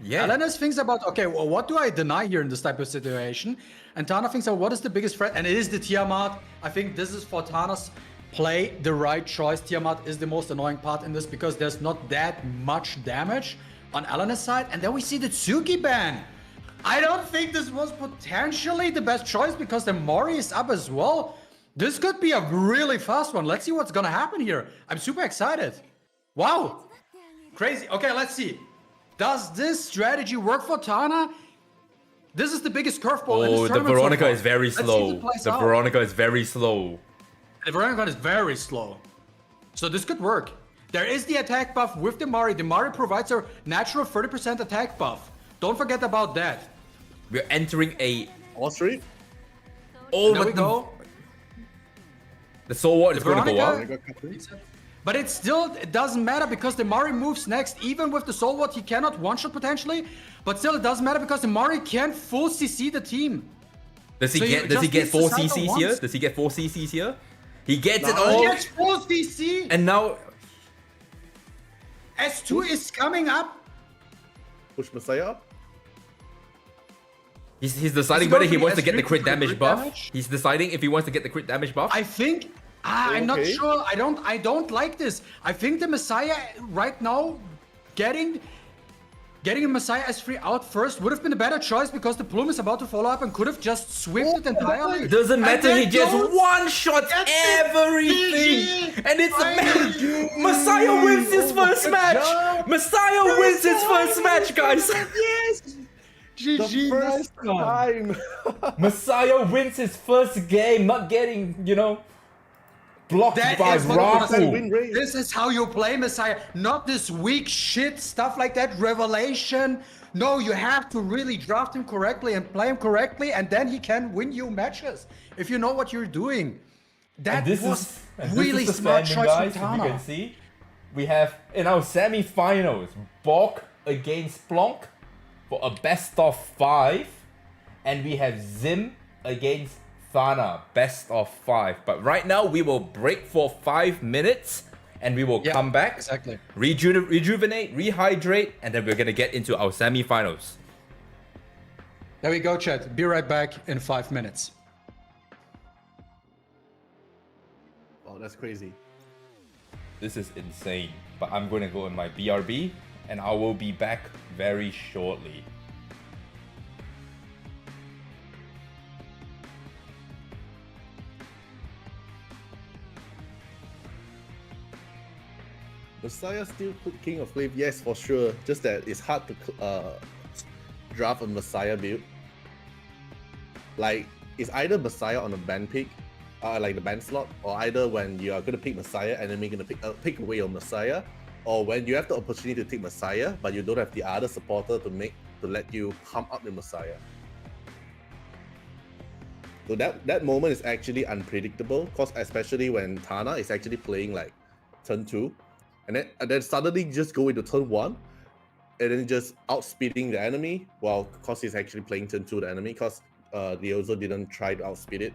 Yeah. Elenis thinks about, okay, well, what do I deny here in this type of situation? And Tana thinks, what is the biggest threat? And it is the Tiamat. I think this is for Tana's play the right choice. Tiamat is the most annoying part in this because there's not that much damage on Elenis' side. And then we see the Tsuki ban. I don't think this was potentially the best choice because the Mori is up as well. This could be a really fast one. Let's see what's gonna happen here. I'm super excited. Wow. Crazy. Okay, let's see. Does this strategy work for Tana? This is the biggest curveball in this Oh, the tournament so Veronica far. is very Let's see if slow. it plays The out. Veronica is very slow. The Veronica is very slow. So this could work. There is the attack buff with the Mari. The Mari provides a natural 30% attack buff. Don't forget about that. We're entering a... All straight? Oh, There we but go. the Soul Ward is The going to go Veronica- up. I got captain. But it still it doesn't matter because the Mari moves next. Even with the Soul Ward, he cannot one-shot potentially. But still, it doesn't matter because the Mari can full CC the team. Does he So you get? Does he just get need to 4 cycle CCs here? once. Does he get 4 CCs here? He gets it No. all. He gets full CC. And now S2 is coming up. Push Messiah up. he's deciding Is it whether going he to be wants to get the S3 crit for the damage crit buff. damage? He's deciding if he wants to get the crit damage buff. I think I'm not Okay. sure. I don't like this. I think the Messiah right now getting a Messiah S3 out first would have been a better choice because the Plume is about to follow up and could have just swifted entirely. Doesn't And matter, there he just goes- one-shots That's it. everything! GG. And it's Finally. Messiah wins his first Good match! job. Messiah wins his first match, guys! Yes. The GG. first nice one. time. Messiah wins his first game, not getting, you know, blocked That by is what I'm gonna say. Rafu. Win rate. This is how you play Messiah, not this weak shit stuff like that. Revelation. No, you have to really draft him correctly and play him correctly, and then he can win you matches if you know what you're doing. That this was is, and really this is the smart standing, choice guys. from If you Tana. can see, we have in our semi-finals Borg against Splunk for a best of 5, and we have Zim against Thana, best of 5. But right now we will break for 5 minutes, and we will Yeah, come back, exactly. rejuvenate, rehydrate, and then we're gonna get into our semi-finals. There we go, chat. Be right back in 5 minutes. Oh, that's crazy. This is insane. But I'm gonna go in my BRB, and I will be back very shortly. Messiah still king of clave, yes, for sure. Just that it's hard to draft a Messiah build. Like, it's either Messiah on a ban pick, like the ban slot, or either when you are gonna pick Messiah, enemy gonna pick away your Messiah, or when you have the opportunity to take Messiah, but you don't have the other supporter to let you come up the Messiah. So that moment is actually unpredictable, because especially when Tana is actually playing like turn 2, and then suddenly just go into turn 1, and then just outspeeding the enemy, well, because he's actually playing turn 2 the enemy, because they also didn't try to outspeed it.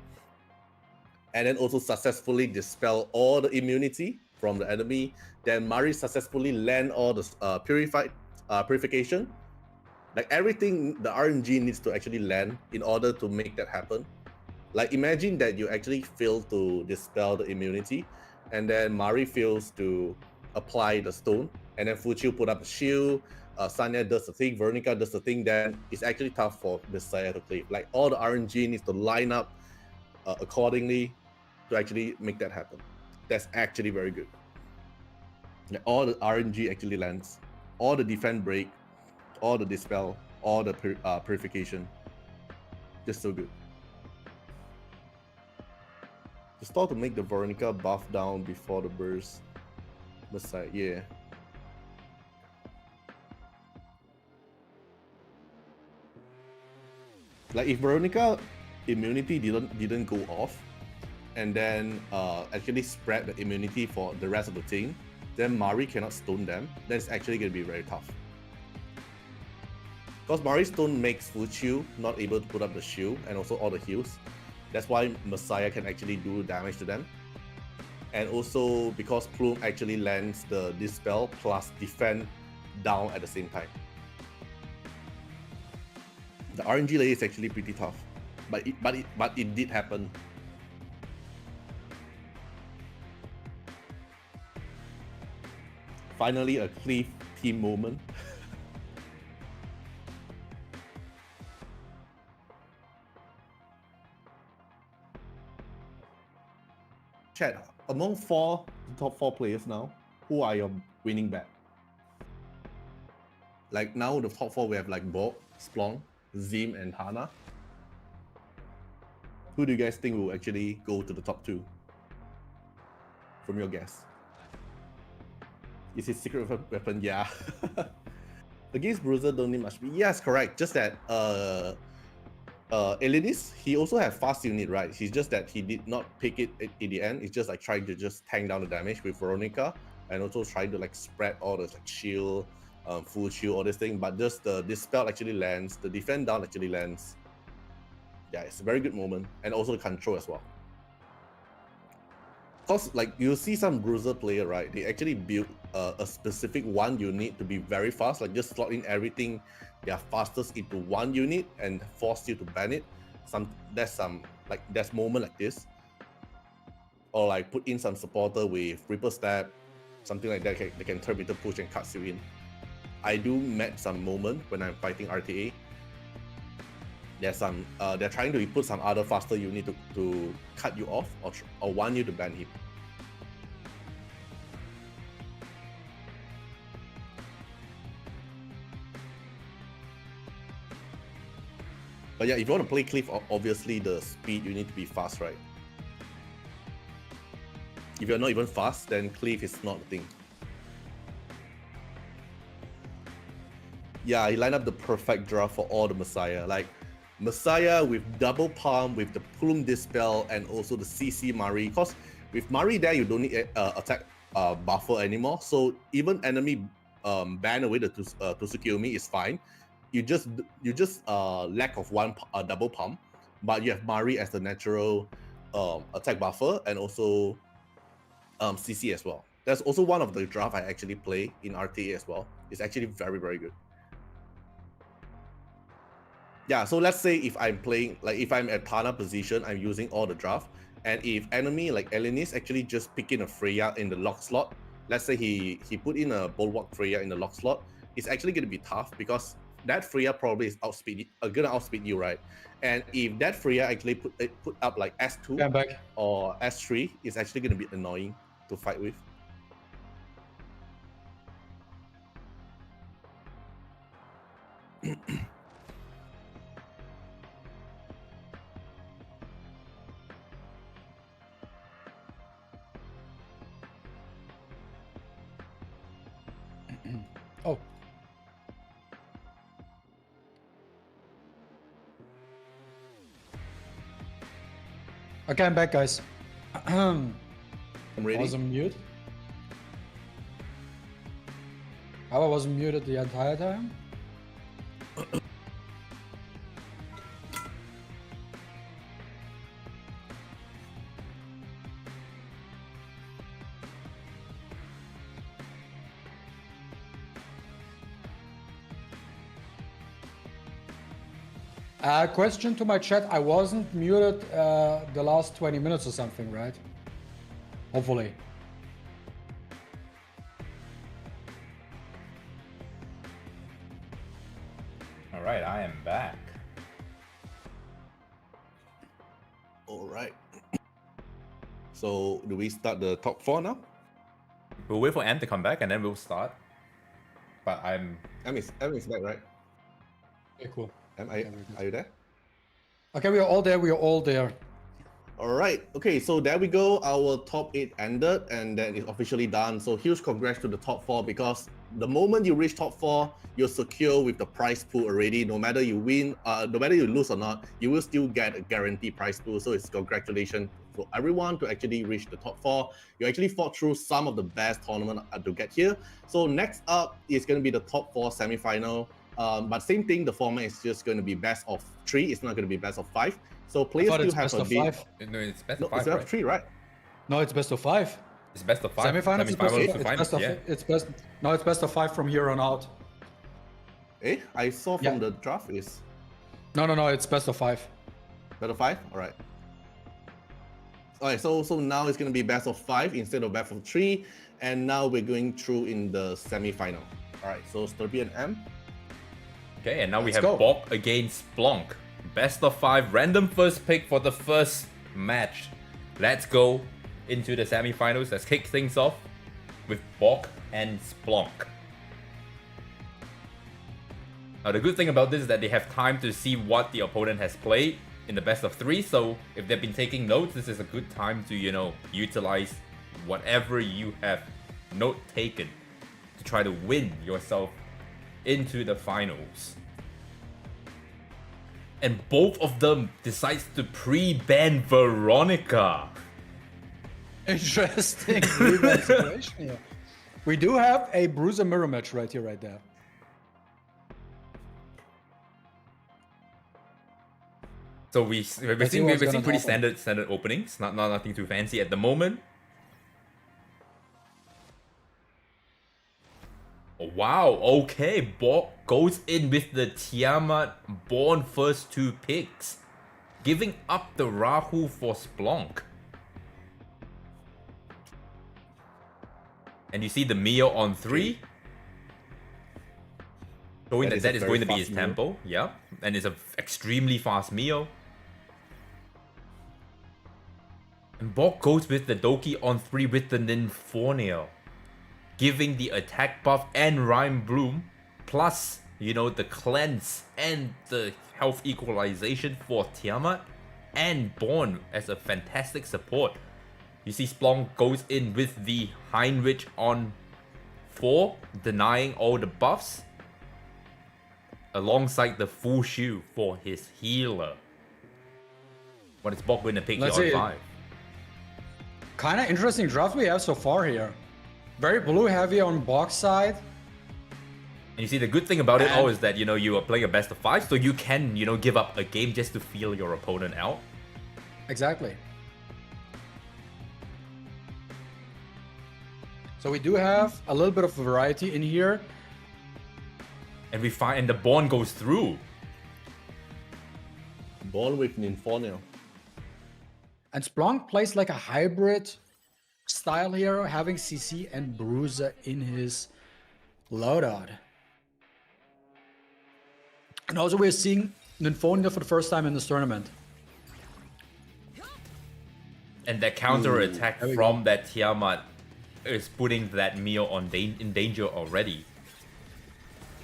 And then also successfully dispel all the immunity from the enemy. Then Mari successfully land all the purification. Like everything the RNG needs to actually land in order to make that happen. Like imagine that you actually fail to dispel the immunity, and then Mari fails to apply the stone, and then Fuchiu put up a shield, Sanya does the thing, Veronica does the thing, then it's actually tough for Messiah to play. Like all the RNG needs to line up accordingly to actually make that happen. That's actually very good. Like all the RNG actually lands, all the defense break, all the dispel, all the purification. Just so good. Just thought to make the Veronica buff down before the burst. Messiah, yeah. Like if Veronica immunity didn't go off, and then actually spread the immunity for the rest of the team, then Mari cannot stone them. That's actually gonna be very tough. Because Mari's stone makes Fuchiu not able to put up the shield and also all the heals. That's why Messiah can actually do damage to them. And also because Plume actually lands the dispel plus defend down at the same time. The RNG layer is actually pretty tough, but it did happen. Finally, a Cleave team moment. Chat, among top four players now, who are your winning bet? Like now, the top 4 we have like Borg, Splunk, Zim, and Hana. Who do you guys think will actually go to the top 2? From your guess. Is his secret weapon? Yeah. Against Bruiser, don't need much. Yes, correct. Just that Elenis, he also have fast unit, right? He's just that he did not pick it in the end. It's just like trying to just tank down the damage with Veronica, and also trying to like spread all the like shield, full shield, all this thing. But just the dispel actually lands, the defend down actually lands. Yeah, it's a very good moment, and also the control as well. Because like you see some Bruiser player, right? They actually build a specific one unit to be very fast, like just slot in everything their fastest into one unit and force you to ban it. There's moment like this, or like put in some supporter with Ripple Stab, something like that. They can turn into push and cut you in. I do met some moment when I'm fighting RTA. There's some they're trying to put some other faster unit to cut you off or want you to ban him. But yeah, if you want to play Cliff, obviously the speed, you need to be fast, right? If you're not even fast, then Cliff is not the thing. Yeah, he lined up the perfect draft for all the Messiah. Like, Messiah with double palm, with the Plume Dispel, and also the CC Mari. Because with Mari there, you don't need attack buffer anymore. So even enemy ban away the Tsukuyomi is fine. You just lack of one double palm, but you have Mari as the natural attack buffer and also CC as well. That's also one of the draft I actually play in RTA as well. It's actually very, very good. Yeah, so let's say if I'm playing, like if I'm at Tana position, I'm using all the draft. And if enemy like Elenis actually just pick in a Freya in the lock slot, let's say he put in a Bulwark Freya in the lock slot, it's actually going to be tough because that Freya probably is gonna outspeed you, right? And if that Freya actually put up like S2 or S3, it's actually going to be annoying to fight with. Oh. Okay, I'm back, guys. I'm ready. I was on mute. I was muted the entire time. Question to my chat. I wasn't muted the last 20 minutes or something, right? Hopefully. All right, I am back. All right. So do we start the top 4 now? We'll wait for M to come back and then we'll start. But M is back, right? Okay, cool. Are you there? Okay, we are all there. We are all there. All right. Okay, so there we go. Our top 8 ended and then it's officially done. So huge congrats to the top 4 because the moment you reach top 4, you're secure with the prize pool already. No matter you win, no matter you lose or not, you will still get a guaranteed prize pool. So it's congratulations for everyone to actually reach the top 4. You actually fought through some of the best tournament to get here. So next up is going to be the top 4 semi-final. But same thing, the format is just going to be best of 3. It's not going to be best of 5. So players still have a bit. No, it's best No, of 5. it's best Right? of 3, right? No, it's best of 5. It's best of 5. Semifinals is best of 5. It's best. No, it's best of 5 from here on out. I saw from the draft is No, it's best of 5. best of 5. All right. So now it's going to be best of 5 instead of best of 3, and now we're going through in the semi-final. All right. So Sterbby and M. Okay, and now we Let's have go. Bok against Splunk. Best of 5, random first pick for the first match. Let's go into the semi-finals. Let's kick things off with Bok and Splunk. Now the good thing about this is that they have time to see what the opponent has played in the best of 3, so if they've been taking notes, this is a good time to, utilize whatever you have note taken to try to win yourself into the finals. And both of them decides to pre-ban Veronica. Interesting rebound situation here. We do have a Bruiser mirror match right here, right there. So we're seeing pretty standard openings, nothing too fancy at the moment. Wow, okay, Bok goes in with the Tiamat Born first 2 picks, giving up the Rahu for Splunk. And you see the Mio on 3, showing that is going to be his tempo, yeah, and it's an extremely fast Mio. And Bok goes with the Doki on 3 with the Nymphonia, giving the attack buff and Rhyme Bloom, plus, the cleanse and the health equalization for Tiamat, and Born as a fantastic support. You see Splunk goes in with the Heinrich on 4, denying all the buffs. alongside the full shoe for his healer. What is Bok going to pick Let's here on see. 5? Kind of interesting draft we have so far here. Very blue heavy on box side. And you see, the good thing about it all And- is that, you are playing a best of 5, so you can, give up a game just to feel your opponent out. Exactly. So we do have a little bit of variety in here. And the Born goes through. Born with Ninfornia. And Splunk plays like a hybrid style here, having CC and Bruiser in his loadout. And also we're seeing Nymphonia for the first time in this tournament. And that counter attack there we from that Tiamat is putting that Mio in danger already.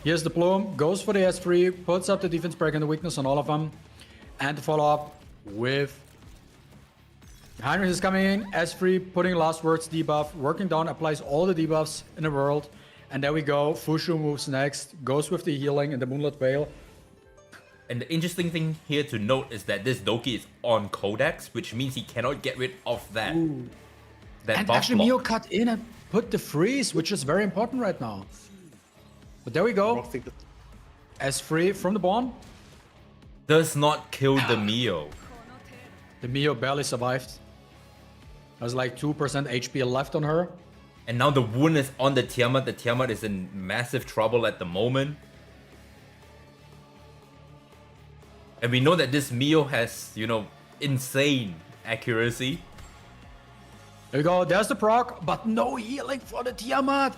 Here's the Plume, goes for the S3, puts up the defense break and the weakness on all of them. And the follow up with Heinrich is coming in, S3, putting last words debuff, working down, applies all the debuffs in the world. And there we go, Fushu moves next, goes with the healing and the Moonlit Veil. And the interesting thing here to note is that this Doki is on Codex, which means he cannot get rid of that. That And buff actually block. Mio cut in and put the freeze, which is very important right now. But there we go, Brock think that- S3 from the Born. Does not kill the Mio. The Mio barely survived. There's like 2% HP left on her. And now the wound is on the Tiamat. The Tiamat is in massive trouble at the moment. And we know that this Mio has, insane accuracy. There we go, there's the proc, but no healing for the Tiamat.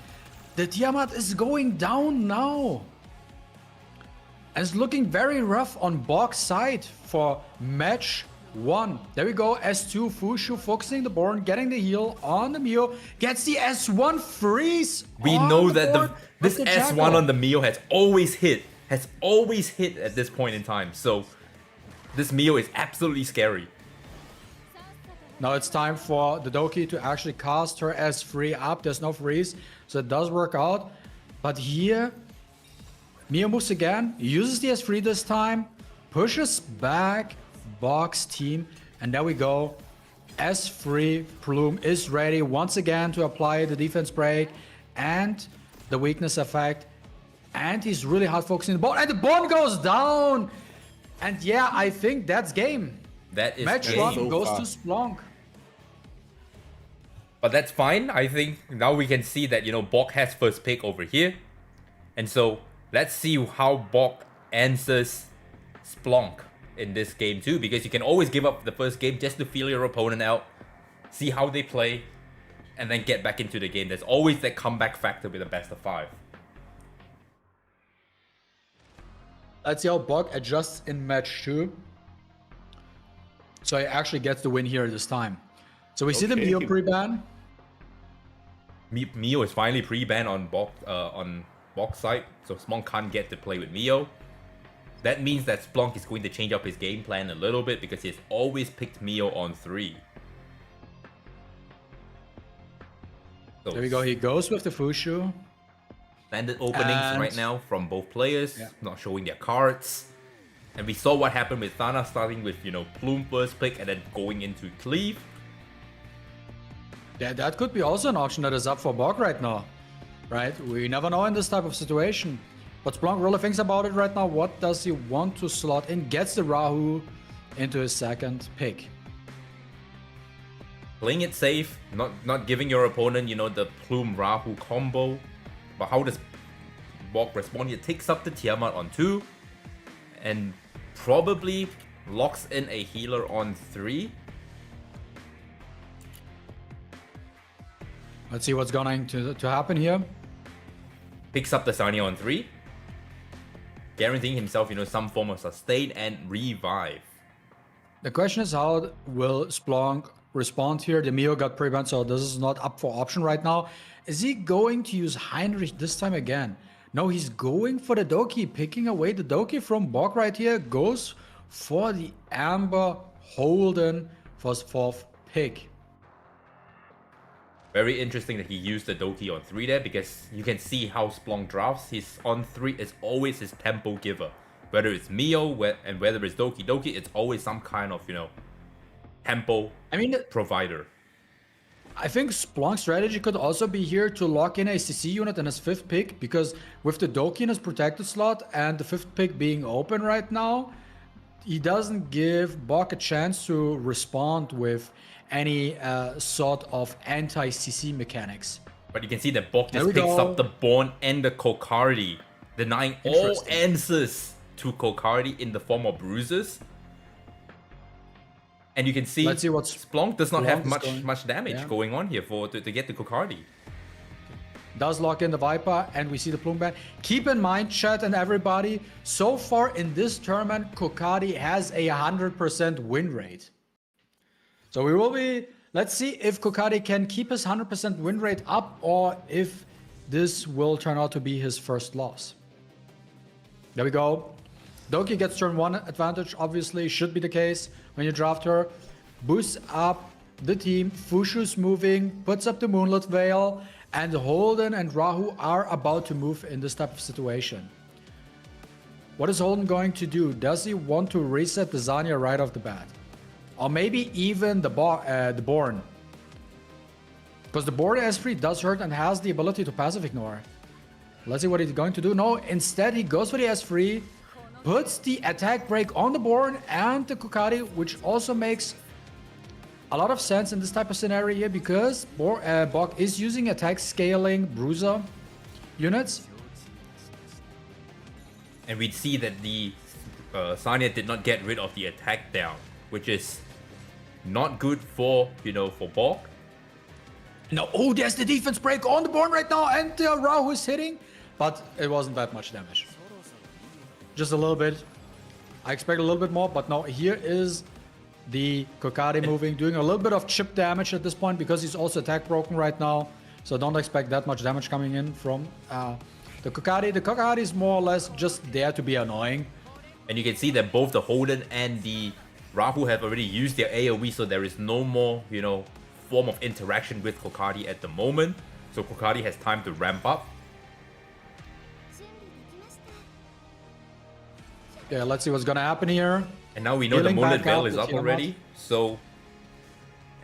The Tiamat is going down now. And it's looking very rough on Bog's side for match 1. There we go, S2 Fushu focusing the Born, getting the heal on the Mio, gets the S1 freeze. We on know the that board this with the S1 Jackal. on the Mio has always hit at this point in time. So this Mio is absolutely scary. Now it's time for the Doki to actually cast her S3 up. There's no freeze, so it does work out. But here, Mio moves again, uses the S3 this time, pushes back Box team, and there we go. S3 Plume is ready once again to apply the defense break and the weakness effect. And he's really hard focusing the ball, and the bomb goes down. And yeah, I think that's game. That is Match game. 1 so goes far. to Splunk. But that's fine. I think now we can see that, Bok has first pick over here. And so let's see how Bok answers Splunk in this game too. Because you can always give up the first game just to feel your opponent out, see how they play, and then get back into the game. There's always that comeback factor with a best of 5. Let's see how Bog adjusts in match 2. So he actually gets the win here this time. So we see the Okay. Mio pre-ban. Mio is finally pre-banned on Bok's side, so Splunk can't get to play with Mio. That means that Splunk is going to change up his game plan a little bit because he's always picked Mio on 3. So There we go, he goes with the Fushu. standard openings And- right now from both players, Yeah. not showing their cards. And we saw what happened with Thana starting with, Plume first pick and then going into Cleave. Yeah, that could be also an option that is up for Bog right now. Right? We never know in this type of situation. But Splunk really thinks about it right now. What does he want to slot in? Gets the Rahu into his second pick. Playing it safe, not giving your opponent, the Plume Rahu combo. But how does Bog respond? He takes up the Tiamat on 2 and probably locks in a healer on 3. Let's see what's going to happen here. Picks up the Sanya on 3, guaranteeing himself, some form of sustain and revive. The question is, how will Splunk respond here? The Mio got pre-banned, so this is not up for option right now. Is he going to use Heinrich this time again? No, he's going for the Doki, picking away the Doki from Bog right here. Goes for the Amber Holden for his 4th pick. Very interesting that he used the Doki on 3 there, because you can see how Splunk drafts. His on 3 is always his tempo giver. Whether it's Mio and whether it's Doki, it's always some kind of, tempo provider. I think Splunk's strategy could also be here to lock in a CC unit in his 5th pick, because with the Doki in his protected slot and the 5th pick being open right now, he doesn't give Bok a chance to respond with any sort of anti-CC mechanics. But you can see that Bok just picks up the Born and the Kokardi, denying all answers to Kokardi in the form of bruises. And you can see, Let's see what Splunk does not have much damage going on here to get the Kokardi. Does lock in the Viper, and we see the Plume Band. Keep in mind, chat and everybody, so far in this tournament, Kokardi has a 100% win rate. So we will be, let's see if Kokardi can keep his 100% win rate up, or if this will turn out to be his first loss. There we go. Doki gets turn 1 advantage, obviously, should be the case when you draft her. Boosts up the team, Fushu's moving, puts up the Moonlit Veil, and Holden and Rahu are about to move in this type of situation. What is Holden going to do? Does he want to reset the Zanya right off the bat? Or maybe even the Born? Because the Born S3 does hurt and has the ability to passive ignore. Let's see what he's going to do. No, instead he goes for the S3, puts the attack break on the Born and the Kokardi, which also makes a lot of sense in this type of scenario here, because Bok is using attack scaling bruiser units. And we'd see that the Zanya did not get rid of the attack down, which is not good for, for Bok. No, oh, there's the defense break on the Born right now, and Rahu is hitting, but it wasn't that much damage. Just a little bit. I expect a little bit more, but no, here is the Kokardi moving, doing a little bit of chip damage at this point, because he's also attack broken right now. So don't expect that much damage coming in from the Kokardi. The Kokardi is more or less just there to be annoying. And you can see that both the Holden and the Rahu have already used their AoE, so there is no more, form of interaction with Kokardi at the moment. So Kokardi has time to ramp up. Yeah, let's see what's gonna happen here. And now we know the Moonlit Veil is up already. So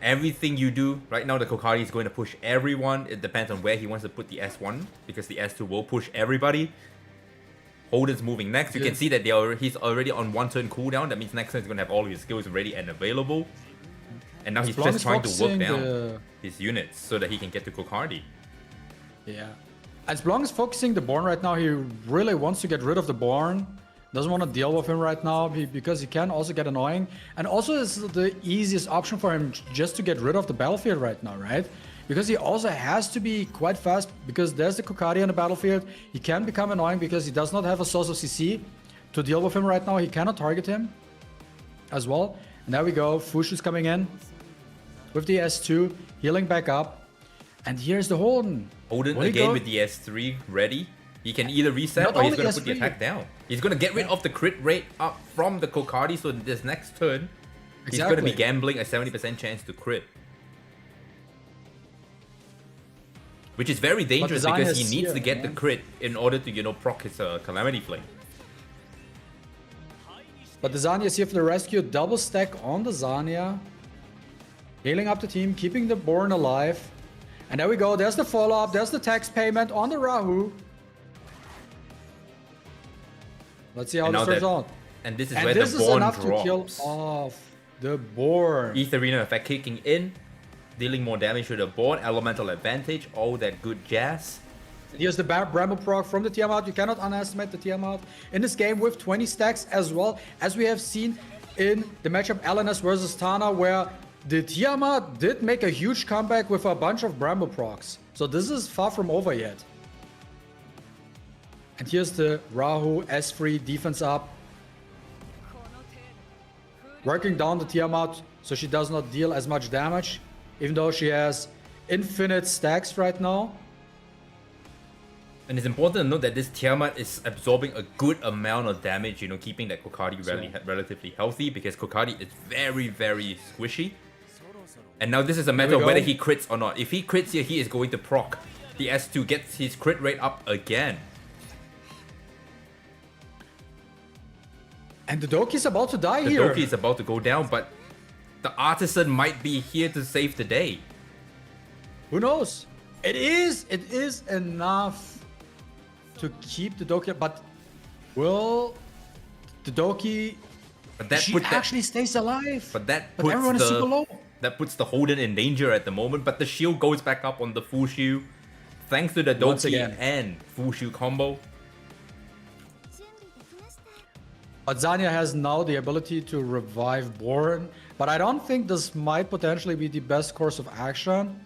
everything you do, right now the Kokardi is going to push everyone. It depends on where he wants to put the S1, because the S2 will push everybody. Holden's moving next. You can see that he's already on 1 turn cooldown. That means next turn he's going to have all of his skills ready and available. And now he's just trying to work down his units so that he can get to Kokardi. Yeah. As Splunk is focusing the Born right now, he really wants to get rid of the Born. Doesn't want to deal with him right now because he can also get annoying. And also it's the easiest option for him just to get rid of the battlefield right now, right? Because he also has to be quite fast, because there's the Kokardi on the battlefield. He can become annoying because he does not have a source of CC to deal with him right now. He cannot target him as well. And there we go. Fushu's coming in with the S2, healing back up. And here's the Holden. Holden again with the S3 ready. He can either reset or he's going to put the attack down. He's going to get rid of the crit rate up from the Kokardi, so this next turn, he's going to be gambling a 70% chance to crit. Which is very dangerous because he needs to get the crit in order to, proc his Calamity Flame. But the Zanya is here for the rescue. Double stack on the Zanya. Healing up the team, keeping the Born alive. And there we go. There's the follow-up. There's the tax payment on the Rahu. Let's see how this turns out. And this is where the Born drops. To kill off the Born. Etherina effect kicking in, dealing more damage to the Born, elemental advantage, all that good jazz. Here's the Bramble proc from the Tiamat. You cannot underestimate the Tiamat in this game with 20 stacks, as well as we have seen in the matchup LNS versus Tana, where the Tiamat did make a huge comeback with a bunch of Bramble procs. So this is far from over yet. And here's the Rahu S3 defense up. Working down the Tiamat so she does not deal as much damage, even though she has infinite stacks right now. And it's important to note that this Tiamat is absorbing a good amount of damage, keeping that Kokardi relatively healthy, because Kokardi is very, very squishy. And now this is a Here matter we of whether go. he crits or not. If he crits here, he is going to proc. The S2 gets his crit rate up again. And the Doki's about to die The here. Doki is about to go down, but the Artisan might be here to save the day. Who knows? It is enough to keep the Doki, but will the Doki? But that She put that, actually stays alive. but that But puts everyone is super the low. that puts the Holden in danger at the moment. But the shield goes back up on the Fushu, thanks to the Once Doki again. and Fushu combo. But Zanya has now the ability to revive Born, but I don't think this might potentially be the best course of action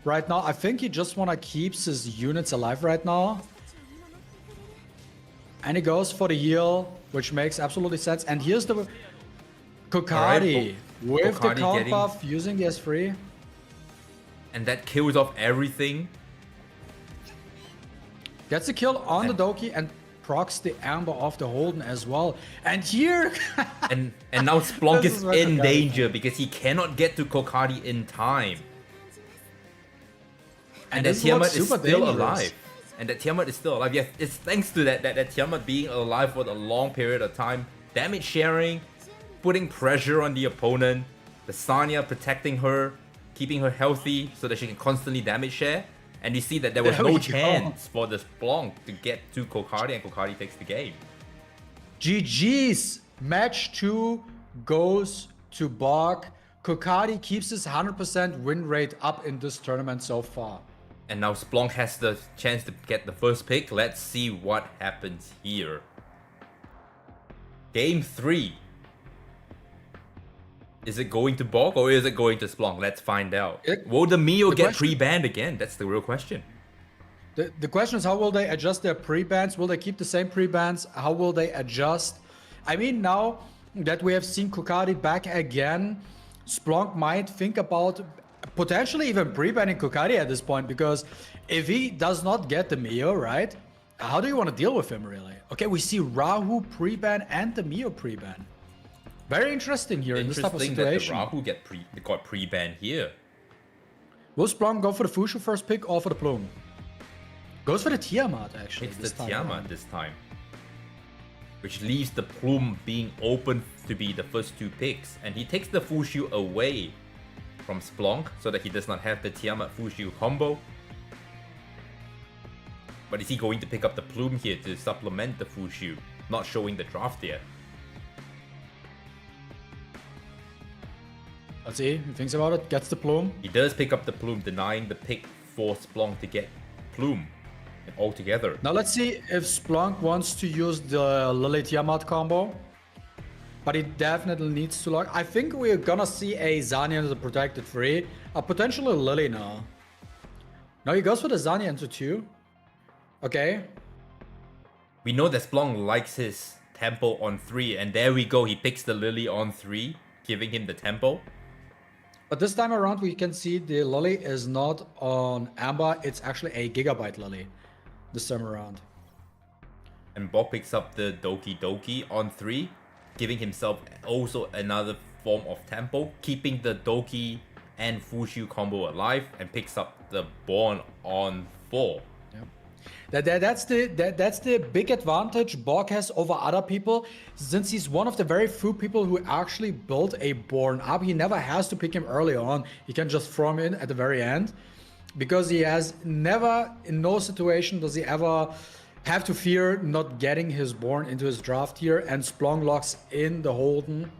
right now. I think he just want to keep his units alive right now. And he goes for the heal, which makes absolutely sense. And here's the Kokari with the Kokari count getting- buff using the S3. And that kills off everything. Gets the kill on the Doki and procs the Amber off the Holden as well. And here... And now Splunk This is is where in Kokari danger because he cannot get to Kokari in time. And that this is what's Tiamat is super still dangerous. alive. And that Tiamat is still alive. Yes, it's thanks to that Tiamat being alive for a long period of time. Damage sharing, putting pressure on the opponent. The Sanya protecting her, keeping her healthy so that she can constantly damage share. And you see that there was There no we go. chance for the Splunk to get to Kokari, and Kokari takes the game. GG's. Match 2 goes to Bog. Kokari keeps his 100% win rate up in this tournament so far. And now Splunk has the chance to get the first pick. Let's see what happens here. Game 3. Is it going to Bog or is it going to Splunk? Let's find out. Will the Mio the get question- pre-banned again? That's the real question. The question is, how will they adjust their pre-bans? Will they keep the same pre-bans? How will they adjust? I mean, now that we have seen Kokari back again, Splunk might think about potentially even pre-banning Kokari at this point, because if he does not get the Mio, right? How do you want to deal with him, really? Okay, we see Rahu pre-ban and the Mio pre-ban. Very interesting here in this type of Interesting that the situation. Rahu got pre-banned here. Will Splunk go for the Fushu first pick or for the Plume? Goes for the Tiamat, actually. It's this the time Tiamat around. this time. Which leaves the Plume being open to be the first 2 picks. And he takes the Fushu away from Splunk so that he does not have the Tiamat Fushu combo. But is he going to pick up the Plume here to supplement the Fushu? Not showing the draft yet. Let's see, he thinks about it, gets the Plume. He does pick up the Plume, denying the pick for Splunk to get Plume altogether. Now let's see if Splunk wants to use the Lily Tiamat combo. But he definitely needs to lock. I think we're gonna see a Zanya into the protected 3. Potentially Lily now. No, he goes for the Zanya into 2. Okay. We know that Splunk likes his tempo on 3, and there we go, he picks the Lily on 3, giving him the tempo. But this time around we can see the Lily is not on Amber, it's actually a Gigabyte Lily this time around. And Bob picks up the Doki Doki on 3, giving himself also another form of tempo, keeping the Doki and Fushu combo alive, and picks up the Born on 4. That's the big advantage Borg has over other people, since he's one of the very few people who actually built a Born up. He never has to pick him early on. He can just throw him in at the very end, because he has never, in no situation does he ever have to fear not getting his Born into his draft here, and Splunk locks in the Holden.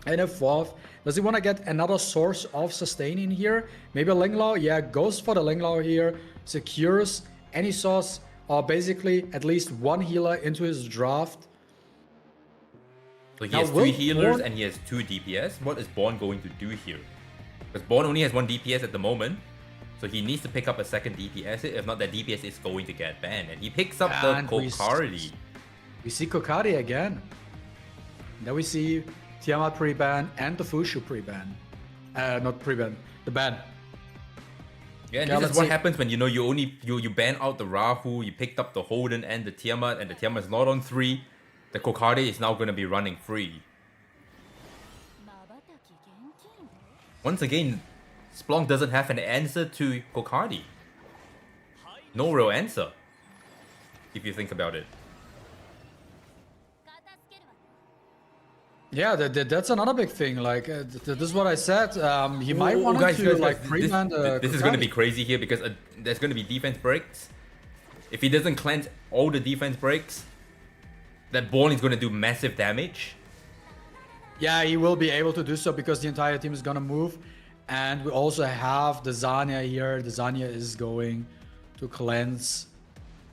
And a 4th. Does he want to get another source of sustaining here? Maybe a Linglao? Yeah, goes for the Linglao here. Secures any source, or basically at least one healer into his draft. So he Now, has will 3 healers Born- and he has 2 DPS. What is Born going to do here? Because Born only has 1 DPS at the moment. So he needs to pick up a second DPS. If not, that DPS is going to get banned. And he picks up the And we Kokari. We see Kokari again. Then we see Tiamat pre-ban and the Fushu pre-ban. Not pre-ban, the ban. Yeah, and Okay, this let's is what see. happens when you ban out the Rahu, you picked up the Holden and the Tiamat, and the Tiamat is not on 3. The Kokari is now going to be running free. Once again, Splunk doesn't have an answer to Kokardi. No real answer. If you think about it. Yeah, that's another big thing. Like, this is what I said. He might want to like prevent. This is going to be crazy here because there's going to be defense breaks. If he doesn't cleanse all the defense breaks, that ball is going to do massive damage. Yeah, he will be able to do so because the entire team is going to move. And we also have the Zanya here. The Zanya is going to cleanse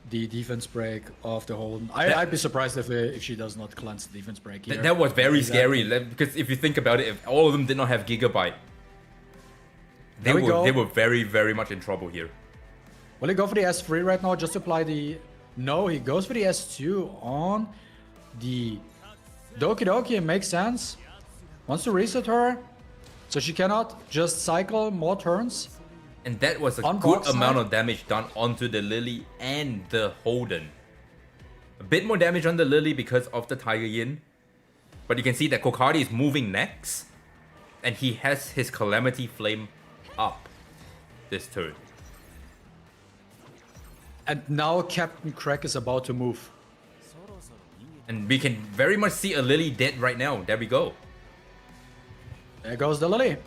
the defense break of the Holden. I'd be surprised if she does not cleanse the defense break here. That was very scary because if you think about it, if all of them did not have Gigabyte, they were very, very much in trouble here. Will he go for the S3 right now? Just apply the... No, he goes for the S2 on the Doki Doki. It makes sense. Wants to reset her, so she cannot just cycle more turns. And that was a good amount of damage done onto the Lily and the Holden. A bit more damage on the Lily because of the Tiger Yin. But you can see that Kokardi is moving next. And he has his Calamity Flame up this turn. And now Captain Crack is about to move. And we can very much see a Lily dead right now. There we go. There goes the Lily.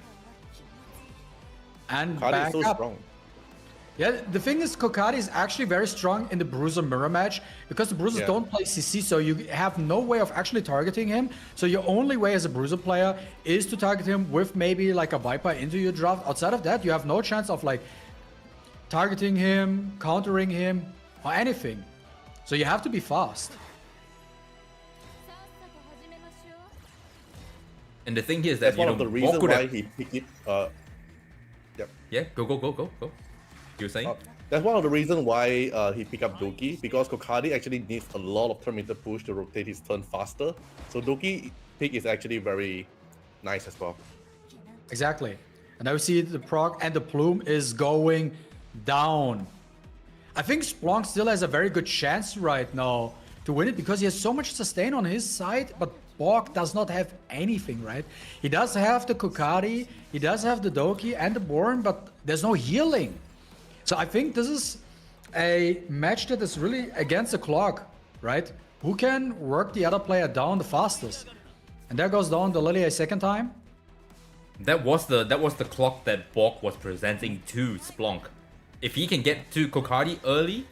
And Kokardi back is so up. strong. Yeah, the thing is, Kokardi is actually very strong in the Bruiser mirror match because the Bruisers don't play CC, so you have no way of actually targeting him. So your only way as a Bruiser player is to target him with maybe like a Viper into your draft. Outside of that, you have no chance of like targeting him, countering him, or anything. So you have to be fast. And the thing here is that, That's one of the reasons why he picked it. Yeah, go. You were saying? That's one of the reasons why he picked up Doki, because Kokardi actually needs a lot of turn meter push to rotate his turn faster. So Doki pick is actually very nice as well. Exactly. And now we see the proc and the plume is going down. I think Splunk still has a very good chance right now to win it because he has so much sustain on his side, but Borg does not have anything, right? He does have the Kokardi, he does have the Doki and the Born, but there's no healing. So I think this is a match that is really against the clock, right? Who can work the other player down the fastest? And there goes down the Lily a second time. That was the clock that Borg was presenting to Splunk. If he can get to Kokardi early,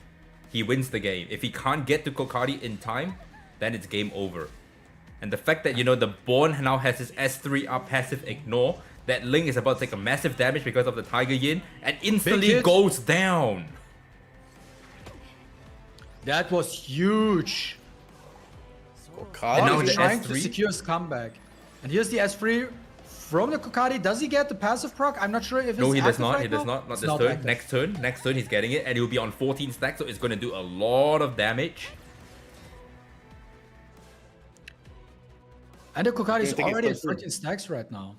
he wins the game. If he can't get to Kokardi in time, then it's game over. And the fact that, you know, the Born now has his S3 up passive ignore, that Ling is about to take a massive damage because of the Tiger Yin, and instantly goes down. That was huge. Kokardi And now He's the trying to S3? secure his comeback. And here's the S3 from the Kokardi. Does he get the passive proc? I'm not sure if No, it's he does active not. right He does now. not. Not It's this not turn. active. Next turn, he's getting it, and he'll be on 14 stacks, so it's going to do a lot of damage. And the Kokardi is I think it's already at so soon. 13 stacks right now.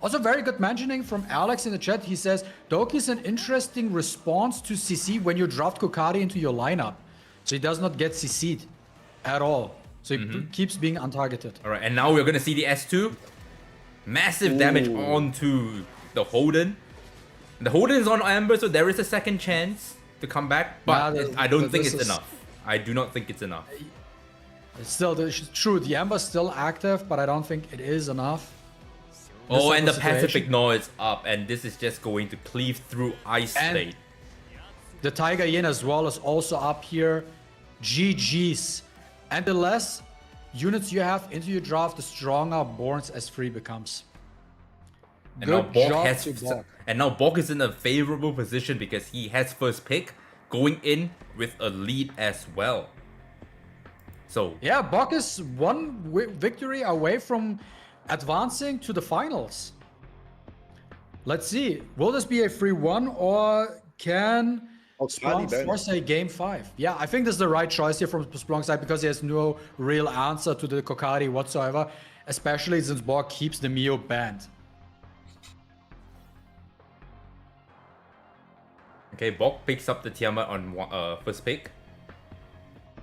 Also, very good mentioning from Alex in the chat. He says, Doki is an interesting response to CC when you draft Kokardi into your lineup. So he does not get CC'd at all. So he keeps being untargeted. All right, and now we're going to see the S2. Massive damage onto the Holden. The Holden is on Amber, so there is a second chance to come back, but I don't think it's enough. I do not think it's enough. It's still true. The Amber's still active, but I don't think it is enough. Oh, This and the type of passive situation. ignore is up, and this is just going to cleave through Ice And- State. The Tiger Yin as well is also up here. GG's. And the less units you have into your draft, the stronger Born's S3 becomes. And now Good Borg job has, to Borg. and now Borg is in a favorable position because he has first pick, going in with a lead as well. So Yeah, Borg is one victory away from advancing to the finals. Let's see. Will this be a 3-1 or can Kokardi Splunk then. force a game 5? Yeah, I think this is the right choice here from Splunk's side because he has no real answer to the Kokardi whatsoever, especially since Borg keeps the Mio banned. okay, Borg picks up the Tiamat on first pick.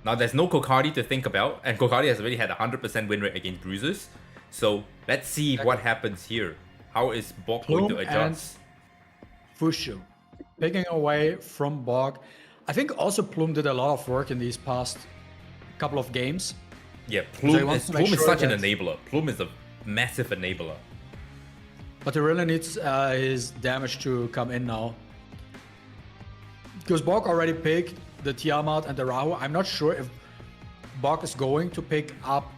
Now there's no Kokardi to think about, and Kokardi has already had a 100% win rate against Bruisers. So let's see what happens here. How is Borg going to Plume adjust? Fushu, picking away from Bog. I think also Plume did a lot of work in these past couple of games. Yeah, he Plume wants is, to make Plume is sure such an that- enabler. Plume is a massive enabler. But he really needs his damage to come in now. Because Bog already picked the Tiamat and the Rahu. I'm not sure if Bog is going to pick up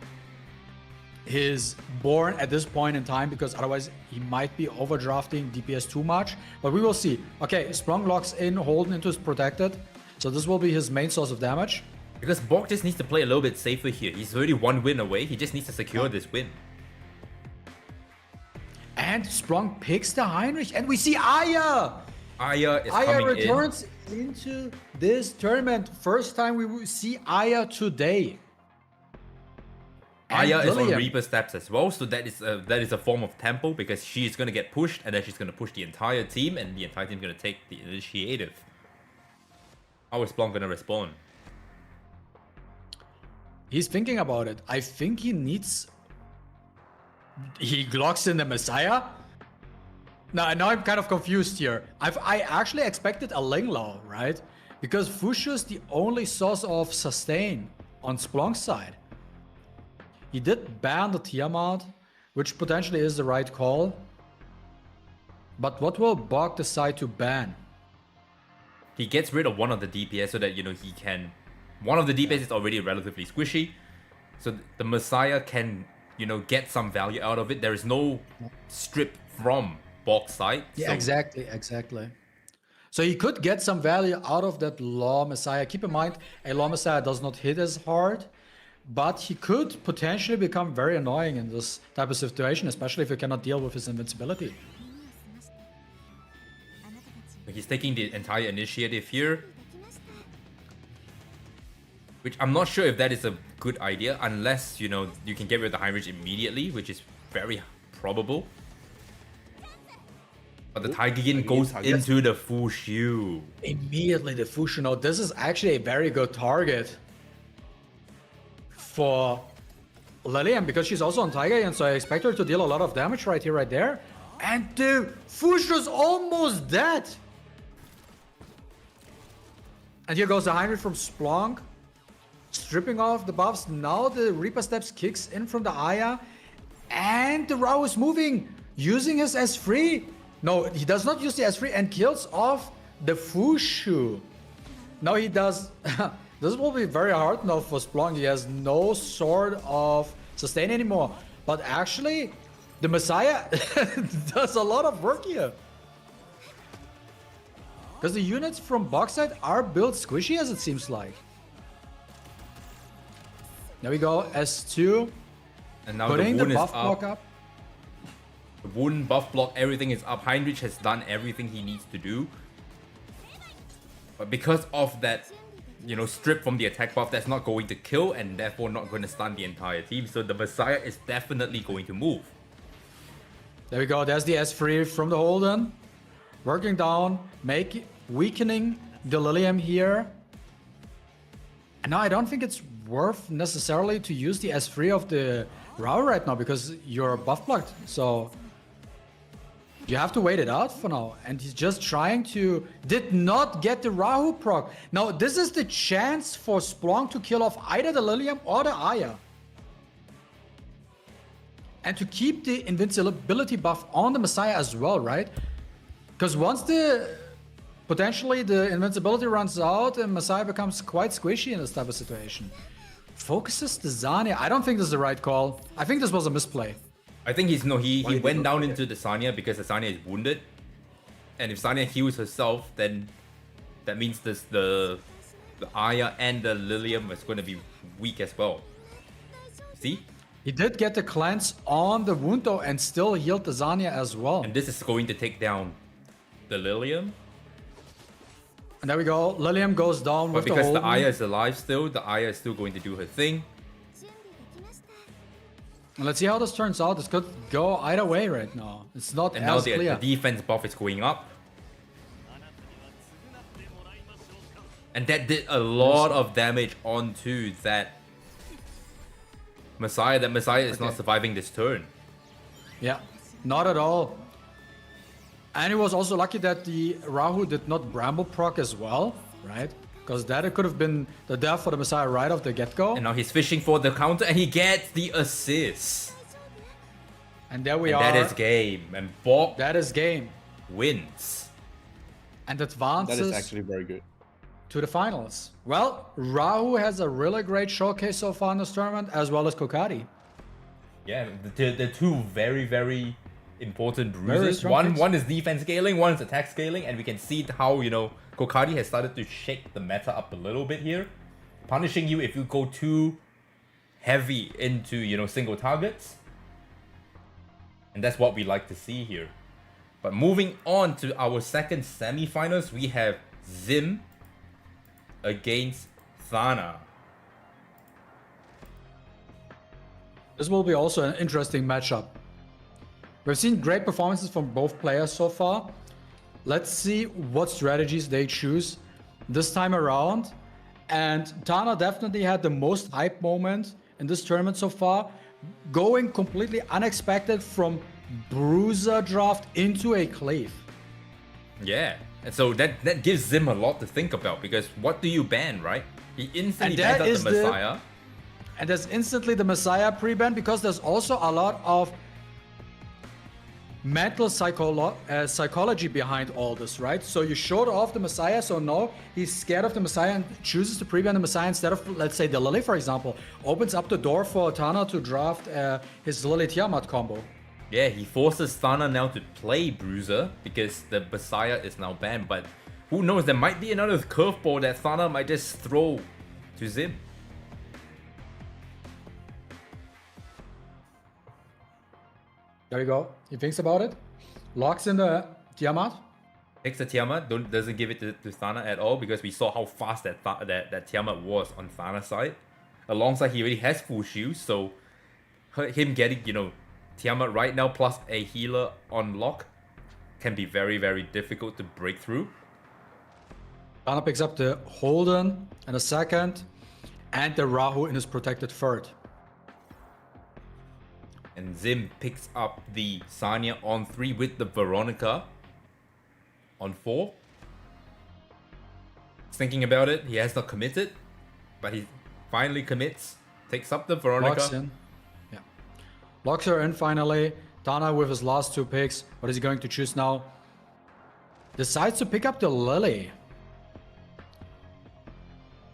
his Born at this point in time, because otherwise he might be overdrafting DPS too much. But we will see. Okay, Splunk locks in, Holden into his protected. So this will be his main source of damage. Because Borg just needs to play a little bit safer here. He's already one win away. He just needs to secure this win. And Splunk picks the Heinrich, and we see Aya! Aya is Aya coming returns into this tournament. First time we will see Aya today. in. Aya is on Lillian. Reaper steps as well, so that is a form of tempo because she's gonna get pushed and then she's gonna push the entire team and the entire team gonna take the initiative. How is Splunk gonna respond? He's thinking about it. I think he needs... He glocks in the Messiah? Now I'm kind of confused here. I actually expected a Linglao, right? Because Fushu is the only source of sustain on Splunk's side. He did ban the Tiamat, which potentially is the right call. But what will Bog decide to ban? He gets rid of one of the DPS so that, he can... One of the DPS is already relatively squishy. So the Messiah can, get some value out of it. There is no strip from Bog's side. Yeah, so exactly. So he could get some value out of that Law Messiah. Keep in mind, a Law Messiah does not hit as hard, but he could potentially become very annoying in this type of situation, especially if you cannot deal with his invincibility. He's taking the entire initiative here. Which I'm not sure if that is a good idea, unless, you can get rid of the Heinrich immediately, which is very probable. But the Taigigin goes into the Fushu. Immediately the Fushu. Now, this is actually a very good target for Lillian, because she's also on Taigigin, so I expect her to deal a lot of damage right here, right there. And the Fushu's almost dead. And here goes the Heinrich from Splunk, stripping off the buffs. Now the Reaper Steps kicks in from the Aya, and the Rao is moving, using his S3. No, he does not use the S3 and kills off the Fushu. Now he does... This will be very hard now for Splunk. He has no sort of sustain anymore. But actually, the Messiah does a lot of work here. Because the units from Bogside are built squishy, as it seems like. There we go, S2. And now Putting the the wound buff is block up. up. The wound, buff block, everything is up. Heinrich has done everything he needs to do. But because of that, strip from the attack buff, that's not going to kill and therefore not going to stun the entire team. So the Messiah is definitely going to move. There we go, there's the S3 from the Holden. Working down, weakening the Lilium here. And now I don't think it's worth necessarily to use the S3 of the Rao right now because you're buff blocked. So you have to wait it out for now. And he's just trying to... Did not get the Rahu proc. Now this is the chance for Splunk to kill off either the Lilium or the Aya. And to keep the invincibility buff on the Messiah as well, right? Because once potentially the invincibility runs out and Messiah becomes quite squishy in this type of situation. Focuses the Zania. I don't think this is the right call. I think this was a misplay. I think he went down into the Sanya because the Sanya is wounded. And if Sanya heals herself, then that means the Aya and the Lilium is going to be weak as well. See? He did get the cleanse on the wound though and still healed the Zania as well. And this is going to take down the Lilium. And there we go. Lilium goes down But with the because the Holden. Aya is alive still, the Aya is still going to do her thing. And let's see how this turns out. This could go either way right now. It's not And now as the clear. defense buff is going up. And that did a lot of damage onto that Messiah. That Messiah is not surviving this turn. Yeah, not at all. And he was also lucky that the Rahu did not Bramble proc as well, right? Because that it could have been the death for the Messiah right off the get-go. And now he's fishing for the counter and he gets the assist. And there we And are. that is game. And Bob That is game. wins. And That advances is actually very good. to the finals. Well, Rahu has a really great showcase so far in this tournament, as well as Kokari. Yeah, the two very, very important Very bruises. strong picks. One is defense scaling, one is attack scaling, and we can see how, you know, Kokari has started to shake the meta up a little bit here. Punishing you if you go too heavy into, you know, single targets. And that's what we like to see here. But moving on to our second semifinals, we have Zim against Thana. This will be also an interesting matchup. We've seen great performances from both players so far. Let's see what strategies they choose this time around. And Tana definitely had the most hype moment in this tournament so far, going completely unexpected from Bruiser draft into a Cleave. Yeah, and so that gives Zim a lot to think about, because what do you ban, right? He instantly And that bans out is the the- Messiah. And there's instantly the Messiah pre-ban, because there's also a lot of mental psychology behind all this, right? So you showed off the Messiah, so now he's scared of the Messiah and chooses to pre-ban the Messiah instead of, let's say, the Lily, for example. Opens up the door for Tana to draft his Lily Tiamat combo. Yeah, he forces Thana now to play Bruiser because the Messiah is now banned, but who knows, there might be another curveball that Thana might just throw to Zim. There you go. He thinks about it. Locks in the Tiamat. Takes the Tiamat, doesn't give it to Thana at all, because we saw how fast that Tiamat was on Thana's side. Alongside, he already has full shields, so him getting, you know, Tiamat right now plus a healer on lock can be very, very difficult to break through. Tana picks up the Holden in a second, and the Rahu in his protected third. And Zim picks up the Sanya on 3 with the Veronica on 4. He's thinking about it. He has not committed, but he finally commits. Takes up the Veronica. Locks in. Yeah. Locks her in finally. Tana with his last 2 picks. What is he going to choose now? Decides to pick up the Lily.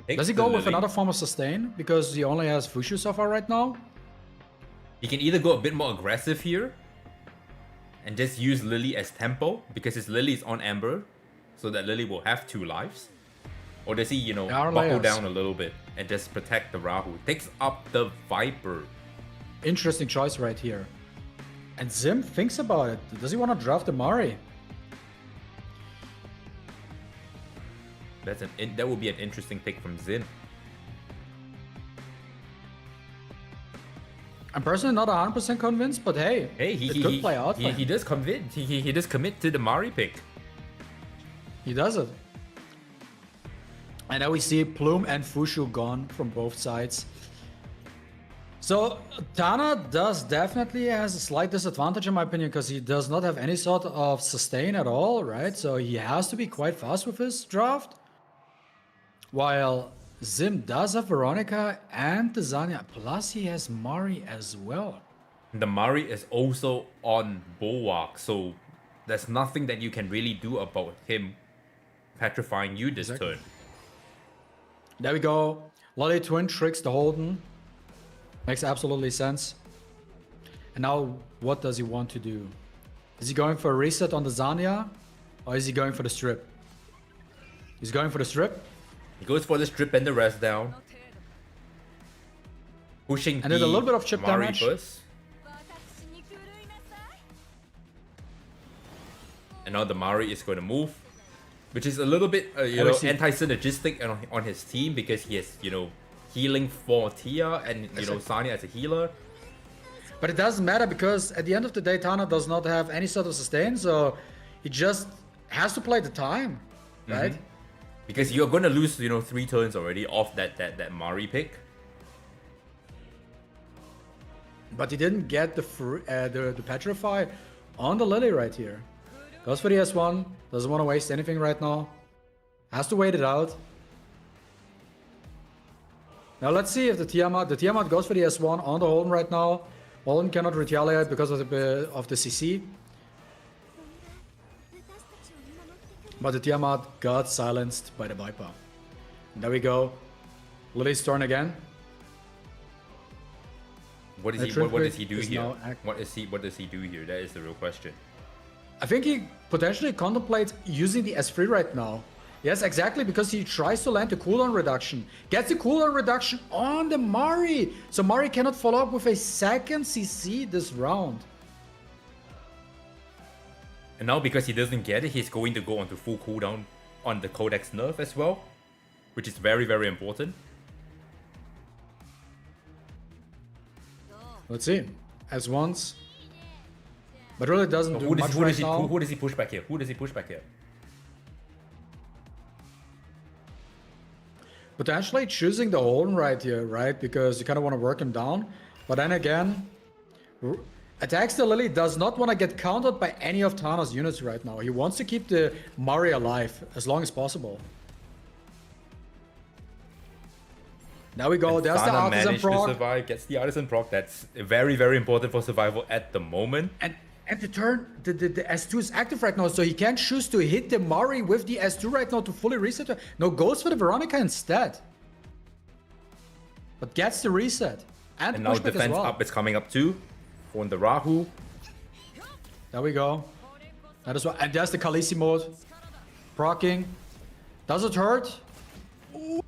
Takes Does he the go with Lily. another form of sustain? Because he only has Fushu so far right now. He can either go a bit more aggressive here and just use Lily as tempo, because his Lily is on Amber, so that Lily will have 2 lives. Or does he, you know, There are buckle layers. down a little bit and just protect the Rahu? Takes up the Viper. Interesting choice right here. And Zim thinks about it. Does he want to draft the Mari? That would be an interesting pick from Zim. I'm personally not 100% convinced, but hey, Hey, it could play out for him. he does convince. He does commit to the Mari pick. He does it. And now we see Plume and Fushu gone from both sides. So Tana does definitely has a slight disadvantage in my opinion, because he does not have any sort of sustain at all, right? So he has to be quite fast with his draft. While Zim does have Veronica and the Zanya, plus he has Mari as well. The Mari is also on Bulwark, so there's nothing that you can really do about him petrifying you this Exactly. turn. There we go. Lolly Twin tricks the Holden. Makes absolutely sense. And now, what does he want to do? Is he going for a reset on the Zanya? Or is he going for the strip? He's going for the strip. He goes for the strip and the rest down. Pushing And then a little bit of chip Mari damage. first. And now the Mari is going to move. Which is a little bit, see. anti-synergistic on his team, because he has, healing for Tia and, Sanya as a healer. But it doesn't matter, because at the end of the day, Tana does not have any sort of sustain. So he just has to play the time, right? Because you're going to lose, 3 turns already off that Mari pick. But he didn't get the Petrify on the Lily right here. Goes for the S1. Doesn't want to waste anything right now. Has to wait it out. Now let's see if the Tiamat goes for the S1 on the Holden right now. Holden cannot retaliate because of the CC. But the Tiamat got silenced by the Viper. There we go. Lily's turn again. What does he do here? What does he do here? That is the real question. I think he potentially contemplates using the S3 right now. Yes, exactly, because he tries to land the cooldown reduction. Gets the cooldown reduction on the Mari. So Mari cannot follow up with a second CC this round. And now because he doesn't get it, he's going to go onto full cooldown on the Codex nerf as well, which is very, very important. Let's see. S1s. But really doesn't do much right now. Who does he push back here? Who does he push back here? Potentially choosing the Holden right here, right? Because you kind of want to work him down. But then again, attacks the Lily does not want to get countered by any of Tana's units right now. He wants to keep the Mari alive as long as possible. There we go. And there's Tana the Artisan managed proc. to survive, gets the Artisan proc. That's very, very important for survival at the moment. And the turn, the S2 is active right now, so he can choose to hit the Mari with the S2 right now to fully reset her. No, goes for the Veronica instead. But gets the reset. And now pushback as defense well. up is coming up too. On the Rahu. There we go. That is what, and there's the Khaleesi mode. Procking. Does it hurt? Ooh.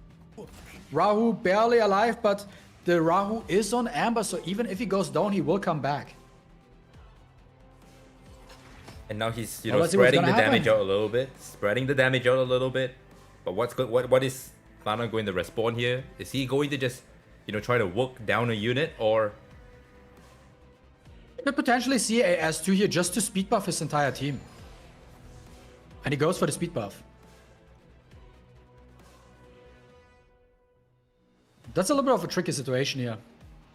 Rahu barely alive, but the Rahu is on Amber, so even if he goes down, he will come back. And now he's, spreading the damage out a little bit. But what is Tana going to respond here? Is he going to just, try to work down a unit, or? You could potentially see a S2 here just to speed buff his entire team. And he goes for the speed buff. That's a little bit of a tricky situation here.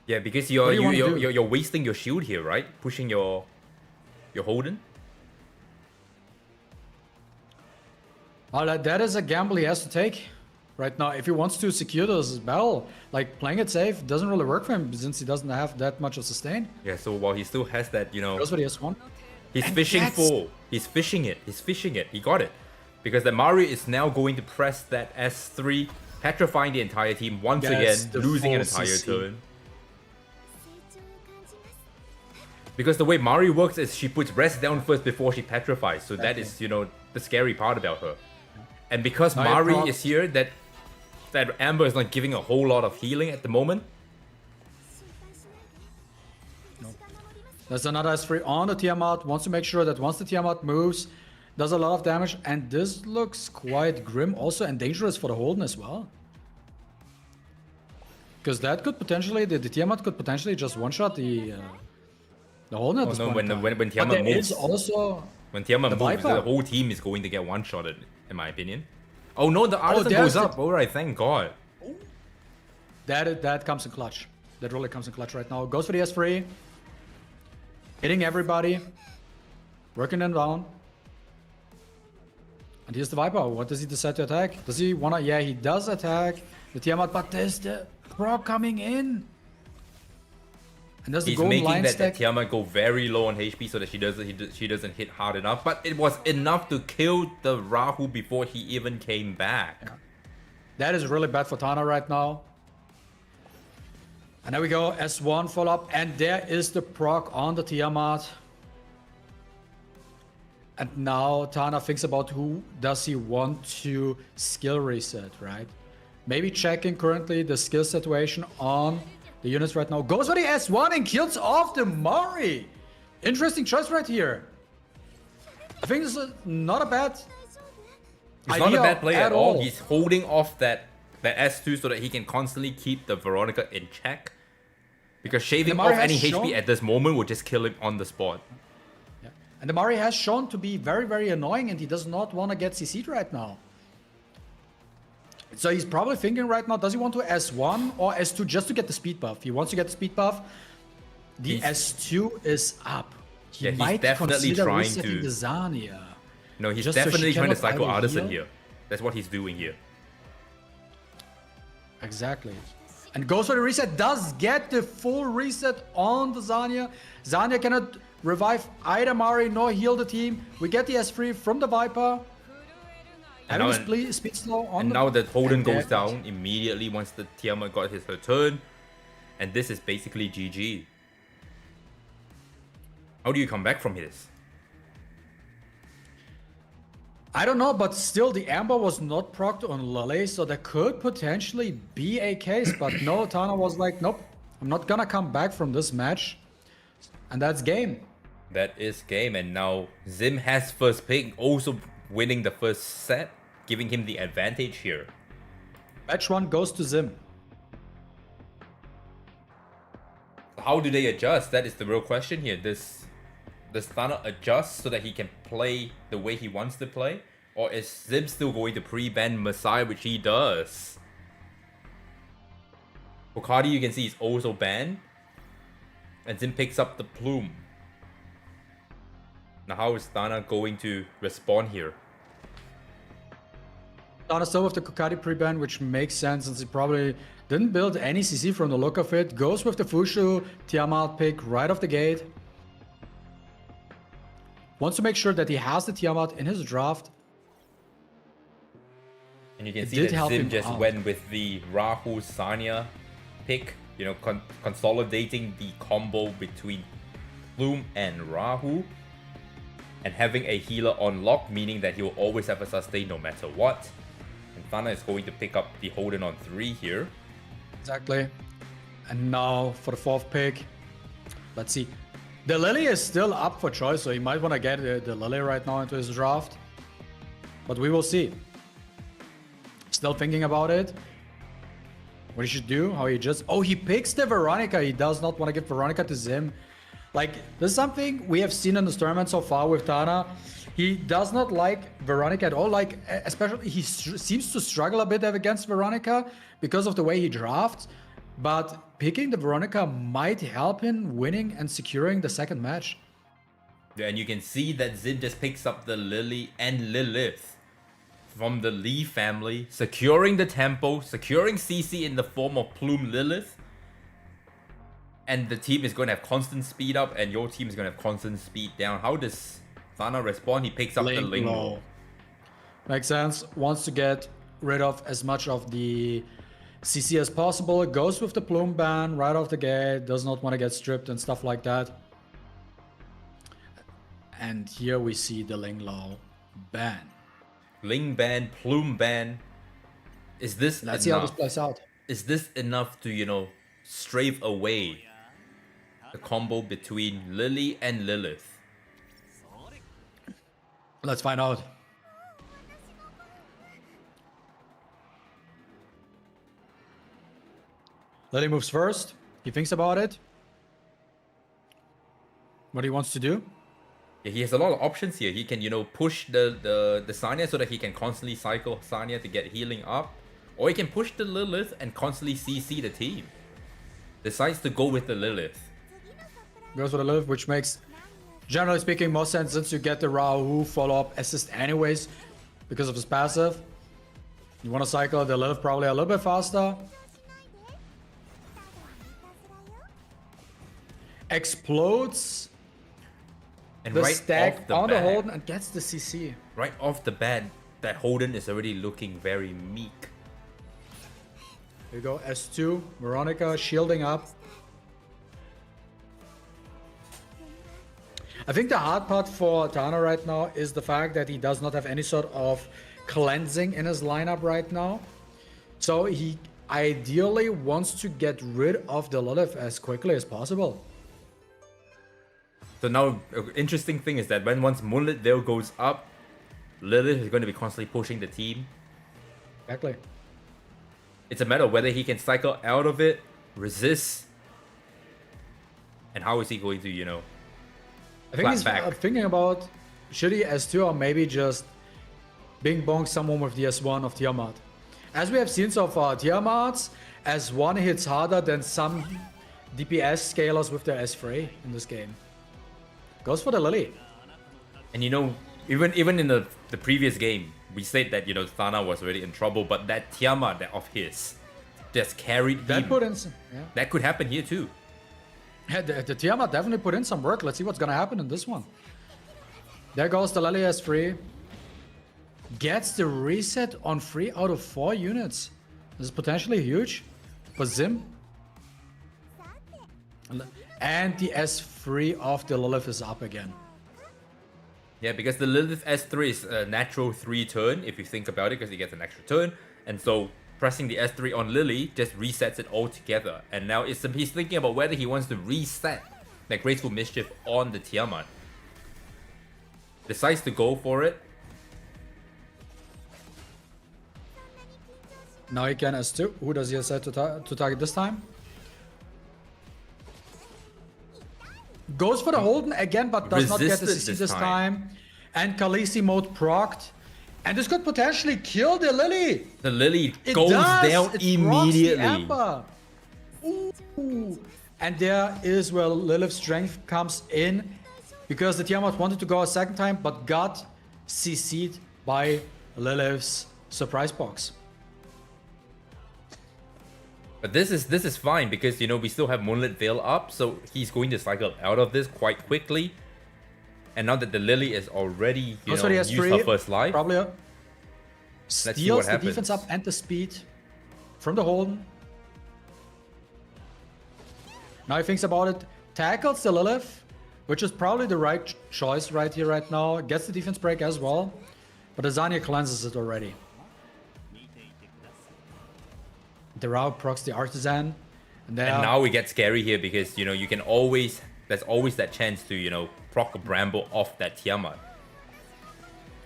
Yeah, because you're wasting your shield here, right? Pushing your Holden. That is a gamble he has to take right now. If he wants to secure this battle, like playing it safe doesn't really work for him since he doesn't have that much of sustain. Yeah, so while he still has that, Goes for the S1. He's fishing full. He's fishing it. He got it. Because the Mari is now going to press that S3, petrifying the entire team once again, losing an entire turn. Because the way Mari works is she puts rest down first before she petrifies. So that is, the scary part about her. And because Mari is here, that Amber is not giving a whole lot of healing at the moment. No. There's another S3 on the Tiamat. Wants to make sure that once the Tiamat moves, does a lot of damage. And this looks quite grim also and dangerous for the Holden as well. Because that could potentially, the Tiamat could potentially just one-shot the Holden at this point. When Tiamat moves, when Tiamat moves, the whole team is going to get one-shotted, in my opinion. Oh no, the Artisan goes up. Alright, thank God. That comes in clutch. That really comes in clutch right now. Goes for the S3. Hitting everybody. Working them down. And here's the Viper. What does he decide to attack? Does he wanna... Yeah, he does attack the Tiamat, but there's the proc coming in. And there's the golden line stack. He's making that Tiamat go very low on HP so that she doesn't hit hard enough. But it was enough to kill the Rahu before he even came back. Yeah. That is really bad for Tana right now. And there we go, S1 follow up. And there is the proc on the Tiamat. And now Tana thinks about who does he want to skill reset, right? Maybe checking currently the skill situation on the units right now. Goes for the S1 and kills off the Mari. Interesting choice right here. I think this is not a bad It's not a bad play at all. He's holding off that S2 so that he can constantly keep the Veronica in check. Because shaving off any HP at this moment would just kill him on the spot. Yeah. And the Mari has shown to be very, very annoying and he does not want to get CC'd right now. So he's probably thinking right now, does he want to S1 or S2 just to get the speed buff? He wants to get the speed buff. The S2 is up. He Yeah, he's might definitely consider trying resetting to- the Zarya. No, he's Just so she definitely trying to cannot cycle either Artisan heal? here. That's what he's doing here. Exactly. And goes for the reset, does get the full reset on the Zarya. Zarya cannot revive either Mari nor heal the team. We get the S3 from the Viper. And Having now- a speed slow on And now that Holden and goes there- down immediately once the Tiamat got his return. And this is basically GG. How do you come back from this? I don't know, but still the Amber was not procced on Lily, so there could potentially be a case. But no, Tana was like, nope, I'm not gonna come back from this match. And that's game. That is game, and now Zim has first pick, also winning the first set, giving him the advantage here. Match 1 goes to Zim. How do they adjust? That is the real question here. Does Tana adjust so that he can play the way he wants to play? Or is Zim still going to pre-ban Messiah, which he does? Hokadi, you can see, is also banned. And Zim picks up the Plume. Now how is Tana going to respond here? Tana still with the Kokadi pre-ban, which makes sense since he probably didn't build any CC from the look of it. Goes with the Fushu Tiamat pick right off the gate. Wants to make sure that he has the Tiamat in his draft. And you can It see did that help Zim him just out. went with the Rahu Sanya pick, you know, consolidating the combo between Plume and Rahu, and having a healer on lock, meaning that he will always have a sustain no matter what. And Tana is going to pick up the Holden on 3 here. Exactly. And now for the 4th pick. Let's see. The Lily is still up for choice, so he might want to get the Lily right now into his draft. But we will see. Still thinking about it. What he should do, how he just... Oh, he picks the Veronica. He does not want to give Veronica to Zim. Like, this is something we have seen in this tournament so far with Tana. He does not like Veronica at all. Like, especially, he seems to struggle a bit against Veronica because of the way he drafts. But picking the Veronica might help him winning and securing the second match. Yeah, and you can see that Zim just picks up the Lily and Lilith from the Lee family, securing the tempo, securing CC in the form of Plume Lilith. And the team is going to have constant speed up, and your team is going to have constant speed down. How does Tana respond? He picks up the Ling Low. Makes sense. Wants to get rid of as much of the CC as possible. Goes with the Plume ban right off the gate. Does not want to get stripped and stuff like that. And here we see the Ling Low ban. Ling ban, Plume ban. Is this Let's see how this plays out. Is this enough to, you know, strafe away the combo between Lily and Lilith? Let's find out. Lily moves first. He thinks about it. What he wants to do. Yeah, he has a lot of options here. He can, you know, push the Sanya so that he can constantly cycle Sanya to get healing up. Or he can push the Lilith and constantly CC the team. Decides to go with the Lilith. Goes for the Lilith, which makes, generally speaking, more sense since you get the Rahu follow-up assist anyways because of his passive. You want to cycle the Lilith probably a little bit faster. Explodes And the right stack off the on the bat, Holden and gets the CC. right off the bat, that Holden is already looking very meek. Here we go, S2, Veronica shielding up. I think the hard part for Tana right now is the fact that he does not have any sort of cleansing in his lineup right now. So he ideally wants to get rid of the Lilith as quickly as possible. So now, interesting thing is that once Moonlit Veil goes up, Lilith is going to be constantly pushing the team. Exactly. It's a matter of whether he can cycle out of it, resist, and how is he going to, you know, I think he's back. thinking about should he S2 or maybe just bing bong someone with the S1 of Tiamat. As we have seen so far, Tiamat's S1 hits harder than some DPS scalers with their S3 in this game. Goes for the Lily. And you know, even in the previous game, we said that, you know, Thana was already in trouble, but that Tiamat of his just carried That him. put in some, yeah. That could happen here too. Yeah, the Tiamat definitely put in some work. Let's see what's gonna happen in this one. There goes the Lily S3. Gets the reset on 3 out of 4 units. This is potentially huge. For Zim. And the S3 of the Lilith is up again. Yeah, because the Lilith S3 is a natural 3 turn, if you think about it, because he gets an extra turn. And so pressing the S3 on Lily just resets it all together. And now he's thinking about whether he wants to reset that Graceful Mischief on the Tiamat. Decides to go for it. Now he can S2. Who does he set to target this time? Goes for the Holden again, but does not get the Resisted CC this time. And Khaleesi mode procced. And this could potentially kill the Lily. The Lily It goes does. down It procs immediately. the Amber. Ooh. And there is where Lilith's strength comes in. Because the Tiamat wanted to go a second time, but got CC'd by Lilith's surprise box. But this is fine because, you know, we still have Moonlit Veil up, so he's going to cycle out of this quite quickly. And now that the Lily is already, you know, used her first life, probably see what steals the happens. defense up and the speed from the Holden. Now he thinks about it, tackles the Lilith, which is probably the right choice right here, right now. Gets the defense break as well, but Azania cleanses it already. The route procs the Artisan, and now we get scary here because, you know, you can always, there's always that chance to, you know, proc a Bramble off that Tiamat.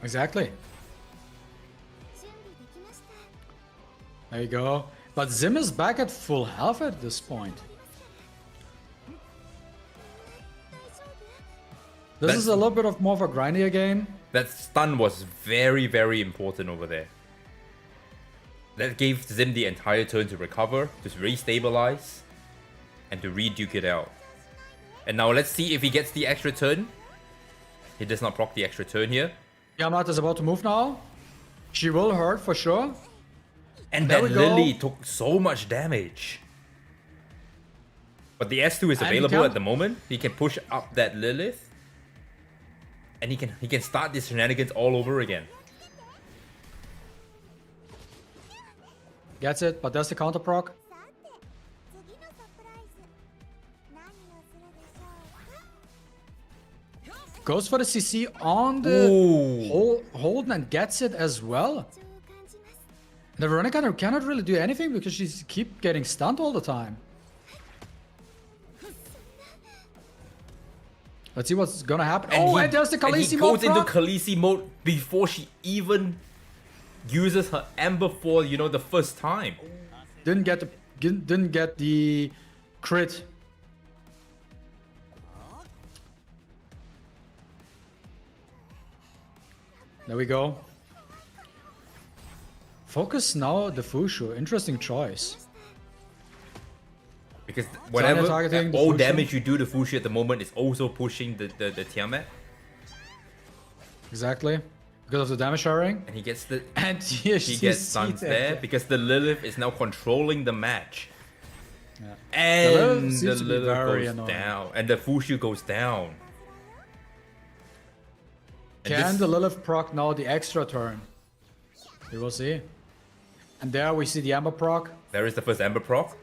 Exactly. There you go. But Zim is back at full health at this point. This is a little bit of more of a grindier game. That stun was very, very important over there. That gave Zim the entire turn to recover, to restabilize, and to re-duke it out. And now let's see if he gets the extra turn. He does not proc the extra turn here. Tiamat is about to move now. She will hurt for sure. And there that we go. Lily took so much damage. But the S2 is And available at the moment. He can push up that Lilith. And he can start these shenanigans all over again. Gets it, but does the counter proc. Goes for the CC on the Holden and gets it as well. The Veronica cannot really do anything because she's keep getting stunned all the time. Let's see what's gonna happen. And there's the Khaleesi mode. He goes into Khaleesi mode before she even uses her Ember for, you know, the first time. Didn't get the crit. There we go. Focus now the Fushu. Interesting choice. Because whatever targeting the all Fushu. damage you do to Fushi at the moment is also pushing the Tiamat. Exactly. Because of the damage sharing. And he gets the And here he gets stuns there because the Lilith is now controlling the match. Yeah. And seems the to be Lilith very goes annoying. down. And the Fushu goes down. And Can this- the Lilith proc now the extra turn? We will see. And there we see the Amber proc. There is the first Ember proc.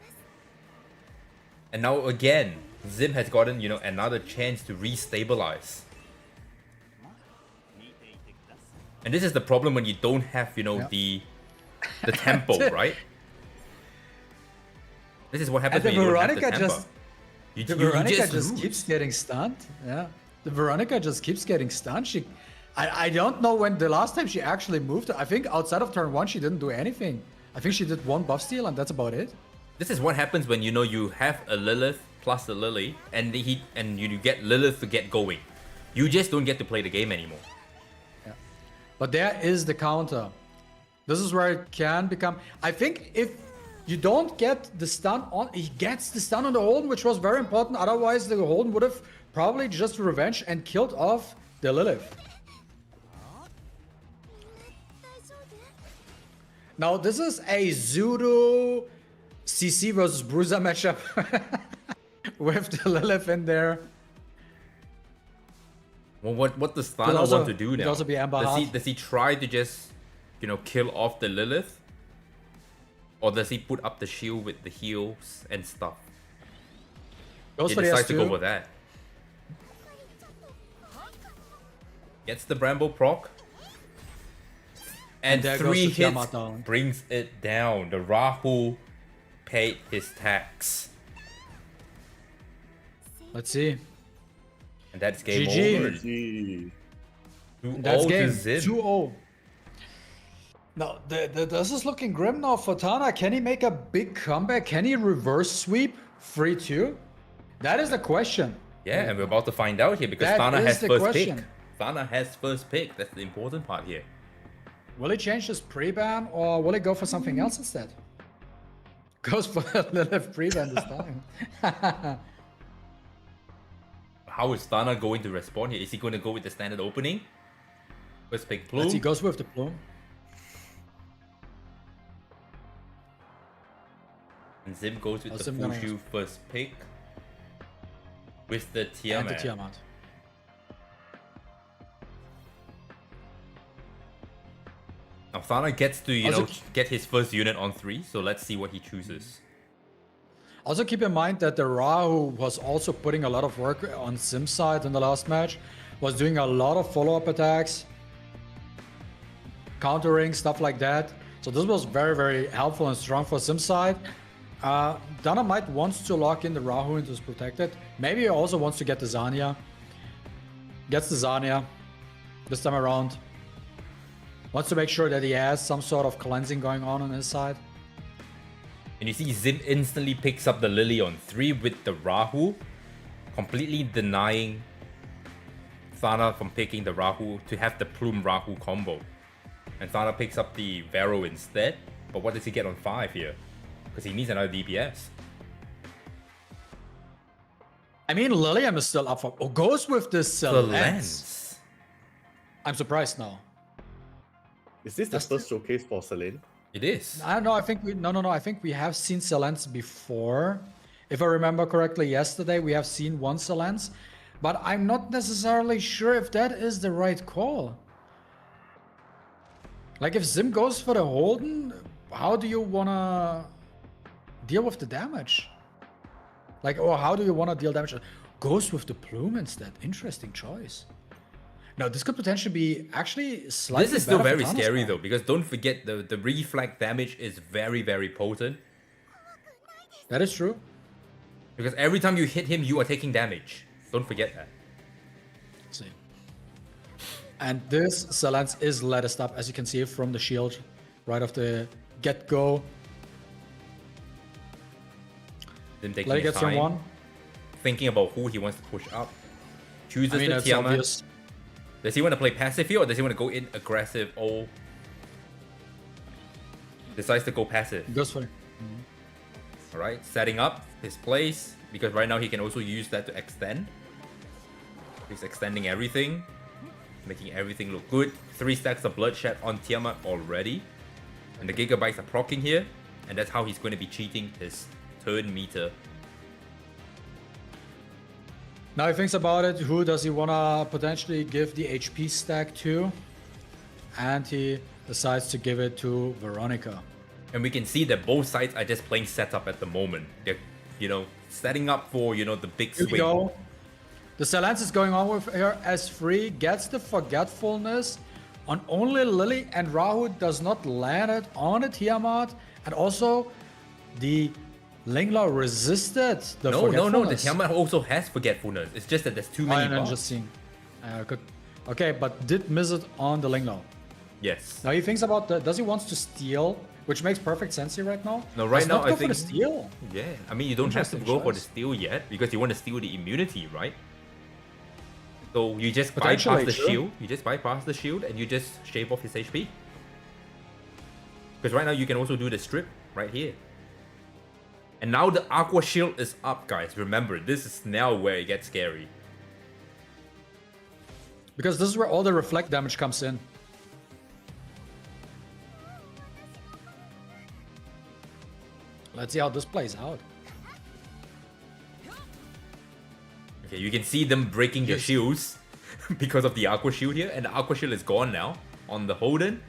And now again, Zim has gotten, you know, another chance to restabilize. And this is the problem when you don't have, you know, the tempo, right? This is what happens And when the you don't have the Veronica tempo. just- You The Veronica just lose. keeps getting stunned. Yeah. The Veronica just keeps getting stunned. I don't know when the last time she actually moved. I think outside of turn 1 she didn't do anything. I think she did 1 buff steal and that's about it. This is what happens when, you know, you have a Lilith plus a Lily and you get Lilith to get going. You just don't get to play the game anymore. Yeah. But there is the counter. This is where it can become. I think if you don't get the stun on, he gets the stun on the Holden, which was very important. Otherwise, the Holden would have probably just revenge and killed off the Lilith. Now this is a Zudo CC versus Bruiser matchup with the Lilith in there. Well, what does Could Thana also- want to do could now? also be Amber Heart. Does he try to just, you know, kill off the Lilith? Or does he put up the shield with the heals and stuff? Goes He for the decides to go S2. for that. Gets the Bramble proc. And there goes 3 the Tiamat hits down. brings it down. The Rahu paid his tax. Let's see. And that's game GG. over. Gee. 2-0 That's to game Zim. 2-0. Now, this is looking grim now for Tana. Can he make a big comeback? Can he reverse sweep 3-2? That is the question. Yeah, and we're about to find out here because That Thana is has the first question. pick. Thana has first pick. That's the important part here. Will he change his pre-ban or will he go for something else instead? Goes for a Lilith pre-ban this time. How is Thana going to respond here? Is he going to go with the standard opening? First pick Plume. Let's see, goes with the plume. And Zim goes with the Zim gonna- Fushu first pick. With the And the Tiamat. Tiamat. Now Thana gets to, you Also- know, get his first unit on 3. So let's see what he chooses. Also keep in mind that the Rahu was also putting a lot of work on Sim's side in the last match. Was doing a lot of follow-up attacks. Countering, stuff like that. So this was very, very helpful and strong for Sim's side. Dynamite wants to lock in the Rahu into his protected. Maybe he also wants to get the Zania. Gets the Zania this time around. Wants to make sure that he has some sort of cleansing going on his side. And you see Zim instantly picks up the Lily on 3 with the Rahu. Completely denying Thana from picking the Rahu to have the Plume Rahu combo. And Thana picks up the Vero instead. But what does he get on 5 here? Because he needs another DPS. I mean, Lilium is still up for... Oh, goes with this The lens. lens. I'm surprised now. Is this the first showcase for Celine? It is. I don't know. I think we... No. I think we have seen Silence before. If I remember correctly, yesterday we have seen one Silence. But I'm not necessarily sure if that is the right call. Like, if Zim goes for the Holden, how do you want to deal with the damage? Like, or how do you want to deal damage? Goes with the Plume instead. Interesting choice. Now, this could potentially be actually slightly This is still better for very Thanos scary now. though, because don't forget the reflect damage is very, very potent. That is true. Because every time you hit him, you are taking damage. Don't forget that. Let's see. And this Silence is latticed up, as you can see from the shield, right off the get-go. Then taking Let it his get some time, one. thinking about who he wants to push up. Chooses I mean, the it's Tiamat. obvious. Does he want to play passive here or does he want to go in aggressive? Oh. Decides to go passive. Goes for it. Alright, setting up his place. Because right now he can also use that to extend. He's extending everything. Making everything look good. 3 stacks of bloodshed on Tiamat already. And the gigabytes are proccing here. And that's how he's going to be cheating his turn meter. Now he thinks about it, who does he want to potentially give the HP stack to? And he decides to give it to Veronica. And we can see that both sides are just playing setup at the moment. They're, you know, setting up for, you know, the big Here we swing. go. The Silence is going on with her as free, gets the Forgetfulness on only Lily, and Rahu does not land it on the Tiamat. And also, the Lingla resisted the No, Forgetfulness. the Tiamat also has Forgetfulness. It's just that there's too many I'm buffs. just seeing. Good. Okay, but did miss it on the Lingla. Yes. Now he thinks about does he wants to steal, which makes perfect sense here right now. No, right Does now not I go for the think- steal. Yeah, I mean, you don't have to Interesting go for the choice. steal yet because you want to steal the immunity, right? So you just Potentially bypass the true. shield. You just bypass the shield and you just shave off his HP. Because right now you can also do the strip right here. And now the Aqua Shield is up, guys. Remember, this is now where it gets scary. Because this is where all the reflect damage comes in. Let's see how this plays out. Okay, you can see them breaking their shields because of the Aqua Shield here, and the Aqua Shield is gone now on the Holden.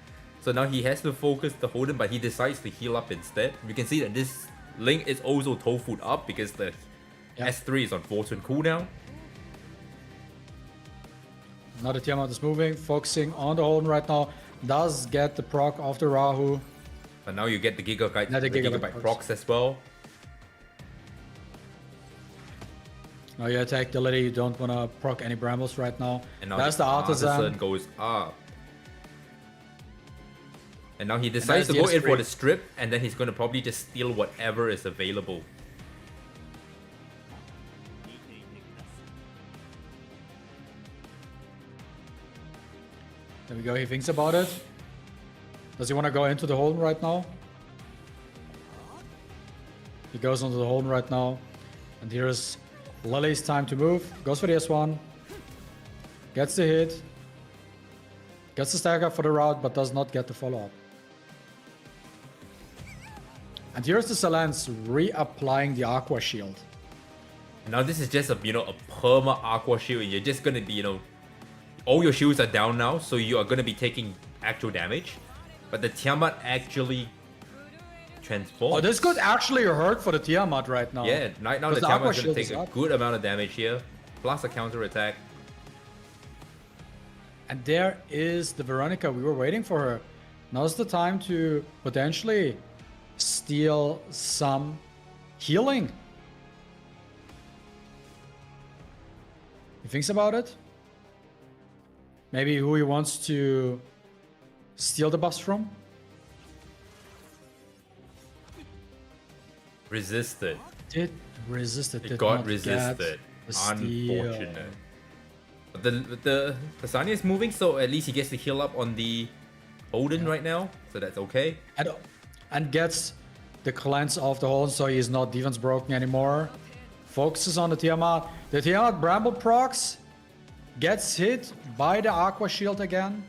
So now he has to focus the Holden, but he decides to heal up instead. You can see that this Link is also tofu'd up because the S3 is on 4-turn cooldown. Now the Tiamat is moving, focusing on the Holden right now. Does get the proc of the Rahu. But now you get the Gigabyte, Now the the Gigabyte Gigabyte procs. procs as well. Now you attack the Lily, you don't want to proc any Brambles right now. And now That's the Artisan. goes up. And now he decides to there's go the in for S3. the strip, and then he's going to probably just steal whatever is available. There we go, he thinks about it. Does he want to go into the Holden right now? He goes onto the Holden right now. And here's Lily's time to move. Goes for the S1. Gets the hit. Gets the stack up for the route, but does not get the follow-up. And here's the Salance reapplying the Aqua Shield. Now this is just a a perma Aqua Shield, and you're just going to be, all your shields are down now, so you are going to be taking actual damage. But the Tiamat actually transforms. Oh, this could actually hurt for the Tiamat right now. Yeah, right now the Because the Aqua Tiamat is going Shield to is take a up. good amount of damage here, plus a counter attack. And there is the Veronica. We were waiting for her. Now's the time to potentially steal some healing. He thinks about it. Maybe who he wants to steal the buffs from. Resisted. Did resist it. It Did got not resisted. get the steal. Unfortunate. But the Sanya is moving, so at least he gets to heal up on the Odin right now, so that's okay. And gets the cleanse of the Holden, so he's not defense broken anymore. Focuses on the Tiamat. The Tiamat Bramble procs. Gets hit by the Aqua Shield again.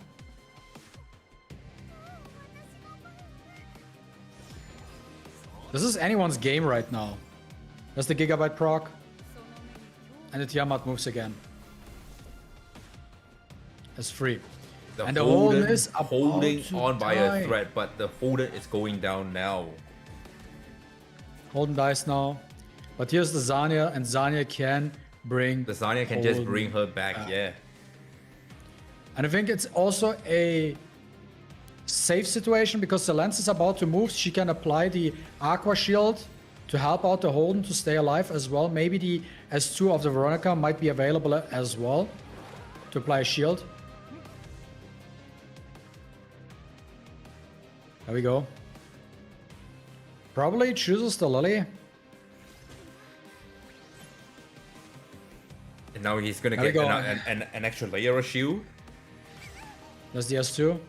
This is anyone's game right now. That's the Gigabyte proc. And the Tiamat moves again. It's free. And the Holden is about holding to on by die. a thread, but the Holden is going down now. Holden dies now. But here's the Zanya, and Zanya can bring The Sanya can just Holden bring her back, yeah. And I think it's also a safe situation because the Lance is about to move. She can apply the Aqua Shield to help out the Holden to stay alive as well. Maybe the S2 of the Veronica might be available as well to apply a shield. There we go. Probably chooses the Lily. And now he's gonna There we get go. an extra layer of shield. There's the S2. And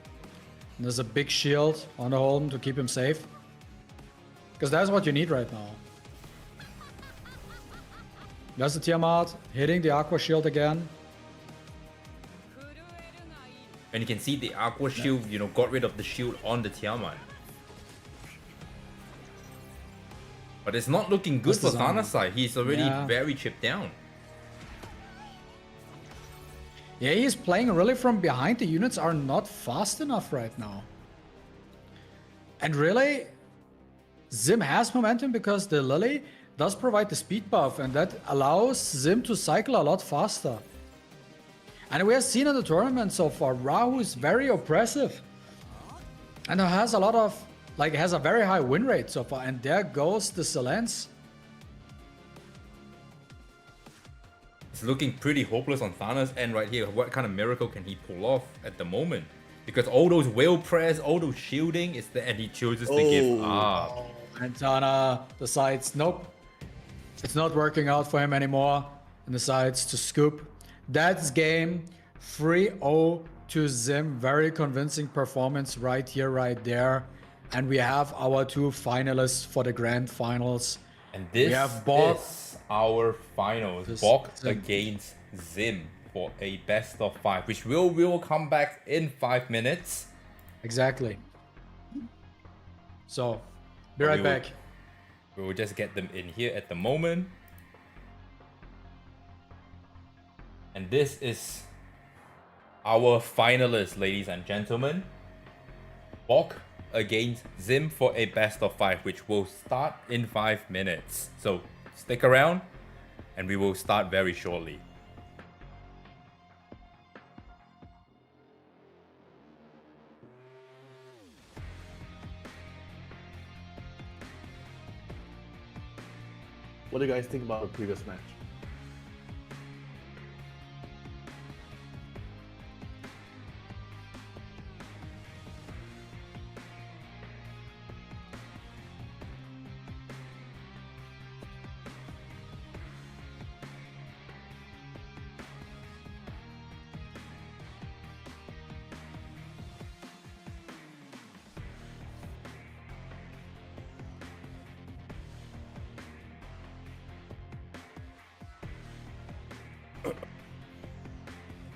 there's a big shield on the Holden to keep him safe. Because that's what you need right now. There's the Tiamat hitting the Aqua Shield again. And you can see the Aqua Shield, got rid of the shield on the Tiamat. But it's not looking good That's for the Zanya. Thana's side. He's already Yeah. very chipped down. Yeah, he's playing really from behind. The units are not fast enough right now. And really, Zim has momentum because the Lily does provide the speed buff, and that allows Zim to cycle a lot faster. And we have seen in the tournament so far, Rahu is very oppressive. And has a lot of, has a very high win rate so far. And there goes the Silence. It's looking pretty hopeless on Thanos' end right here. What kind of miracle can he pull off at the moment? Because all those whale press, all those shielding is there, and he chooses to give up. And Tana decides, nope, it's not working out for him anymore, and decides to scoop. That's game 3-0 to Zim. Very convincing performance right here, right there. And we have our two finalists for the grand finals. And this We have Bok. is our finals. This- Bok Zim. against Zim. for a best of 5, which will come back in 5 minutes. Exactly. So, be But right back. We will just get them in here at the moment. And this is our finalists, ladies and gentlemen. Bok against Zim for a best of 5, which will start in 5 minutes. So stick around and we will start very shortly. What do you guys think about the previous match?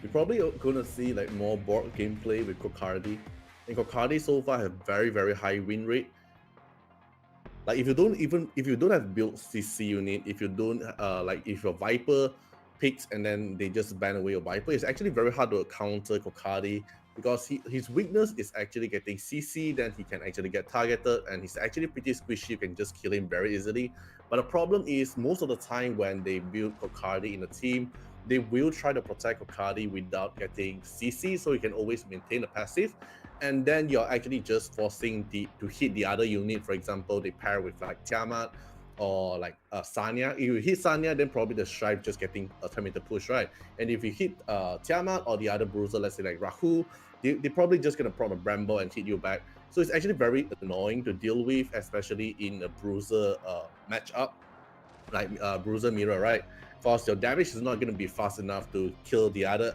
We're probably going to see like more board gameplay with Kokardi. And Kokardi so far have very high win rate. Like if you don't have built CC unit, if you don't if your Viper picks and then they just ban away your Viper, it's actually very hard to counter Kokardi because his weakness is actually getting CC, then he can actually get targeted, and he's actually pretty squishy. You can just kill him very easily. But the problem is most of the time when they build Kokardi in a team, they will try to protect Kokardi without getting CC, so you can always maintain the passive. And then you're actually just forcing to hit the other unit. For example, they pair with like Tiamat or like Sanya. If you hit Sanya, then probably the Strife just getting a 10-meter push, right? And if you hit Tiamat or the other bruiser, let's say like Rahu, they're probably just gonna prompt a Bramble and hit you back. So it's actually very annoying to deal with, especially in a bruiser matchup, like bruiser mirror, right? Because your damage is not going to be fast enough to kill the other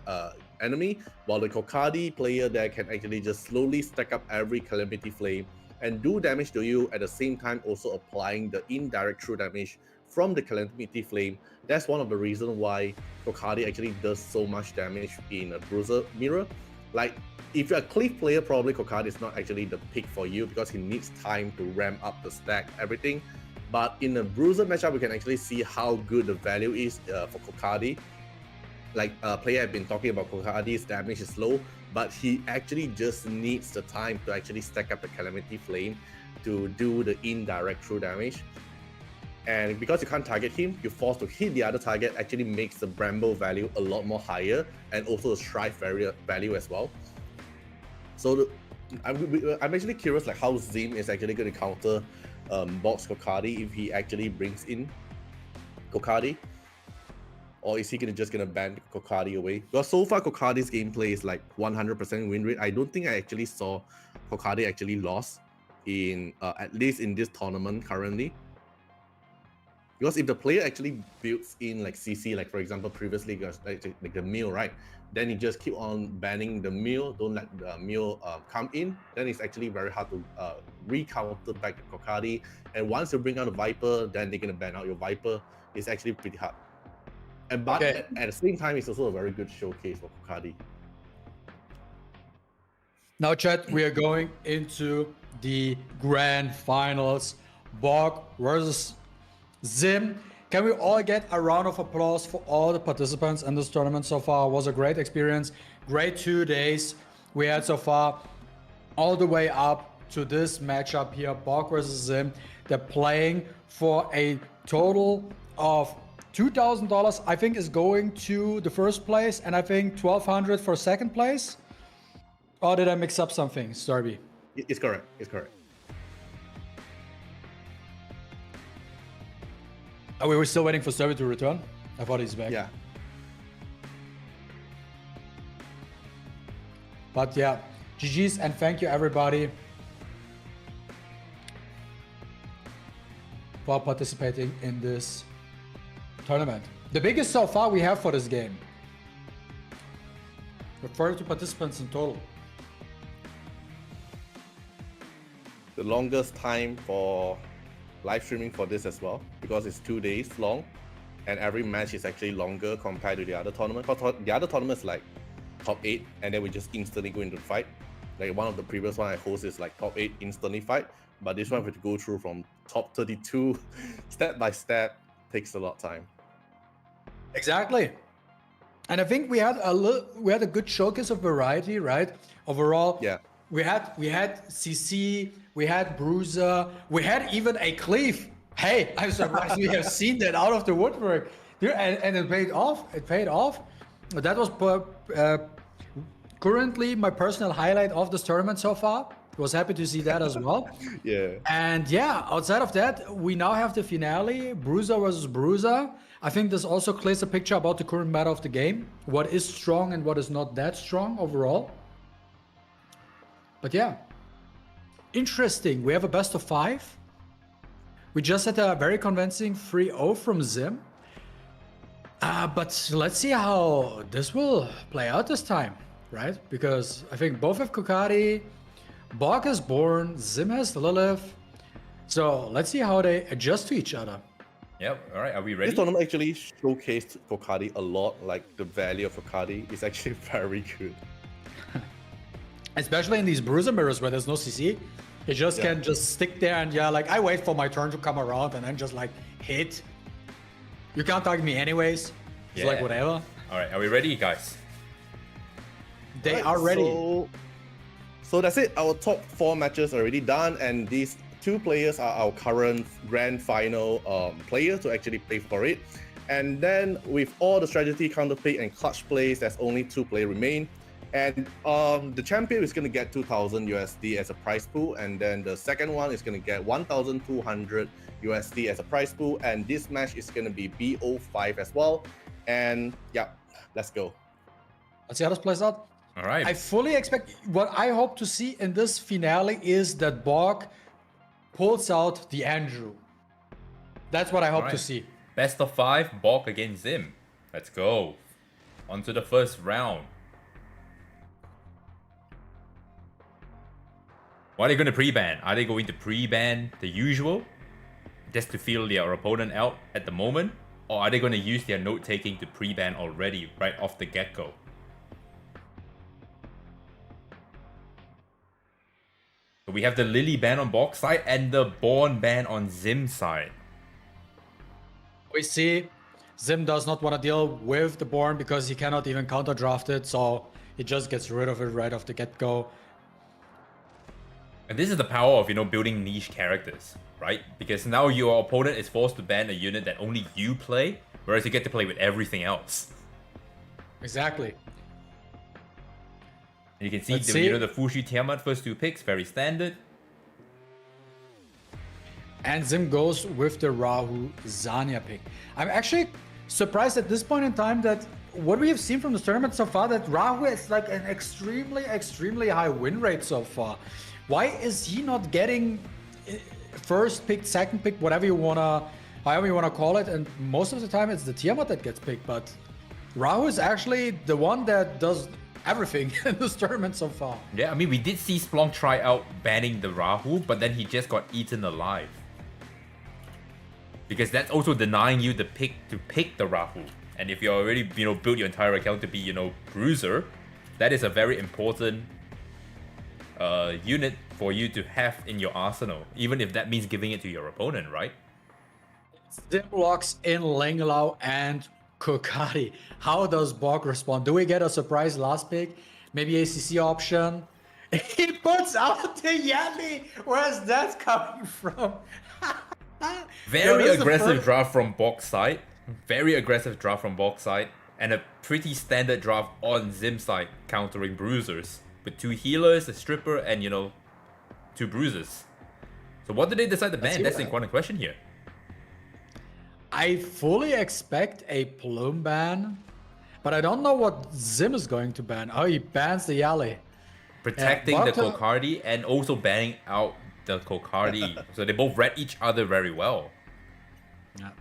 enemy, while the Kokardi player there can actually just slowly stack up every Calamity Flame and do damage to you, at the same time also applying the indirect true damage from the Calamity Flame. That's one of the reasons why Kokardi actually does so much damage in a bruiser mirror. Like if you're a Cliff player, probably Kokardi is not actually the pick for you because he needs time to ramp up the stack, everything. But in a bruiser matchup, we can actually see how good the value is for Kokardi. Like player have been talking about Kokardi's damage is low, but he actually just needs the time to actually stack up the Calamity Flame to do the indirect true damage. And because you can't target him, you're forced to hit the other target, actually makes the Bramble value a lot more higher, and also the Strife value as well. So I'm actually curious like how Zim is actually going to counter box Kokardi if he actually brings in Kokardi, or is he just gonna ban Kokardi away? Because so far Kokardi's gameplay is like 100% win rate. I don't think I actually saw Kokardi actually lost in at least in this tournament currently. Because if the player actually builds in like CC, like for example previously like the Meal, right? Then you just keep on banning the Meal, don't let the Meal come in, then it's actually very hard to re-counter back the Kokardi. And once you bring out the Viper, then they're gonna ban out your Viper. It's actually pretty hard. And but Okay. at the same time, it's also a very good showcase for Kokardi. Now, chat, we are going into the grand finals. Bog versus Zim. Can we all get a round of applause for all the participants in this tournament so far? It was a great experience. Great 2 days we had so far, all the way up to this matchup here, Bog versus Zim. They're playing for a total of $2,000, I think, is going to the first place, and I think 1,200 for second place. Or did I mix up something, Sterbby? It's correct. It's correct. Oh, we were still waiting for Sterbby to return? I thought he's back. Yeah. But yeah, GG's and thank you everybody for participating in this tournament. The biggest so far we have for this game. With 32 participants in total. The longest time for live streaming for this as well, because it's 2 days long. and every match is actually longer compared to the other tournament. Because the other tournament is like top 8, and then we just instantly go into the fight. Like one of the previous one I host is like top 8 instantly fight, but this one we have to go through from top 32 step by step. Takes a lot of time. Exactly. And I think we had a good showcase of variety, right? Overall, Yeah. We had CC, we had Bruiser, we had even a Cleave. Hey, I'm surprised we have seen that out of the woodwork. And it paid off. It paid off. That was currently my personal highlight of this tournament so far. Was happy to see that as well. Yeah. And yeah, outside of that, we now have the finale, Bruiser versus Bruiser. I think this also clears a picture about the current meta of the game, what is strong and what is not that strong overall. But yeah, interesting. We have a best of 5. We just had a very convincing 3-0 from Zim. But let's see how this will play out this time, right? Because I think both have Kokari, Bog is Born, Zim has Lilith. So let's see how they adjust to each other. Yep. All right. Are we ready? This tournament actually showcased Kokari a lot. Like the value of Kokari is actually very good. Especially in these Bruiser mirrors where there's no CC. You just can just stick there and like I wait for my turn to come around and then just like hit. You can't target me anyways. It's like whatever. All right. Are we ready, guys? They are ready. So that's it. Our top 4 matches are already done, and these 2 players are our current grand final players to actually play for it. And then with all the strategy, counterplay, and clutch plays, there's only 2 players remain. And the champion is going to get 2,000 USD as a prize pool, and then the second one is going to get 1,200 USD as a prize pool. And this match is going to be BO5 as well. And yeah, let's go. Let's see how this plays out. All right. I fully expect what I hope to see in this finale is that Bog pulls out the Andrew. That's what I hope to see. Best of 5, Bog against Zim. Let's go. On to the first round. What are they going to pre-ban? Are they going to pre-ban the usual, just to feel their opponent out at the moment? Or are they going to use their note-taking to pre-ban already, right off the get-go? So we have the Lily ban on Bog's side and the Born ban on Zim's side. We see Zim does not want to deal with the Born because he cannot even counter draft it, so he just gets rid of it right off the get-go. And this is the power of, building niche characters, right? Because now your opponent is forced to ban a unit that only you play, whereas you get to play with everything else. Exactly. And you can see, the Fushi Tiamat first 2 picks, very standard. And Zim goes with the Rahu Zanya pick. I'm actually surprised at this point in time that what we have seen from the tournament so far, that Rahu is like an extremely, extremely high win rate so far. Why is he not getting first pick, second pick, however you wanna call it? And most of the time it's the Tiamat that gets picked, but Rahu is actually the one that does everything in this tournament so far. Yeah, I mean, we did see Splunk try out banning the Rahu, but then he just got eaten alive. Because that's also denying you the pick to pick the Rahu. And if you already, built your entire account to be, Bruiser, that is a very important unit for you to have in your arsenal, even if that means giving it to your opponent, right? Zim locks in Lenglao and Kokari. How does Bog respond? Do we get a surprise last pick? Maybe a CC option? He puts out the Yali! Where's that coming from? Very aggressive draft from Bog's side. Very aggressive draft from Bog's side. And a pretty standard draft on Zim's side, countering Bruisers. With 2 healers, a stripper, and 2 bruisers. So what did they decide to ban? That's the important question here. I fully expect a Plume ban, but I don't know what Zim is going to ban. Oh, he bans the Yali. Protecting the Kokardi and also banning out the Kokardi. So they both read each other very well. Yeah.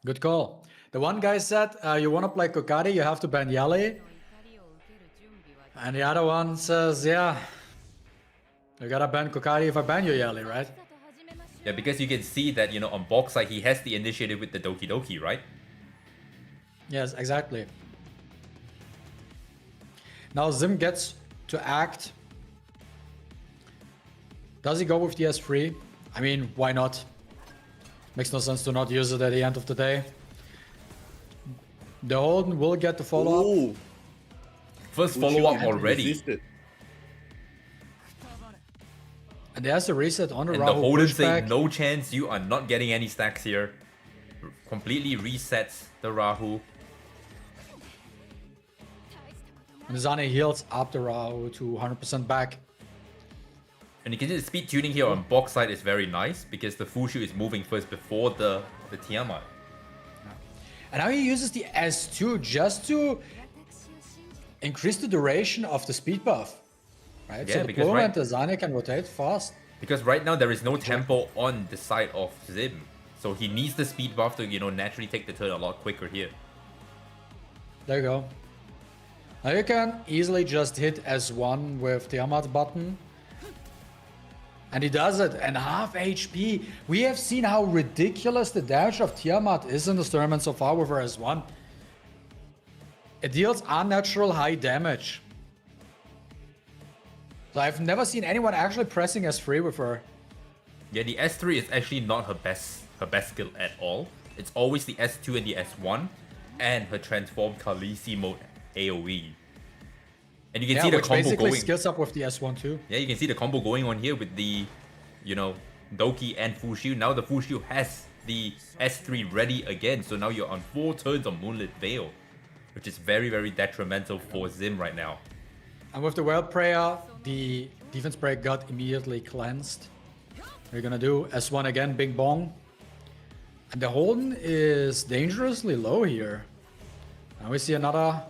Good call. The one guy said, you want to play Kokari, you have to ban Yali. And the other one says, yeah, you gotta ban Kokari if I ban you, Yali, right? Yeah, because you can see that, you know, on Bok's side, he has the initiative with the Doki Doki, right? Yes, exactly. Now Zim gets to act. Does he go with the S3? I mean, why not? Makes no sense to not use it at the end of the day. The Holden will get the follow-up. Ooh, First Uchu follow-up had already. resisted. And there's a reset on the And the Rahu Holden say, pushback. no chance, you are not getting any stacks here. Completely resets the Rahu. And Zane heals up the Rahu to 100% back. And you can see the speed tuning here on Bok's side is very nice because the Fushu is moving first before the Tiamat. And now he uses the S2 just to increase the duration of the speed buff. Right? Yeah, So the because Plume right- and the Zane can rotate fast. Because right now there is no tempo on the side of Zim. So he needs the speed buff to, you know, naturally take the turn a lot quicker here. There you go. Now you can easily just hit S1 with Tiamat button. And he does it, and half HP. We have seen how ridiculous the damage of Tiamat is in this tournament so far with her S1. It deals unnatural high damage. So I've never seen anyone actually pressing S3 with her. Yeah, the S3 is actually not her best skill at all. It's always the S2 and the S1 and her transformed Khaleesi mode AoE. And you can see the which combo basically going. skills up with the S1 too. Yeah, you can see the combo going on here with the, you know, Doki and Fushu. Now the Fushu has the S3 ready again. So now you're on 4 turns of Moonlit Veil, which is very, very detrimental for Zim right now. And with the Wild Prayer, the defense break got immediately cleansed. We're gonna do S1 again, Bing Bong. And the Holden is dangerously low here. Now we see another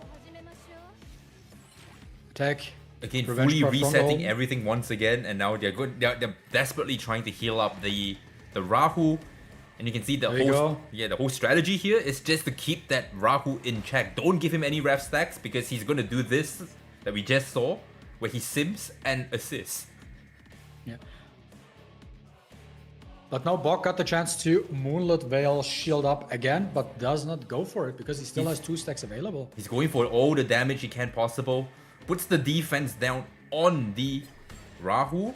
attack. Again, Revenge fully Card from the resetting Holden. everything once again, and now they're good. They're desperately trying to heal up the Rahu, and you can see the There you whole go. the whole strategy here is just to keep that Rahu in check. Don't give him any ref stacks because he's gonna do this that we just saw, where he sims and assists. Yeah. But now Bok got the chance to Moonlit Veil shield up again, but does not go for it because he still has 2 stacks available. He's going for all the damage he can possible. Puts the defense down on the Rahu.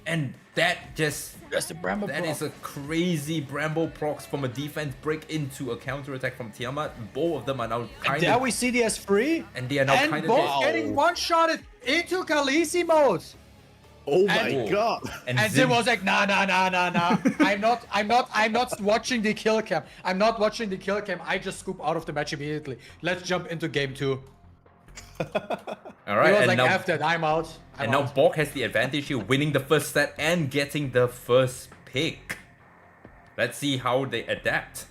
And that just... That's the Bramble That proc. is a crazy Bramble procs from a defense break into a counter attack from Tiamat. Both of them are now And kind there of... we see the S3. And they are now And kind of... Bok getting one-shotted into Khaleesi mode. Oh my And- god. And And Zim Zim was like, nah. I'm not watching the kill cam. I'm not watching the kill cam. I just scoop out of the match immediately. Let's jump into game 2. All He right, was and like, now... F that, I'm out. And now Bok has the advantage here, winning the first set and getting the first pick. Let's see how they adapt.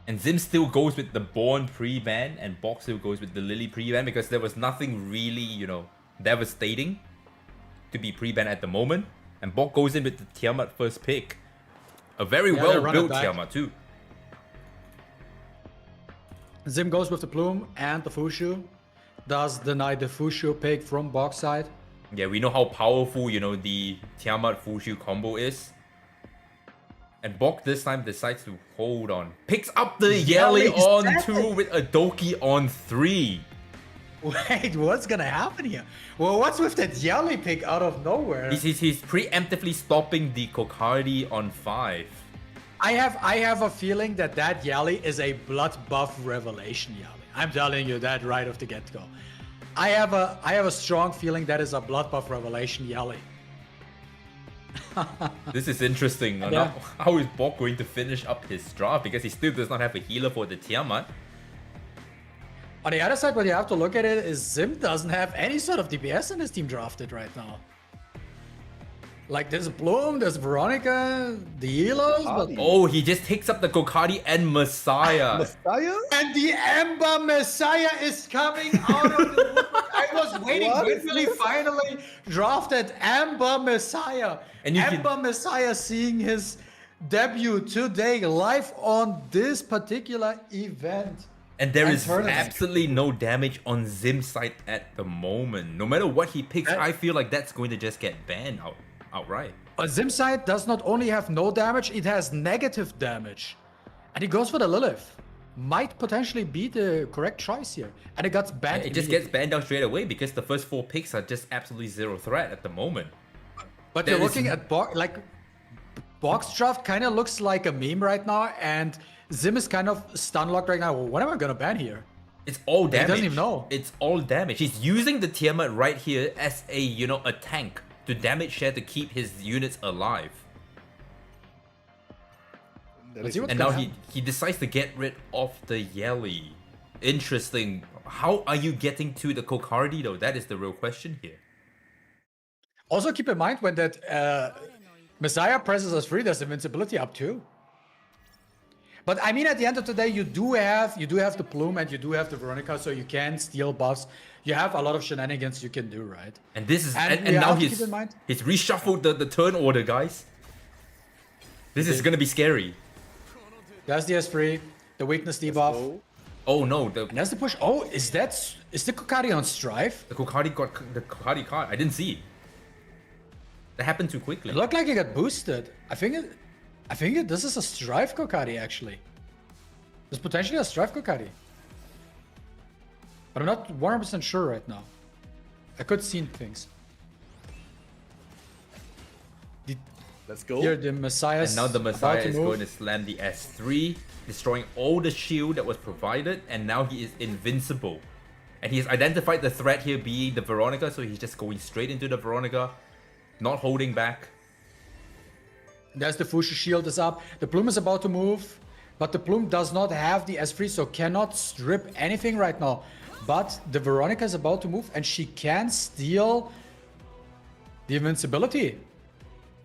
And Zim still goes with the Born pre-ban, and Bok still goes with the Lily pre-ban because there was nothing really, you know, devastating to be pre-ban at the moment. And Bok goes in with the Tiamat first pick. A very Yeah, they run it well-built back. Tiamat too. Zim goes with the Plume and the Fushu. Does deny the Fushu pick from Bok's side. Yeah, we know how powerful, you know, the Tiamat Fushu combo is. And Bok this time decides to hold on. Picks up the Yelly Yelly, on is that 2 with a Doki on 3. Wait, what's gonna happen here? Well, what's with that Yelly pick out of nowhere? He's preemptively stopping the Kokardi on 5. I have a feeling that Yelly is a blood buff revelation Yelly. I'm telling you that right off the get-go. I have a strong feeling that is a blood buff revelation Yelly. This is interesting. Yeah. How is Bok going to finish up his draft? Because he still does not have a healer for the Tiamat. On the other side, what you have to look at it is Zim doesn't have any sort of DPS in his team drafted right now. Like there's Bloom, there's Veronica, the healers, but Oh, he just takes up the Kokardi and Messiah. Messiah? and the Ember Messiah is coming out of the woodwork. I was waiting What when is will he this? finally drafted Ember Messiah. And you can- Ember Messiah seeing his debut today live on this particular event. And there And is tournament. absolutely no damage on Zim's side at the moment. No matter what he picks, I feel like that's going to just get banned outright. Zim side does not only have no damage, it has negative damage. And he goes for the Lilith. Might potentially be the correct choice here. And it got banned. It just gets banned out straight away because the first 4 picks are just absolutely zero threat at the moment. But There you're is- looking at box draft kind of looks like a meme right now, and Zim is kind of stun locked right now. Well, what am I gonna ban here? It's all damage. doesn't even know. It's all damage. He's using the Tiamat right here as a, a tank to damage share to keep his units alive. Let's see what's And gonna now happen. he decides to get rid of the Yelly. Interesting. How are you getting to the Kokardi though? That is the real question here. Also keep in mind when that Messiah presses us free, there's invincibility up too. But I mean, at the end of the day, you do have the Plume and you do have the Veronica, so you can steal buffs. You have a lot of shenanigans you can do, right? And this is And and we now have to keep in mind- he's reshuffled the turn order, guys. This is gonna be scary. There's the S3, the weakness debuff. So, Oh no, And that's the push. Oh, is the Kokari on Strife? the Kokardi got the Kokardi card. I didn't see. That happened too quickly. It looked like it got boosted. I think this is a Strife Kokari actually. It's potentially a Strife Kokari. But I'm not 100% sure right now. I could see things. let's go. Here the Messiah And now the about Messiah to is move. going to slam the S3, destroying all the shield that was provided, and now he is invincible. And he has identified the threat here being the Veronica, so he's just going straight into the Veronica, not holding back. There's the Fushi shield is up. The Plume is about to move, but the Plume does not have the S3, so cannot strip anything right now. But the Veronica is about to move, and she can steal the invincibility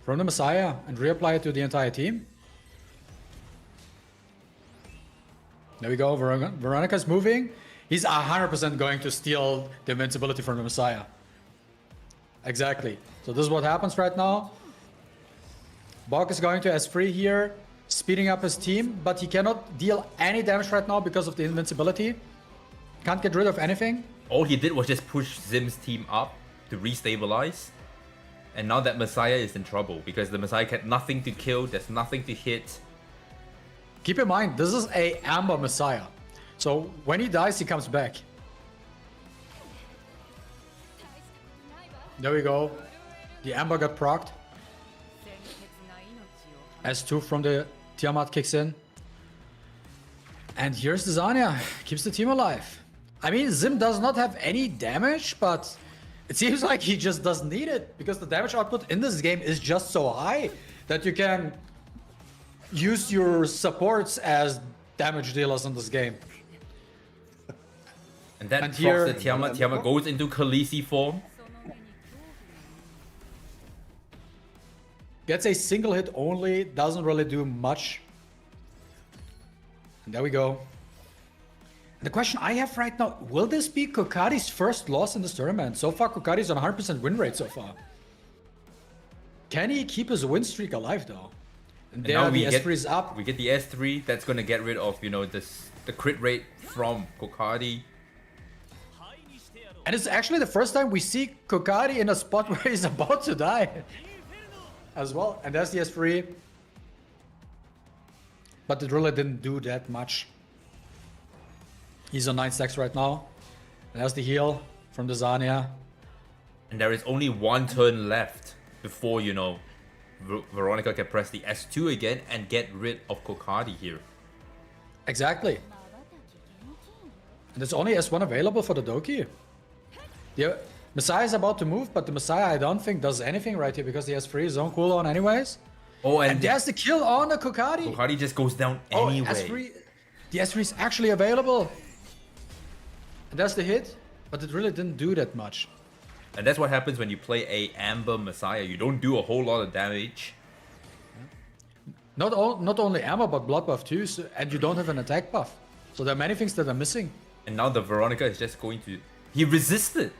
from the Messiah and reapply it to the entire team. There we go. Veronica's moving. He's 100% going to steal the invincibility from the Messiah. Exactly. So this is what happens right now. Bok is going to S3 here, speeding up his team, but he cannot deal any damage right now because of the invincibility. Can't get rid of anything. All he did was just push Zim's team up to restabilize. And now that Messiah is in trouble because the Messiah had nothing to kill, there's nothing to hit. Keep in mind, this is a Amber Messiah. So when he dies, he comes back. There we go. The Amber got procced. S2 from the Tiamat kicks in. And here's the Zanya. Keeps the team alive. I mean, Zim does not have any damage, but it seems like he just doesn't need it because the damage output in this game is just so high that you can use your supports as damage dealers in this game. And that And procs here- the Tiamat. Tiamat goes into Khaleesi form. Gets a single hit only, doesn't really do much. And there we go. And the question I have right now, will this be Kokari's first loss in this tournament? So far, Kokari's on 100% win rate so far. Can he keep his win streak alive though? And there the S3 is up. We get the S3 that's gonna get rid of, the crit rate from Kokari. And it's actually the first time we see Kokari in a spot where he's about to die. As well. And there's the S3. But it really didn't do that much. He's on 9 stacks right now. And there's the heal from the Zanya. And there is only one turn left before, Veronica can press the S2 again and get rid of Kokari here. Exactly. And there's only S1 available for the Doki. The Messiah is about to move, but the Messiah I don't think does anything right here because he has free zone cooldown anyways. Oh, And there's the kill on the Kokari. Kokari just goes down Oh, anyway. S3, the S3 is actually available. And that's the hit, but it really didn't do that much. And that's what happens when you play a Amber Messiah. You don't do a whole lot of damage. Not only ammo, but blood buff too, and you don't have an attack buff. So there are many things that are missing. And now the Veronica is just going to... He resisted.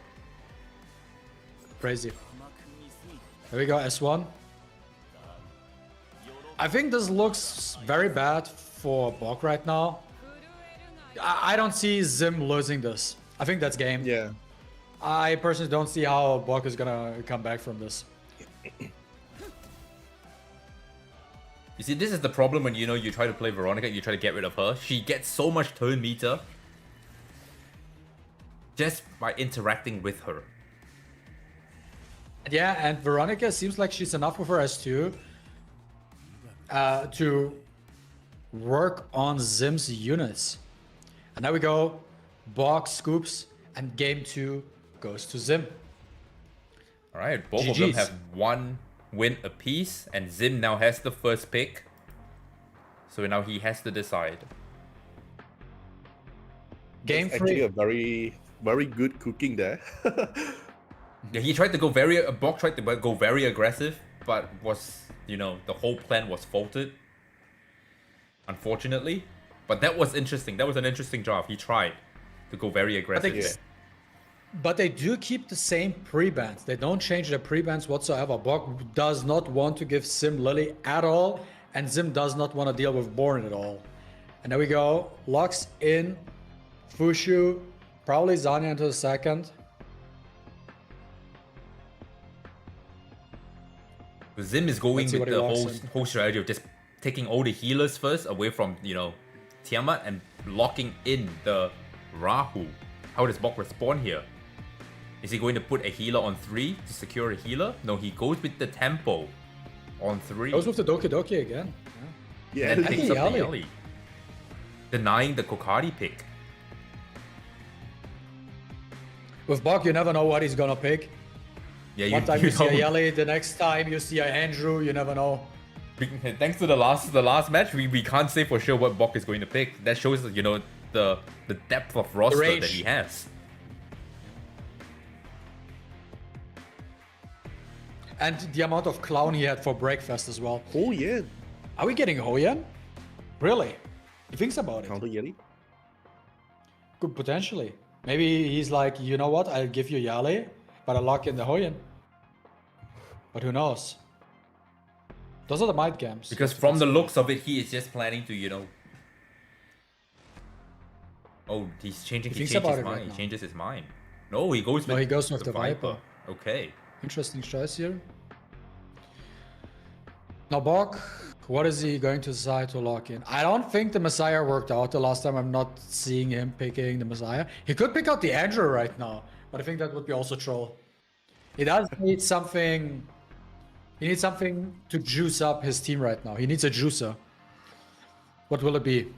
Crazy. There we go, S1. I think this looks very bad for Bok right now. I don't see Zim losing this. I think that's game. Yeah. I personally don't see how Bok is gonna come back from this. You see, this is the problem when you try to play Veronica, you try to get rid of her. She gets so much turn meter just by interacting with her. Yeah, and Veronica seems like she's enough with her S2 to work on Zim's units. And there we go. Bok scoops, and game 2 goes to Zim. Alright, both of them GGs. have 1 win apiece, and Zim now has the first pick. So now he has to decide. Game It's actually 3. a very, very good cooking there. Yeah, he tried to go Bok tried to go very aggressive, but was, the whole plan was faulted. Unfortunately. But that was interesting. That was an interesting draft. He tried to go very aggressive. Yeah. But they do keep the same pre-bans. They don't change their pre-bans whatsoever. Bok does not want to give Zim Lily at all, and Zim does not want to deal with Born at all. And there we go. Locks in Fushu, probably Zanya into the second. Zim is going Let's see with what he the locks whole in. strategy of just taking all the healers first away from, Tiamat and locking in the Rahu. How does Bok respond here? Is he going to put a healer on 3 to secure a healer? No, he goes with the tempo on 3. Goes with the Doki Doki again. Yeah. and I picks think up the Yali. Yali. Denying the Kokari pick. With Bok, you never know what he's gonna pick. Yeah, One time you see a know, Yali, the next time you see a Andrew, you never know. thanks to the last match, we can't say for sure what Bok is going to pick. That shows the depth of roster that range. he has. And the amount of clown he had for Breakfast as well. Oh yeah. Are we getting Hoyan? Really? He thinks about it. Counter Yeti. Could potentially. Maybe he's like, you know what? I'll give you Yale, but I'll lock in the Hoyan. But who knows? Those are the mind games. Because from the looks of it, he is just planning to, Oh, he's changing. He thinks changes about his it mind. right He now. changes his mind. No, he goes with. No, he goes with the Viper. Okay. Interesting choice here. Now Bok, what is he going to decide to lock in? I don't think the Messiah worked out the last time. I'm not seeing him picking the Messiah. He could pick out the Andrew right now, but I think that would be also troll. He does need something. He needs something to juice up his team right now. He needs a juicer. What will it be?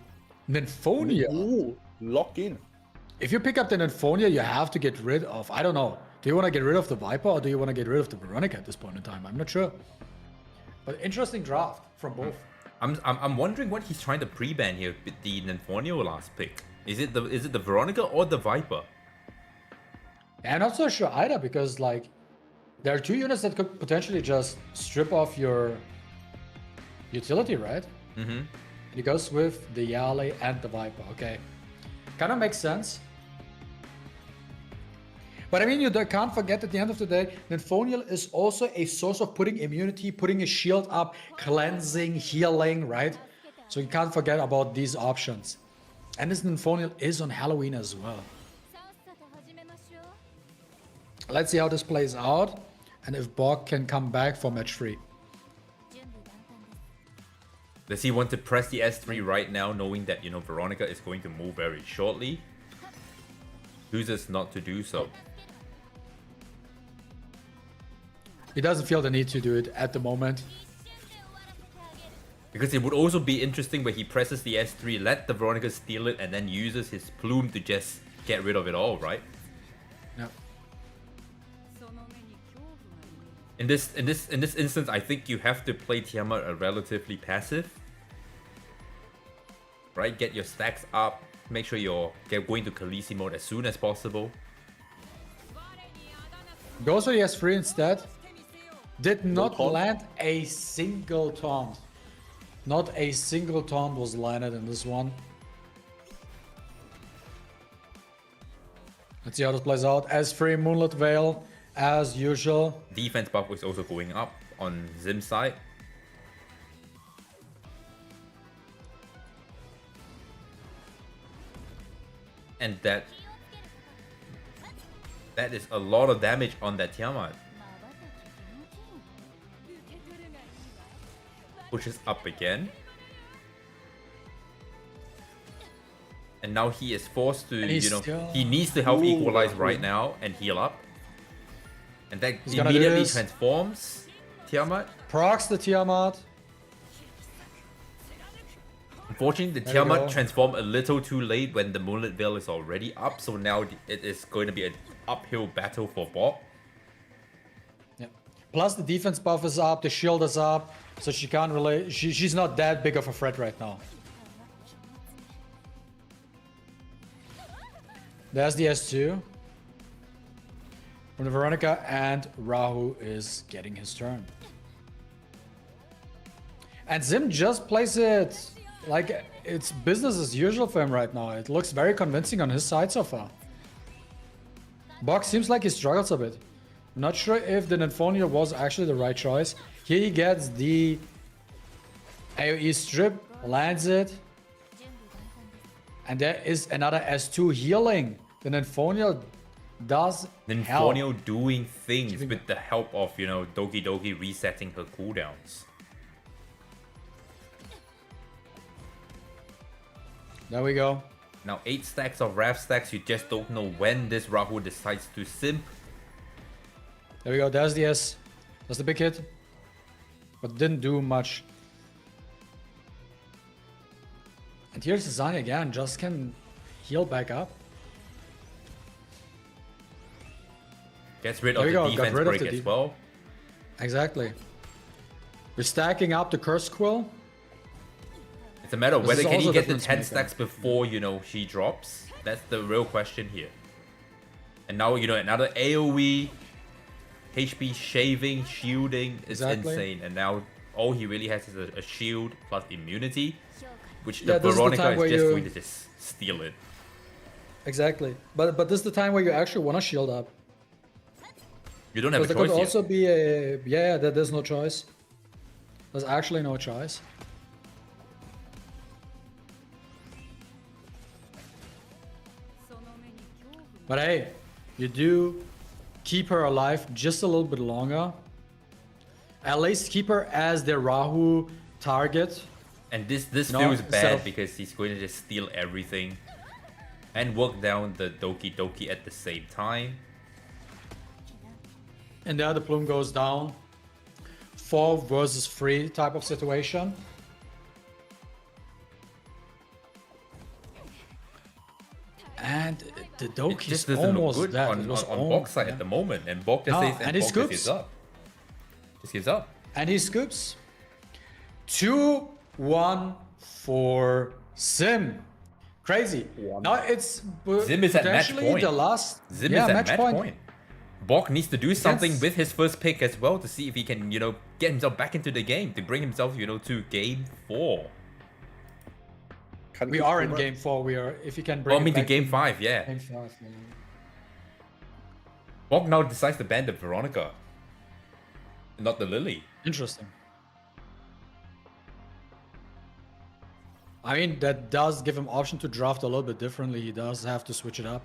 Nymphonia. Ooh, lock in. If you pick up the Nymphonia, you have to get rid of, I don't know. Do you want to get rid of the Viper or do you want to get rid of the Veronica at this point in time? I'm not sure. But interesting draft from both. I'm wondering what he's trying to pre-ban here with the Nymphonia last pick. Is it the Veronica or the Viper? I'm not so sure either because like there are 2 units that could potentially just strip off your utility, right? Mm-hmm. And he goes with the Yale and the Viper. Okay. Kind of makes sense. But I mean, you can't forget at the end of the day, Nymphonial is also a source of putting immunity, putting a shield up, cleansing, healing, right? So you can't forget about these options. And this Nymphonial is on Halloween as well. Let's see how this plays out and if Bok can come back for match 3. Does he want to press the S3 right now, knowing that, Veronica is going to move very shortly? Chooses not to do so. He doesn't feel the need to do it at the moment. Because it would also be interesting where he presses the S3, let the Veronica steal it, and then uses his plume to just get rid of it all, right? Yeah. In this instance, I think you have to play Tiamat relatively passive. Right? Get your stacks up. Make sure you're going to Khaleesi mode as soon as possible. Goes for the S3 instead. Did not taunt? land a single taunt. Not a single taunt was landed in this one. Let's see how this plays out. S3 Moonlit Veil, as usual. Defense buff was also going up on Zim's side. and that is a lot of damage on that Tiamat. Pushes up again. And now he is forced to, he needs to help equalize right now and heal up. And that immediately transforms Tiamat. Procs the Tiamat. Unfortunately, the Tiamat transformed a little too late when the Moonlit Veil is already up, so now it is going to be an uphill battle for Bok. Yeah. Plus the defense buff is up, the shield is up, so she can't really, she's not that big of a threat right now. There's the S2 from the Veronica, and Rahu is getting his turn. And Zim just plays it like it's business as usual for him right now. It looks very convincing on his side so far. Bok seems like he struggles a bit. Not sure if the Nymphonia was actually the right choice. Here he gets the AoE strip, lands it. And there is another S2 healing. The Nymphonia does Nymphonia doing things with the help of, Doki Doki resetting her cooldowns. There we go. Now 8 stacks of Wrath stacks, you just don't know when this Rahu decides to simp. There we go, there's the S. That's the big hit. But didn't do much. And here's Zani again, just can heal back up. Gets rid of the defense break as well. Exactly. We're stacking up the Curse Quill. It's a matter of whether can he get the 10 stacks before, she drops. That's the real question here. And now, another AoE, HP shaving, shielding is insane. And now all he really has is a shield plus immunity, which the Veronica is just going to just steal it. Exactly. But this is the time where you actually want to shield up. You don't have a choice there could yet. also be a... Yeah, there's no choice. There's actually no choice. But hey, you do keep her alive just a little bit longer. At least keep her as the Rahu target. And this feels bad because he's going to just steal everything. And work down the Doki Doki at the same time. And there the plume goes down. 4 versus 3 type of situation. And the Doki is almost look good dead. on Bok's side at the moment. And Bok just says, and he scoops. Just gives up. And he scoops. 2-1 for Sim. Crazy. Now it's Zim is at match point. The last Zim is at match point. Bok needs to do something with his first pick as well to see if he can, get himself back into the game to bring himself, to game 4. We are in game 4. We are. If you can bring. To game 5, yeah. Game 5. Yeah. Bok now decides to ban the Veronica, not the Lily. Interesting. I mean, that does give him option to draft a little bit differently. He does have to switch it up.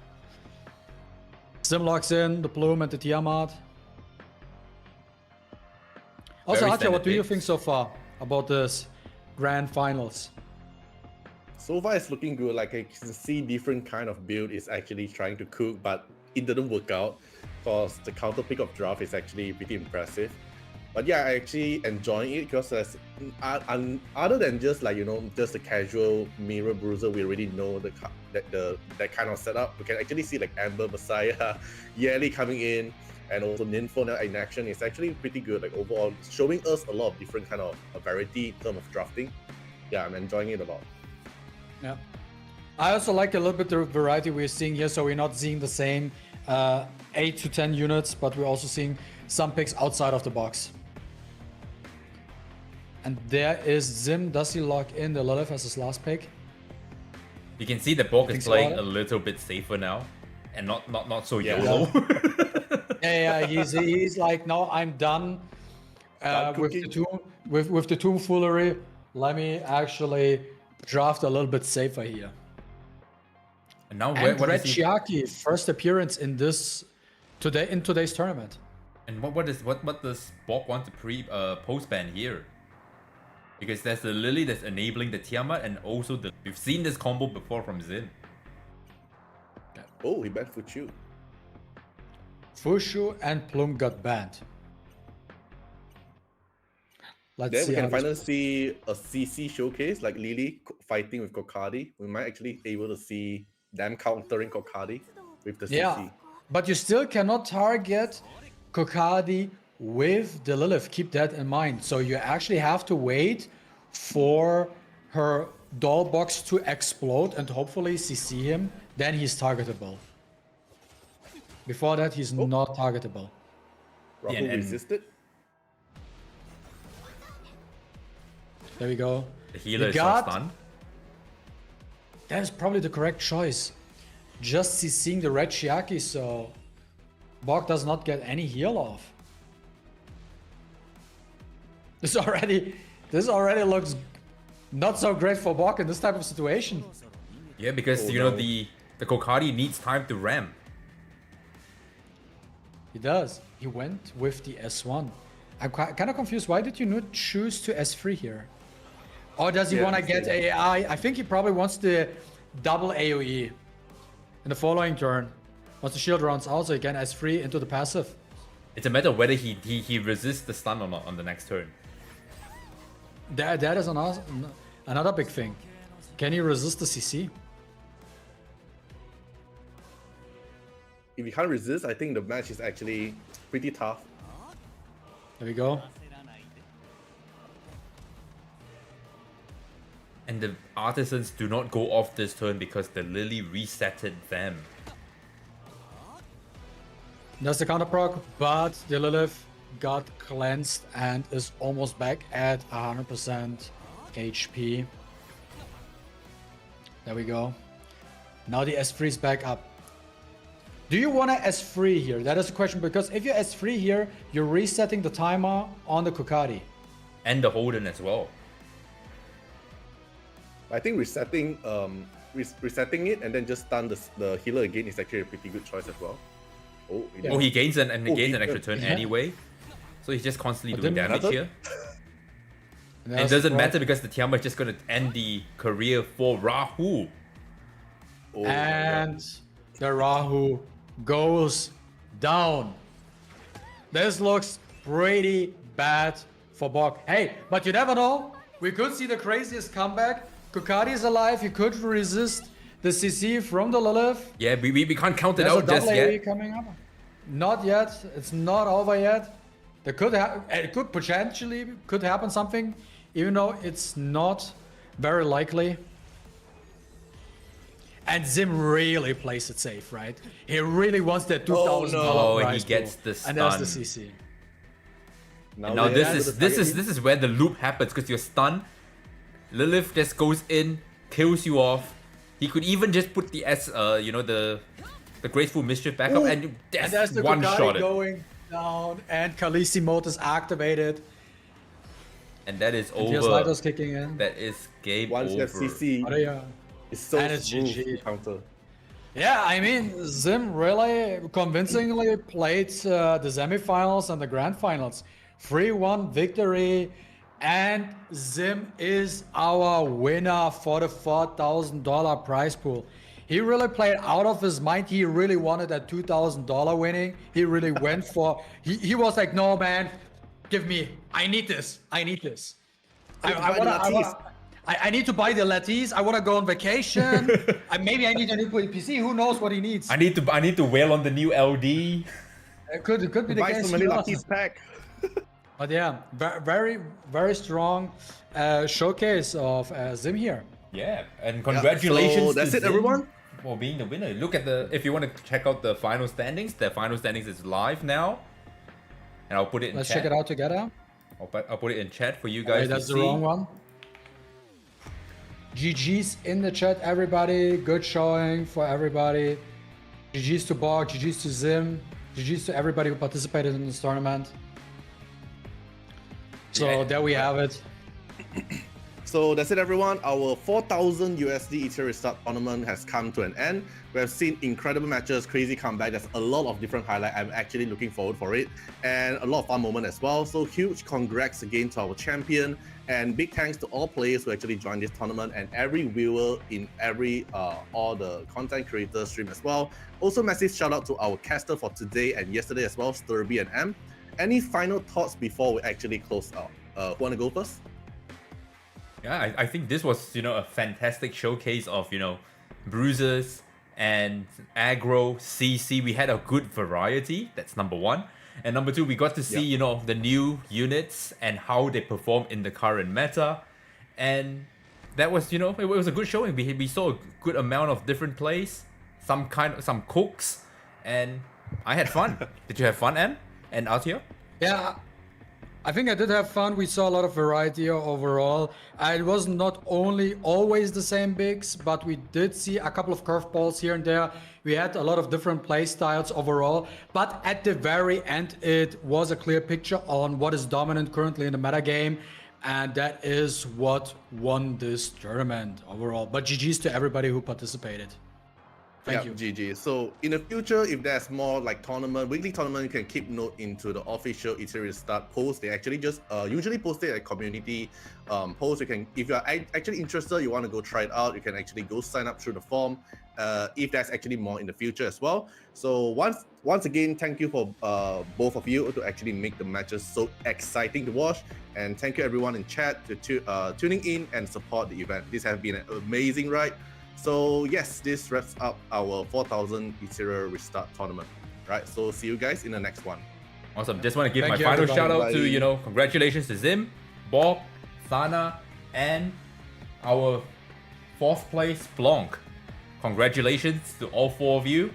Sim locks in the Plume and the Tiamat. Also, Atya, what do you think so far about this grand finals? So far, it's looking good. Like I can see different kind of build is actually trying to cook, but it didn't work out because the counter pick of draft is actually pretty impressive. But yeah, I actually enjoying it because other than just just the casual mirror bruiser, we already know that kind of setup. We can actually see like Amber, Messiah, Yeli coming in, and also Nymphonia in action. It's actually pretty good. Like overall, showing us a lot of different kind of variety in terms of drafting. Yeah, I'm enjoying it a lot. Yeah, I also like a little bit the variety we're seeing here. So we're not seeing the same 8 to 10 units, but we're also seeing some picks outside of the box. And there is Zim. Does he lock in the Lilith as his last pick? You can see that Bok is playing a little bit safer now, and not so YOLO. Yeah, he's like, no, I'm done with the tomfoolery. Let me actually draft a little bit safer here. And now And what Red is he? Chiaki, first appearance in today's tournament. And what does Borg want to post ban here? Because there's the Lily that's enabling the Tiamat, and also we've seen this combo before from Zim. Oh, he banned Fuchu. Fushu and Plum got banned. Let's Then see we can how this- finally see a CC showcase like Lily fighting with Kokadi. We might actually able to see them countering Kokadi with the Yeah, CC. but you still cannot target Kokadi with the Lilith. Keep that in mind. So you actually have to wait for her doll box to explode and hopefully CC him. Then he's targetable. Before that, he's not targetable. Rahul and- resisted. There we go. The healer You is not got- stunned. That is probably the correct choice. Just CCing the Red Chiaki, so Bog does not get any heal off. This already looks not so great for Bog in this type of situation. Yeah, because Oh, you know no. the Kokadi needs time to ramp. He does. He went with the S1. I'm kind of confused. Why did you not choose to S3 here? Or does he Yeah, want to get same. AI? I think he probably wants the double AoE in the following turn. Once the shield runs out, so he can S3 into the passive. It's a matter of whether he resists the stun or not on the next turn. That is another big thing. Can he resist the CC? If you can't resist, I think the match is actually pretty tough. There we go. And the artisans do not go off this turn because the Lily resetted them. That's the counter proc, but the Lilith got cleansed and is almost back at 100% HP. There we go. Now the S3 is back up. Do you want to S3 here? That is the question, because if you S3 here, you're resetting the timer on the Kokadi. And the Holden as well. I think resetting it and then just stun the healer again is actually a pretty good choice as well. Oh, Oh, he gains an extra turn Yeah. anyway. So he's just constantly But doing then damage another- here. And it That's the doesn't proc. matter because the Tiamat is just going to end the career for Rahu. Oh, And the Rahu goes down. This looks pretty bad for Bog. Hey, but you never know. We could see the craziest comeback. Kokadi is alive. He could resist the CC from the Lilith. Yeah, we can't count it There's a out just double AoE yet. coming up. Not yet. It's not over yet. There it could potentially could happen something, even though it's not very likely. And Zim really plays it safe, right? He really wants that $2,000 Oh, and he prize gets pool. the And there's the stun. CC. Now they this add is the this is target this is where the loop happens because you're stunned. Lilith just goes in, kills you off. He could even just put the the Graceful Mischief back up, and And that's there's the one Kokadi shot it. going down, and Khaleesi mode is activated. And that is And Diaz over. Lighter's kicking in. That is game Once you have over. CC, Oh, yeah. it's so And it's smooth GG. to counter. Yeah, I mean, Zim really convincingly played the semifinals and the grand finals. 3-1 victory, and Zim is our winner for the $4,000 prize pool. He really played out of his mind. He really wanted that $2,000 winning. He really went for. He was like, no man, give me. I need this. I need this. I need to buy the Lattice. I want to go on vacation. Maybe I need a new PC. Who knows what he needs? I need to wail on the new LD. It could be the Buy case. so many Who knows? Lucky's pack. But yeah, very strong showcase of Zim here. Yeah, and congratulations so that's to it, Zim everyone. for being the winner. Look at if you want to check out the final standings, the final standings is live now. And I'll put it in Let's chat. check it out together. I'll put it in chat for you Okay, guys that's to the see. wrong one. GG's in the chat, everybody. Good showing for everybody. GG's to Bog, GG's to Zim, GG's to everybody who participated in this tournament. So Yeah. there we have it. So that's it, everyone. Our 4,000 USD Ethereum Restart tournament has come to an end. We have seen incredible matches, crazy comeback. There's a lot of different highlights. I'm actually looking forward for it, and a lot of fun moment as well. So huge congrats again to our champion, and big thanks to all players who actually joined this tournament and every viewer in every all the content creator stream as well. Also, massive shout out to our caster for today and yesterday as well, Sterbby and M. Any final thoughts before we actually close out? Who wanna go first? Yeah, I think this was, a fantastic showcase of, bruisers and aggro, CC. We had a good variety. That's number one. And number two, we got to see, the new units and how they perform in the current meta. And that was, it was a good showing. We saw a good amount of different plays, some cooks, and I had fun. Did you have fun, Em and Artia? Yeah, I think I did have fun. We saw a lot of variety overall. It was not only always the same bigs, but we did see a couple of curveballs here and there. We had a lot of different play styles overall, but at the very end, it was a clear picture on what is dominant currently in the meta game, and that is what won this tournament overall. But GG's to everybody who participated. Thank you. GG. So in the future, if there's more like weekly tournament, you can keep note into the official Ethereum Restart post. They actually just usually post it at community post. You can, if you're actually interested, you want to go try it out, you can actually go sign up through the form. If there's actually more in the future as well. So once again, thank you for both of you to actually make the matches so exciting to watch, and thank you everyone in chat to tuning in and support the event. This has been an amazing ride. So yes, this wraps up our 4,000 Ethereum Restart tournament. Right, so see you guys in the next one. Awesome. Just want to give Thank my you, final everybody. shout out to, congratulations to Zim, Bob, Thana, and our 4th place Splunk. Congratulations to all 4 of you.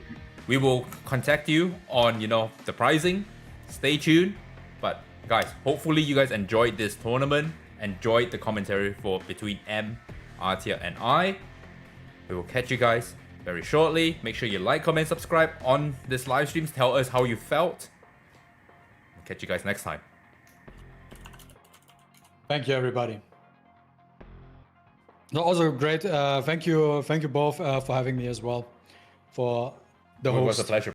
We will contact you on, the pricing. Stay tuned. But guys, hopefully you guys enjoyed this tournament, enjoyed the commentary between M, Artia, and I. We will catch you guys very shortly. Make sure you like, comment, subscribe on this live stream. Tell us how you felt. Catch you guys next time. Thank you, everybody. No, also great. Thank you both for having me as well. For the host. It was a pleasure.